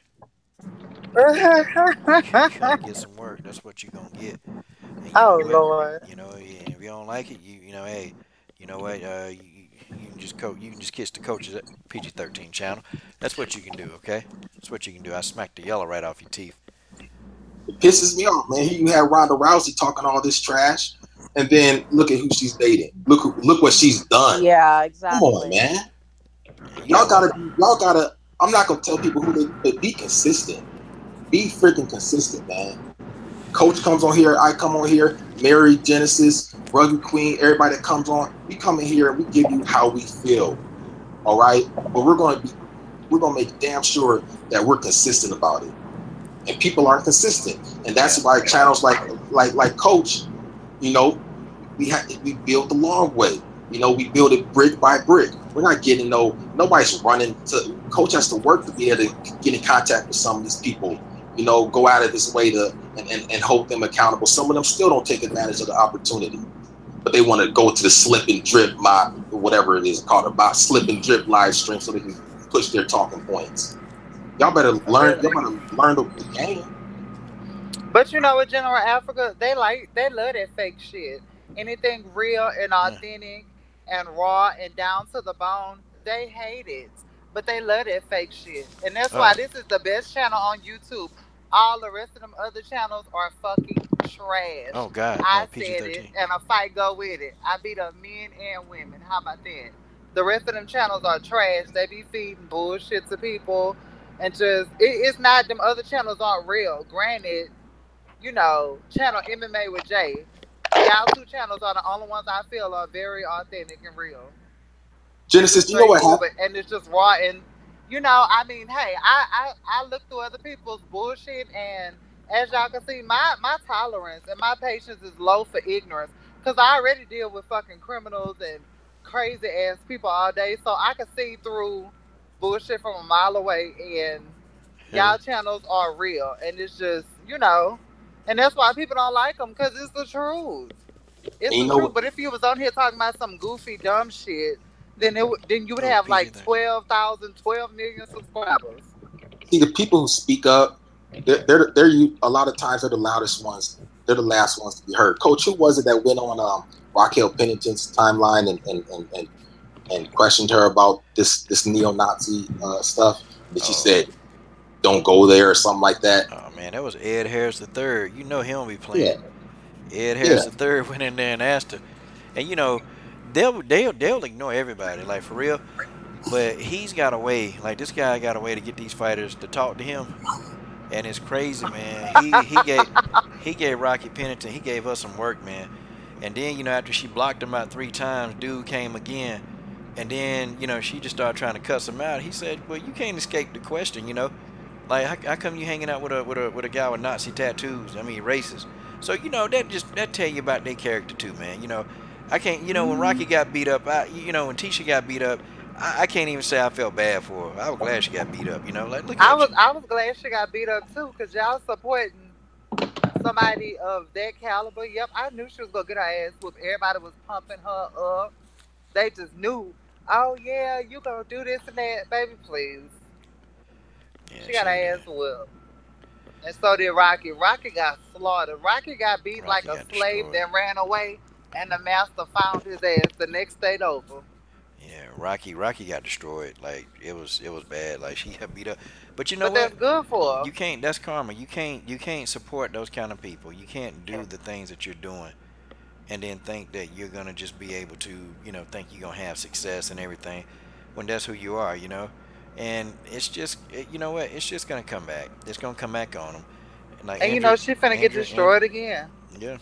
You're gonna get some work. That's what you're gonna get. And you know Oh what? Lord. You know, if you don't like it, you know, hey, you know what? You can just you can just kiss the coach's PG-13 channel. That's what you can do. Okay, that's what you can do. I smacked the yellow right off your teeth. It pisses me off, man. Here you have Ronda Rousey talking all this trash, and then look at who she's dating. Look what she's done. Yeah, Come on, exactly. man. Yeah, you know what? Y'all gotta. I'm not gonna tell people who they, but be consistent. Be freaking consistent, man. Coach comes on here, I come on here, Mary, Genesis, Rugged Queen, everybody that comes on, we come in here and we give you how we feel. All right? But we're gonna make damn sure that we're consistent about it. And people aren't consistent. And that's why channels like Coach, you know, we build the long way. You know, we build it brick by brick. We're not getting nobody's running to. Coach has to work to be able to get in contact with some of these people. You know, go out of his way to and hold them accountable. Some of them still don't take advantage of the opportunity, but they want to go to the slip and drip whatever it is called, about slip and drip live stream so they can push their talking points. Y'all better learn. Y'all better learn the game. But you know what, General Africa, they love that fake shit. Anything real and Yeah. authentic and raw and down to the bone, they hate it. But they love that fake shit. And that's why Oh, this is the best channel on YouTube. All the rest of them other channels are fucking trash. oh God, I no said it, PG-13. and a fight go with it. I beat up men and women. How about that? The rest of them channels are trash. They be feeding bullshit to people, and it's not, them other channels aren't real. Granted, channel MMA with Jay. Y'all two channels are the only ones I feel are very authentic and real. It's Genesis, just do you know what straightforward happened? and it's just raw. And I mean, hey, I look through other people's bullshit, and as y'all can see, my tolerance and my patience is low for ignorance, because I already deal with fucking criminals and crazy ass people all day, so I can see through bullshit from a mile away. And Yeah. y'all channels are real, and it's just, and that's why people don't like them, because it's the truth. It's And you the know truth. what? But if you was on here talking about some goofy dumb shit, then you would Oh, have like PG-13. 12 million subscribers. See, the people who speak up, a lot of times they're the loudest ones. They're the last ones to be heard. Coach, who was it that went on Raquel Pennington's timeline and questioned her about this neo-Nazi stuff? And she Oh, said, "Don't go there" or something like that. oh man, that was Ed Harris the third. You know he don't be Yeah, playing. Ed yeah. Harris the third went in there and asked her, and they'll ignore everybody, like for real. But he's got a way, like this guy got a way to get these fighters to talk to him, and it's crazy, man. He gave Rocky Pennington, he gave us some work, man. And then after she blocked him about 3 times, dude came again, and then she just started trying to cuss him out. He said, "Well, you can't escape the question. Like how come you hanging out with a guy with Nazi tattoos? I mean, racist." So that tell you about their character too, man. I can't. When Rocky got beat up, when Tisha got beat up, I can't even say I felt bad for her. I was glad she got beat up. Like look I at was you. I was glad she got beat up too, because y'all supporting somebody of that caliber. Yep, I knew she was gonna get her ass whooped. Everybody was pumping her up. They just knew. Oh yeah, you gonna do this and that, baby? Please. Yeah, She got she her ain't ass did. whooped. And so did Rocky. Rocky got slaughtered. Rocky got beat like Rocky a got slave, destroyed. then ran away, and the master found his ass the next day over. Yeah, Rocky got destroyed. Like it was bad. Like she got beat up. But you know But what? that's good for her. You can't. That's karma. You can't support those kind of people. You can't do the things that you're doing and then think that you're gonna just be able to, think you're gonna have success and everything, when that's who you are. And it's just, you know what? It's just gonna come back. It's gonna come back on them. And like And she finna get Andrew, destroyed again. yeah,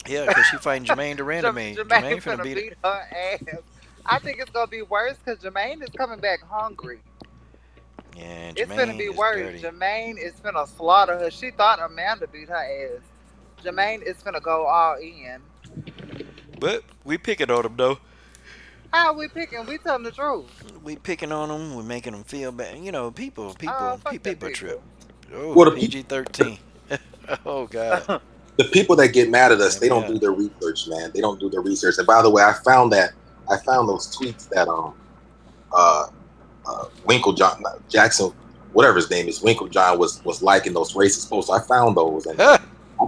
yeah, because she fighting Jermaine Durandamy. Jermaine Jermaine finna finna beat it. beat her ass. I think it's gonna be worse because Jermaine is coming back hungry. Yeah, It's finna Jermaine be is worse. dirty. Jermaine is finna slaughter her. She thought Amanda beat her ass. Jermaine is finna go all in. But we pick it on him though. How are we picking? We telling the truth. We picking on them. We making them feel bad. You know, Oh, fuck them people trip. people. Oh, Well, the people PG-13. Oh God, the people that get mad at us, help they me don't do out. their research, man. They don't do their research. And by the way, I found those tweets that uh Winkle John Jackson, whatever his name is, Winkle John was liking those racist posts. I found those, and I,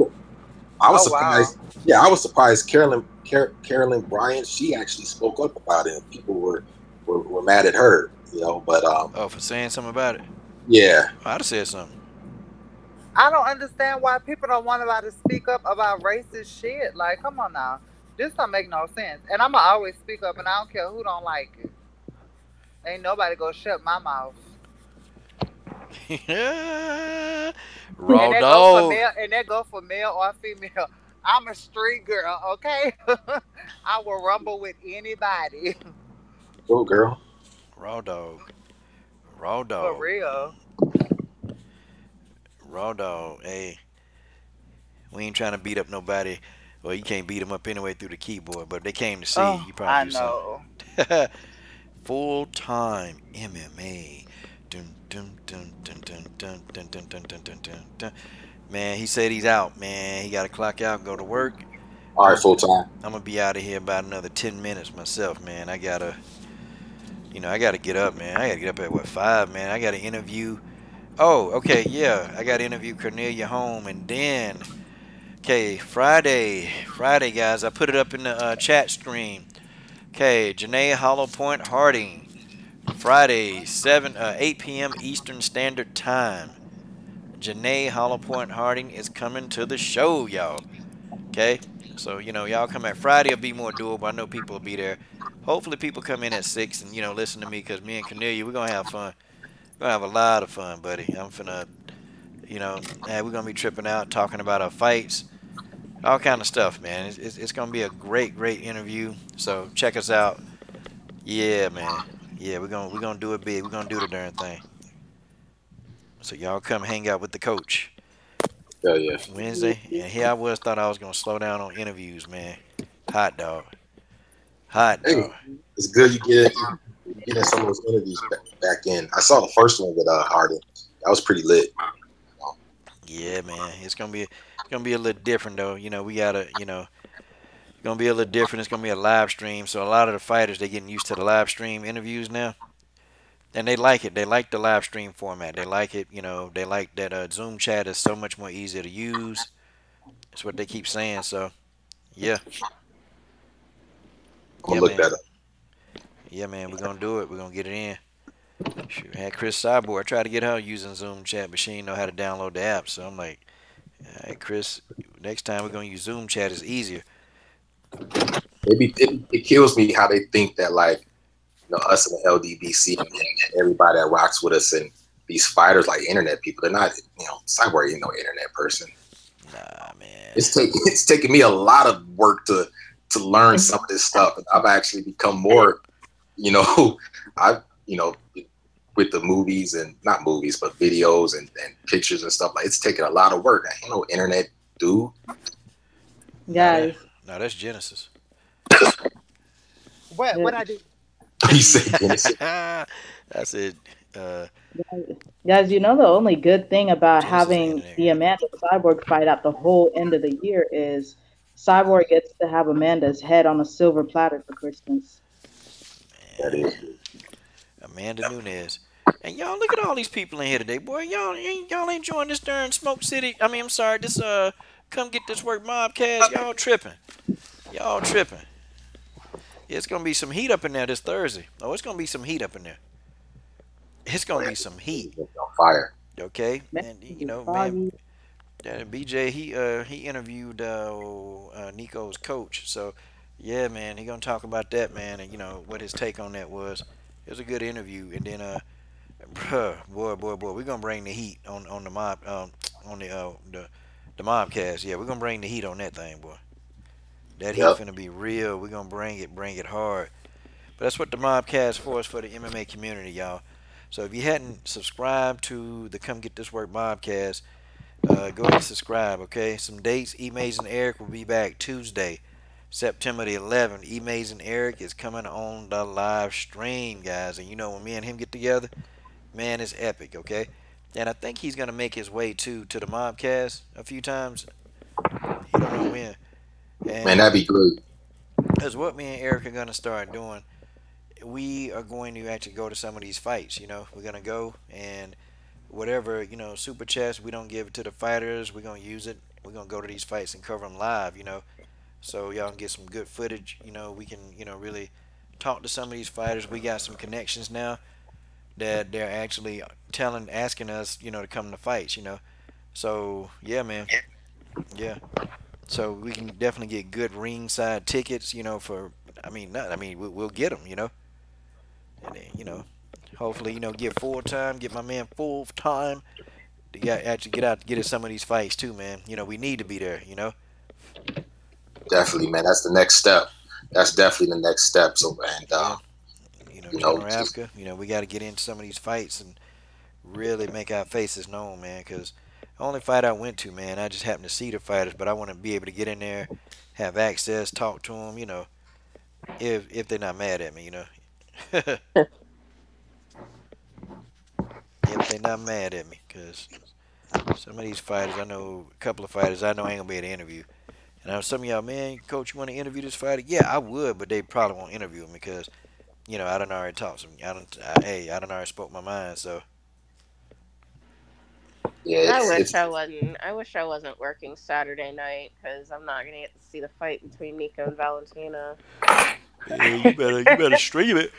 I was Oh wow. surprised. Yeah, I was surprised. Carolyn Bryant, she actually spoke up about it, and people were mad at her. But Oh, for saying something about it. yeah, Oh, I'd have said something. I don't understand why people don't want to speak up about racist shit. Like, come on now. This don't make no sense. And I'ma always speak up and I don't care who don't like it. Ain't nobody gonna shut my mouth. Raw And that go for dog. male and that go for male or female. I'm a street girl, okay? I will rumble with anybody. go girl. Raw dog. Raw For dog. real. Raw dog. Hey, we ain't trying to beat up nobody. Well, you can't beat them up anyway through the keyboard. But if they came to see you, Oh, you probably I do know. something. Full time MMA. Dun, dun, dun, dun, dun, dun, dun, dun, dun, dun, dun, dun, dun. Man, he said he's out. Man, he got to clock out, go to work. All I'm right, gonna, full time. I'm gonna be out of here about another 10 minutes myself, man. I gotta get up, man. I gotta get up at what 5, man. I gotta interview. Oh, okay, yeah. I gotta interview Cornelia Home, and then, okay, Friday, guys. I put it up in the chat stream. Okay, Janae Hollow Point Harding. Friday, 8 p.m. Eastern Standard Time. Janae Hollow Point Harding is coming to the show, y'all. Okay? So, y'all come at Friday will be more doable. I know people will be there. Hopefully people come in at 6 and, listen to me because me and Cornelia, we're going to have fun. We're going to have a lot of fun, buddy. I'm finna, we're going to be tripping out, talking about our fights, all kind of stuff, man. It's going to be a great, great interview. So check us out. Yeah, man. Yeah, we're gonna do it big. We're gonna do the darn thing. So y'all come hang out with the coach Yeah, yeah. Wednesday. And here I was thought I was gonna slow down on interviews, man. Hot dog. Hot Hey, dog. it's good you get in some of those interviews back in. I saw the first one with Harden. That was pretty lit. Yeah, man. It's gonna be a little different though. We gotta, it's gonna be a little different. It's gonna be a live stream. So a lot of the fighters they getting used to the live stream interviews now. And they like it. They like the live stream format. They like it. They like that Zoom chat is so much more easier to use. That's what they keep saying. So, yeah, I'm yeah, gonna look man, that up. yeah, man. We're gonna do it. We're gonna get it in. Shoot, had Chris Cyborg. I tried to get her using Zoom chat, but she didn't know how to download the app. So I'm like, hey, Chris, next time we're gonna use Zoom chat. It's easier. It kills me how they think that like us in the LDBC and everybody that rocks with us and these fighters like internet people. They're not Cyborg ain't no internet person. Nah, man. It's taken me a lot of work to learn some of this stuff, and I've actually become more I with the movies and not movies but videos and pictures and stuff. Like it's taken a lot of work. I ain't no internet dude. Nah, that, Guys, nah, that's Genesis. What I do? You say Genesis. That's it. Uh, guys, you know the only good thing about Genesis having internet. the Amanda Cyborg fight at the whole end of the year is Cyborg gets to have Amanda's head on a silver platter for Christmas. That Man, is. Amanda Nunes. And y'all, look at all these people in here today, boy. Y'all ain't joining this darn Smoke City. I mean, I'm sorry, this come get this work mobcast. Y'all tripping. Y'all tripping. Yeah, it's gonna be some heat up in there this Thursday. Oh, it's gonna be some heat up in there. It's gonna be some heat. On fire. Okay, Man, and it's man, foggy. BJ he interviewed Nico's coach. So yeah, man, he gonna talk about that, man, and what his take on that was. It was a good interview, and then bruh, boy, we're gonna bring the heat on the mob on the mobcast. Yeah, we're gonna bring the heat on that thing, boy. That heat Yep. finna be real. We're gonna bring it hard. But that's what the mobcast for is for the MMA community, y'all. So if you hadn't subscribed to the Come Get This Work mobcast, go ahead and subscribe, okay? Some dates. E Mays and Eric will be back Tuesday. September the 11th. E-Maze and Eric is coming on the live stream, guys. And you know when me and him get together, man, it's epic, okay? And I think he's gonna make his way to the Mobcast a few times. He don't know when. Man, And that'd be great. as what me and Eric are gonna start doing, we are going to actually go to some of these fights. You know, we're gonna go and whatever super chats we don't give it to the fighters, we're gonna use it. We're gonna go to these fights and cover them live. So y'all can get some good footage. We can really talk to some of these fighters. We got some connections now that they're actually asking us to come to fights. So yeah, man, yeah. So we can definitely get good ringside tickets. For we'll get them. And then hopefully get full time, get my man full time to actually get out, get at some of these fights too, man. We need to be there. Definitely, man. That's the next step. That's definitely the next step. So, and Yeah. General just, Africa, we got to get into some of these fights and really make our faces known, man. Because the only fight I went to, man, I just happened to see the fighters, but I want to be able to get in there, have access, talk to them, if they're not mad at me, if they're not mad at me, because some of these fighters, I know a couple of fighters, I know I ain't gonna be able to interview. And I know some of y'all, man, coach, you want to interview this fighter? Yeah, I would, but they probably won't interview him because I done already talked some. I done already spoke my mind. So yeah, I wish I wasn't working Saturday night because I'm not gonna get to see the fight between Nico and Valentina. yeah, you better stream it.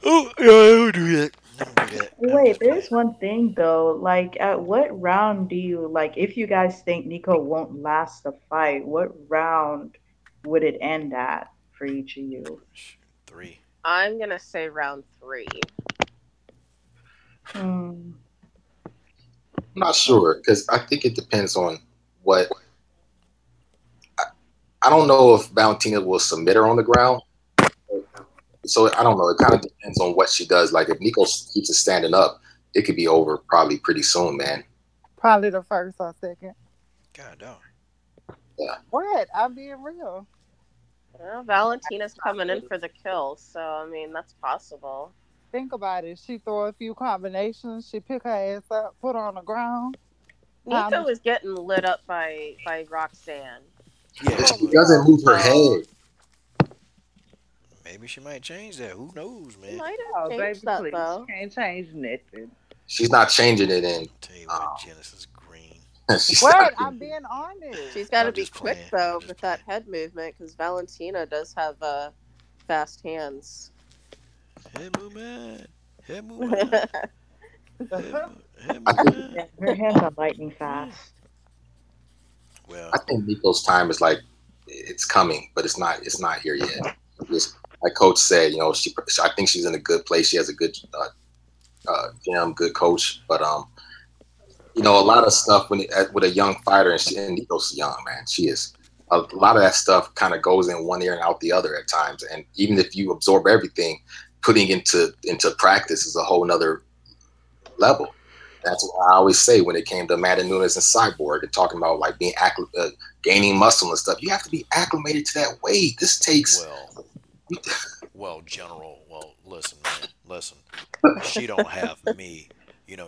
Oh yeah, I don't do that. Don't do that. Wait, there's one thing though. Like, at what round do you like? If you guys think Nico won't last the fight, what round would it end at for each of you? 3. I'm gonna say round 3. Hmm. I'm not sure because I think it depends on what. I don't know if Valentina will submit her on the ground. So I don't know. It kind of depends on what she does. Like if Nico keeps it standing up, it could be over probably pretty soon, man. Probably the first or second. God damn. Yeah. What? I'm being real. Well, Valentina's coming in for the kill, so I mean that's possible. Think about it. She throw a few combinations. She pick her ass up, put her on the ground. Nico was getting lit up by Roxanne. Yeah, she doesn't move her head. Maybe she might change that. Who knows, man? She might have changed that, though. She can't change nothing. She's not changing it in. I'll tell you what, Genesis Green. What? I'm being honest. She's got to be quick though with that head movement because Valentina does have fast hands. Head movement. Head movement. Yeah, her hands are lightning fast. Well, I think Nico's time is like it's coming, but it's not here yet. Just like Coach said, I think she's in a good place. She has a good gym, good coach, but a lot of stuff with a young fighter, and Nico's young, man. She is. A lot of that stuff kind of goes in one ear and out the other at times, and even if you absorb everything, putting into practice is a whole nother level. That's what I always say when it came to Amanda Nunes and Cyborg and talking about like being gaining muscle and stuff. You have to be acclimated to that weight. This takes. Well, General. Well, listen, man. Listen. She don't have me.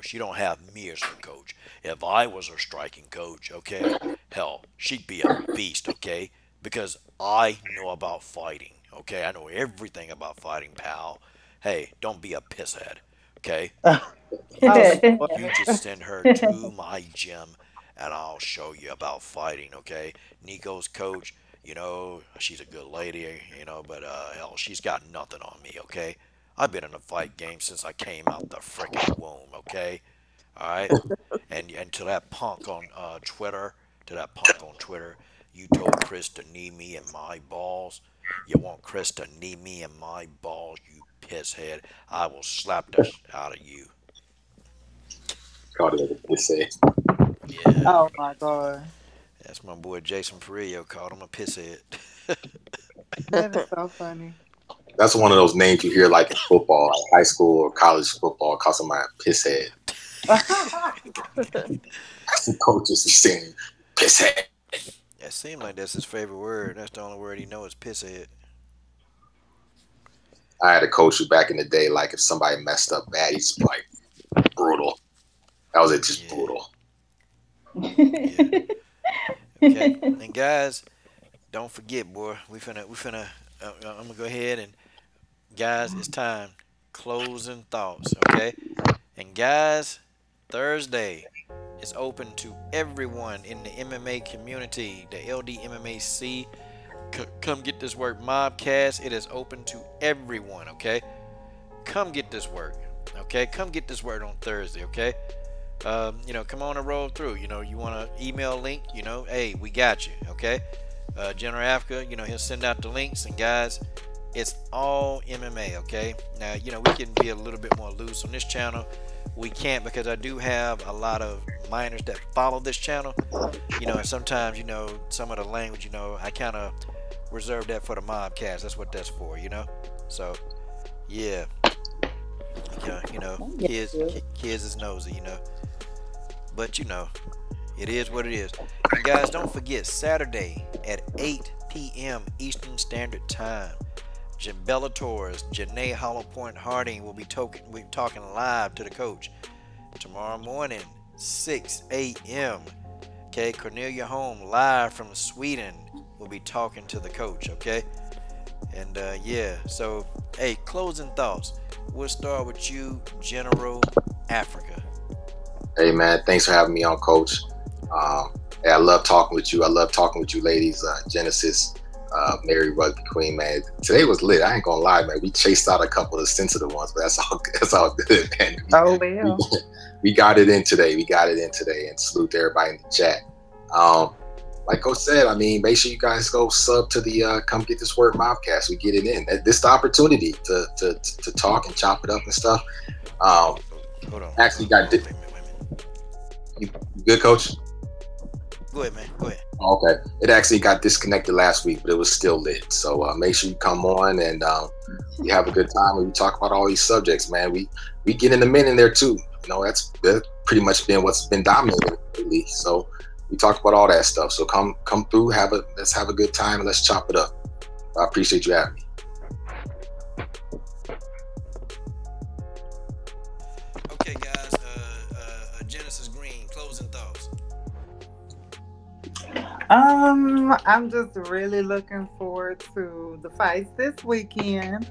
She don't have me as her coach. If I was her striking coach, okay, hell, she'd be a beast, okay? Because I know about fighting, okay? I know everything about fighting, pal. Hey, don't be a pisshead, okay? You just send her to my gym, and I'll show you about fighting, okay? Nico's coach, she's a good lady, but hell, she's got nothing on me, okay? I've been in the fight game since I came out the freaking womb, okay? All right? And to that punk on Twitter, you told Chris to knee me in my balls. You want Chris to knee me in my balls, you pisshead. I will slap the out of you. Called it a pisshead. Yeah. Oh my god. That's my boy Jason Perillo called him a pisshead. That is so funny. That's one of those names you hear like in football, like high school or college football, call somebody a pisshead. That's the coaches are saying, pisshead. It seemed like that's his favorite word. That's the only word he knows is pisshead. I had a coach who back in the day, like if somebody messed up bad, he's like brutal. That was it, just Yeah, brutal. yeah. Okay. And guys, don't forget, boy. We finna. I'm gonna go ahead and guys, it's time. Closing thoughts, okay? And guys, Thursday is open to everyone in the MMA community, the LDMMAC. Come get this work, Mobcast. It is open to everyone, okay? Come get this work, okay? Come get this work on Thursday, okay? Come on and roll through. You want to email link, hey, we got you, okay? General Africa, he'll send out the links. And guys, it's all MMA, okay? Now, we can be a little bit more loose on this channel. We can't because I do have a lot of minors that follow this channel, and sometimes, some of the language, I kind of reserve that for the mobcast. That's what that's for, So, yeah, kids is nosy, but it is what it is. And guys, don't forget Saturday at 8 p.m. Eastern Standard Time. Bellator's Janae Hollowpoint Harding will be talking live to the coach. Tomorrow morning, 6 a.m. Okay, Cornelia Holm live from Sweden will be talking to the coach. Okay, and so hey, closing thoughts. We'll start with you, General Africa. Hey man, thanks for having me on, Coach. Hey, I love talking with you. I love talking with you, ladies. Genesis, Mary Rugby Queen, man. Today was lit. I ain't gonna lie, man. We chased out a couple of sensitive ones, but that's all good, man. Oh well. We got it in today. And salute to everybody in the chat. Like Coach said, I mean, make sure you guys go sub to the Come Get This Word Mobcast. We get it in. This is the opportunity to talk and chop it up and stuff. Hold on. Actually, got it. You good, Coach? Go ahead, man. Go ahead. Okay. It actually got disconnected last week, but it was still lit. So make sure you come on and we have a good time when we talk about all these subjects, man. We get in the men in there too. That's pretty much been what's been dominating lately. So we talk about all that stuff. So come through, let's have a good time and let's chop it up. I appreciate you having me. Okay, guys. Genesis Green, closing thoughts. I'm just really looking forward to the fights this weekend.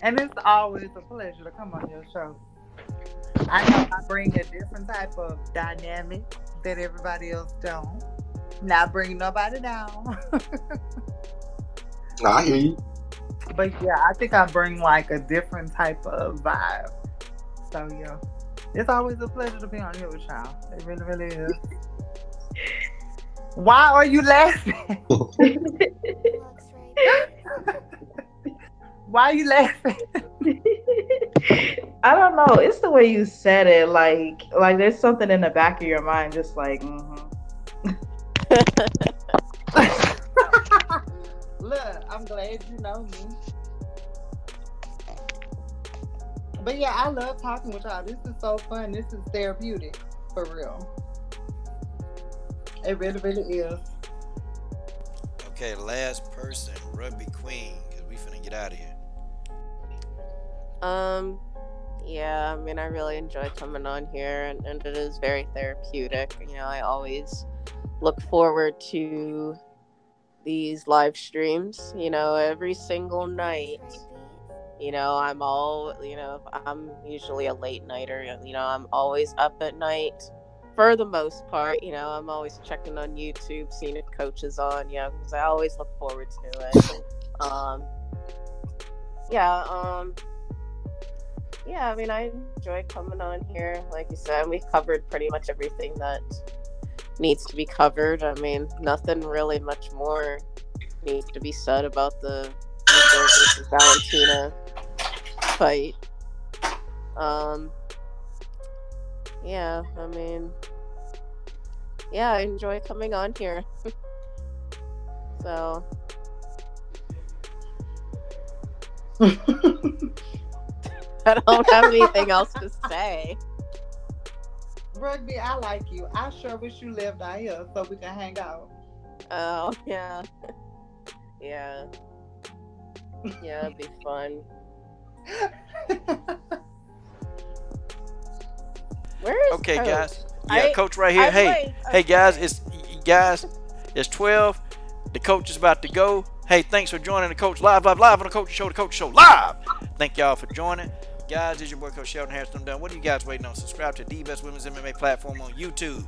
And it's always a pleasure to come on your show. I know I bring a different type of dynamic that everybody else don't. Not bringing nobody down. No, I hear you. But yeah, I think I bring like a different type of vibe. So yeah, it's always a pleasure to be on here with y'all. It really, really is. Why are you laughing? Why are you laughing? I don't know. It's the way you said it. Like there's something in the back of your mind, just like. Look, I'm glad you know me. But yeah, I love talking with y'all. This is so fun. This is therapeutic, for real. It really, really is. Okay, last person, Rugby Queen, because we finna get out of here. Yeah, I mean, I really enjoy coming on here, and it is very therapeutic. I always look forward to these live streams, every single night. I'm usually a late nighter, I'm always up at night for the most part. I'm always checking on YouTube, seeing if Coach is on, because I always look forward to it. I mean, I enjoy coming on here. Like you said, we've covered pretty much everything that needs to be covered. I mean, nothing really much more needs to be said about the Nico versus Valentina fight. I enjoy coming on here. So I don't have anything else to say. Rugby, I like you. I sure wish you lived out here so we can hang out. Oh yeah, yeah, yeah. It'd be fun. Where is Okay, Coach? guys. Yeah, Coach right here. I Hey, like- hey, guys. okay. It's 12. The coach is about to go. Hey, thanks for joining the coach live on the Coach Show. The Coach Show live. Thank y'all for joining, guys. This is your boy Coach Sheldon Harris. What are you guys waiting on? Subscribe to the best women's MMA platform on YouTube.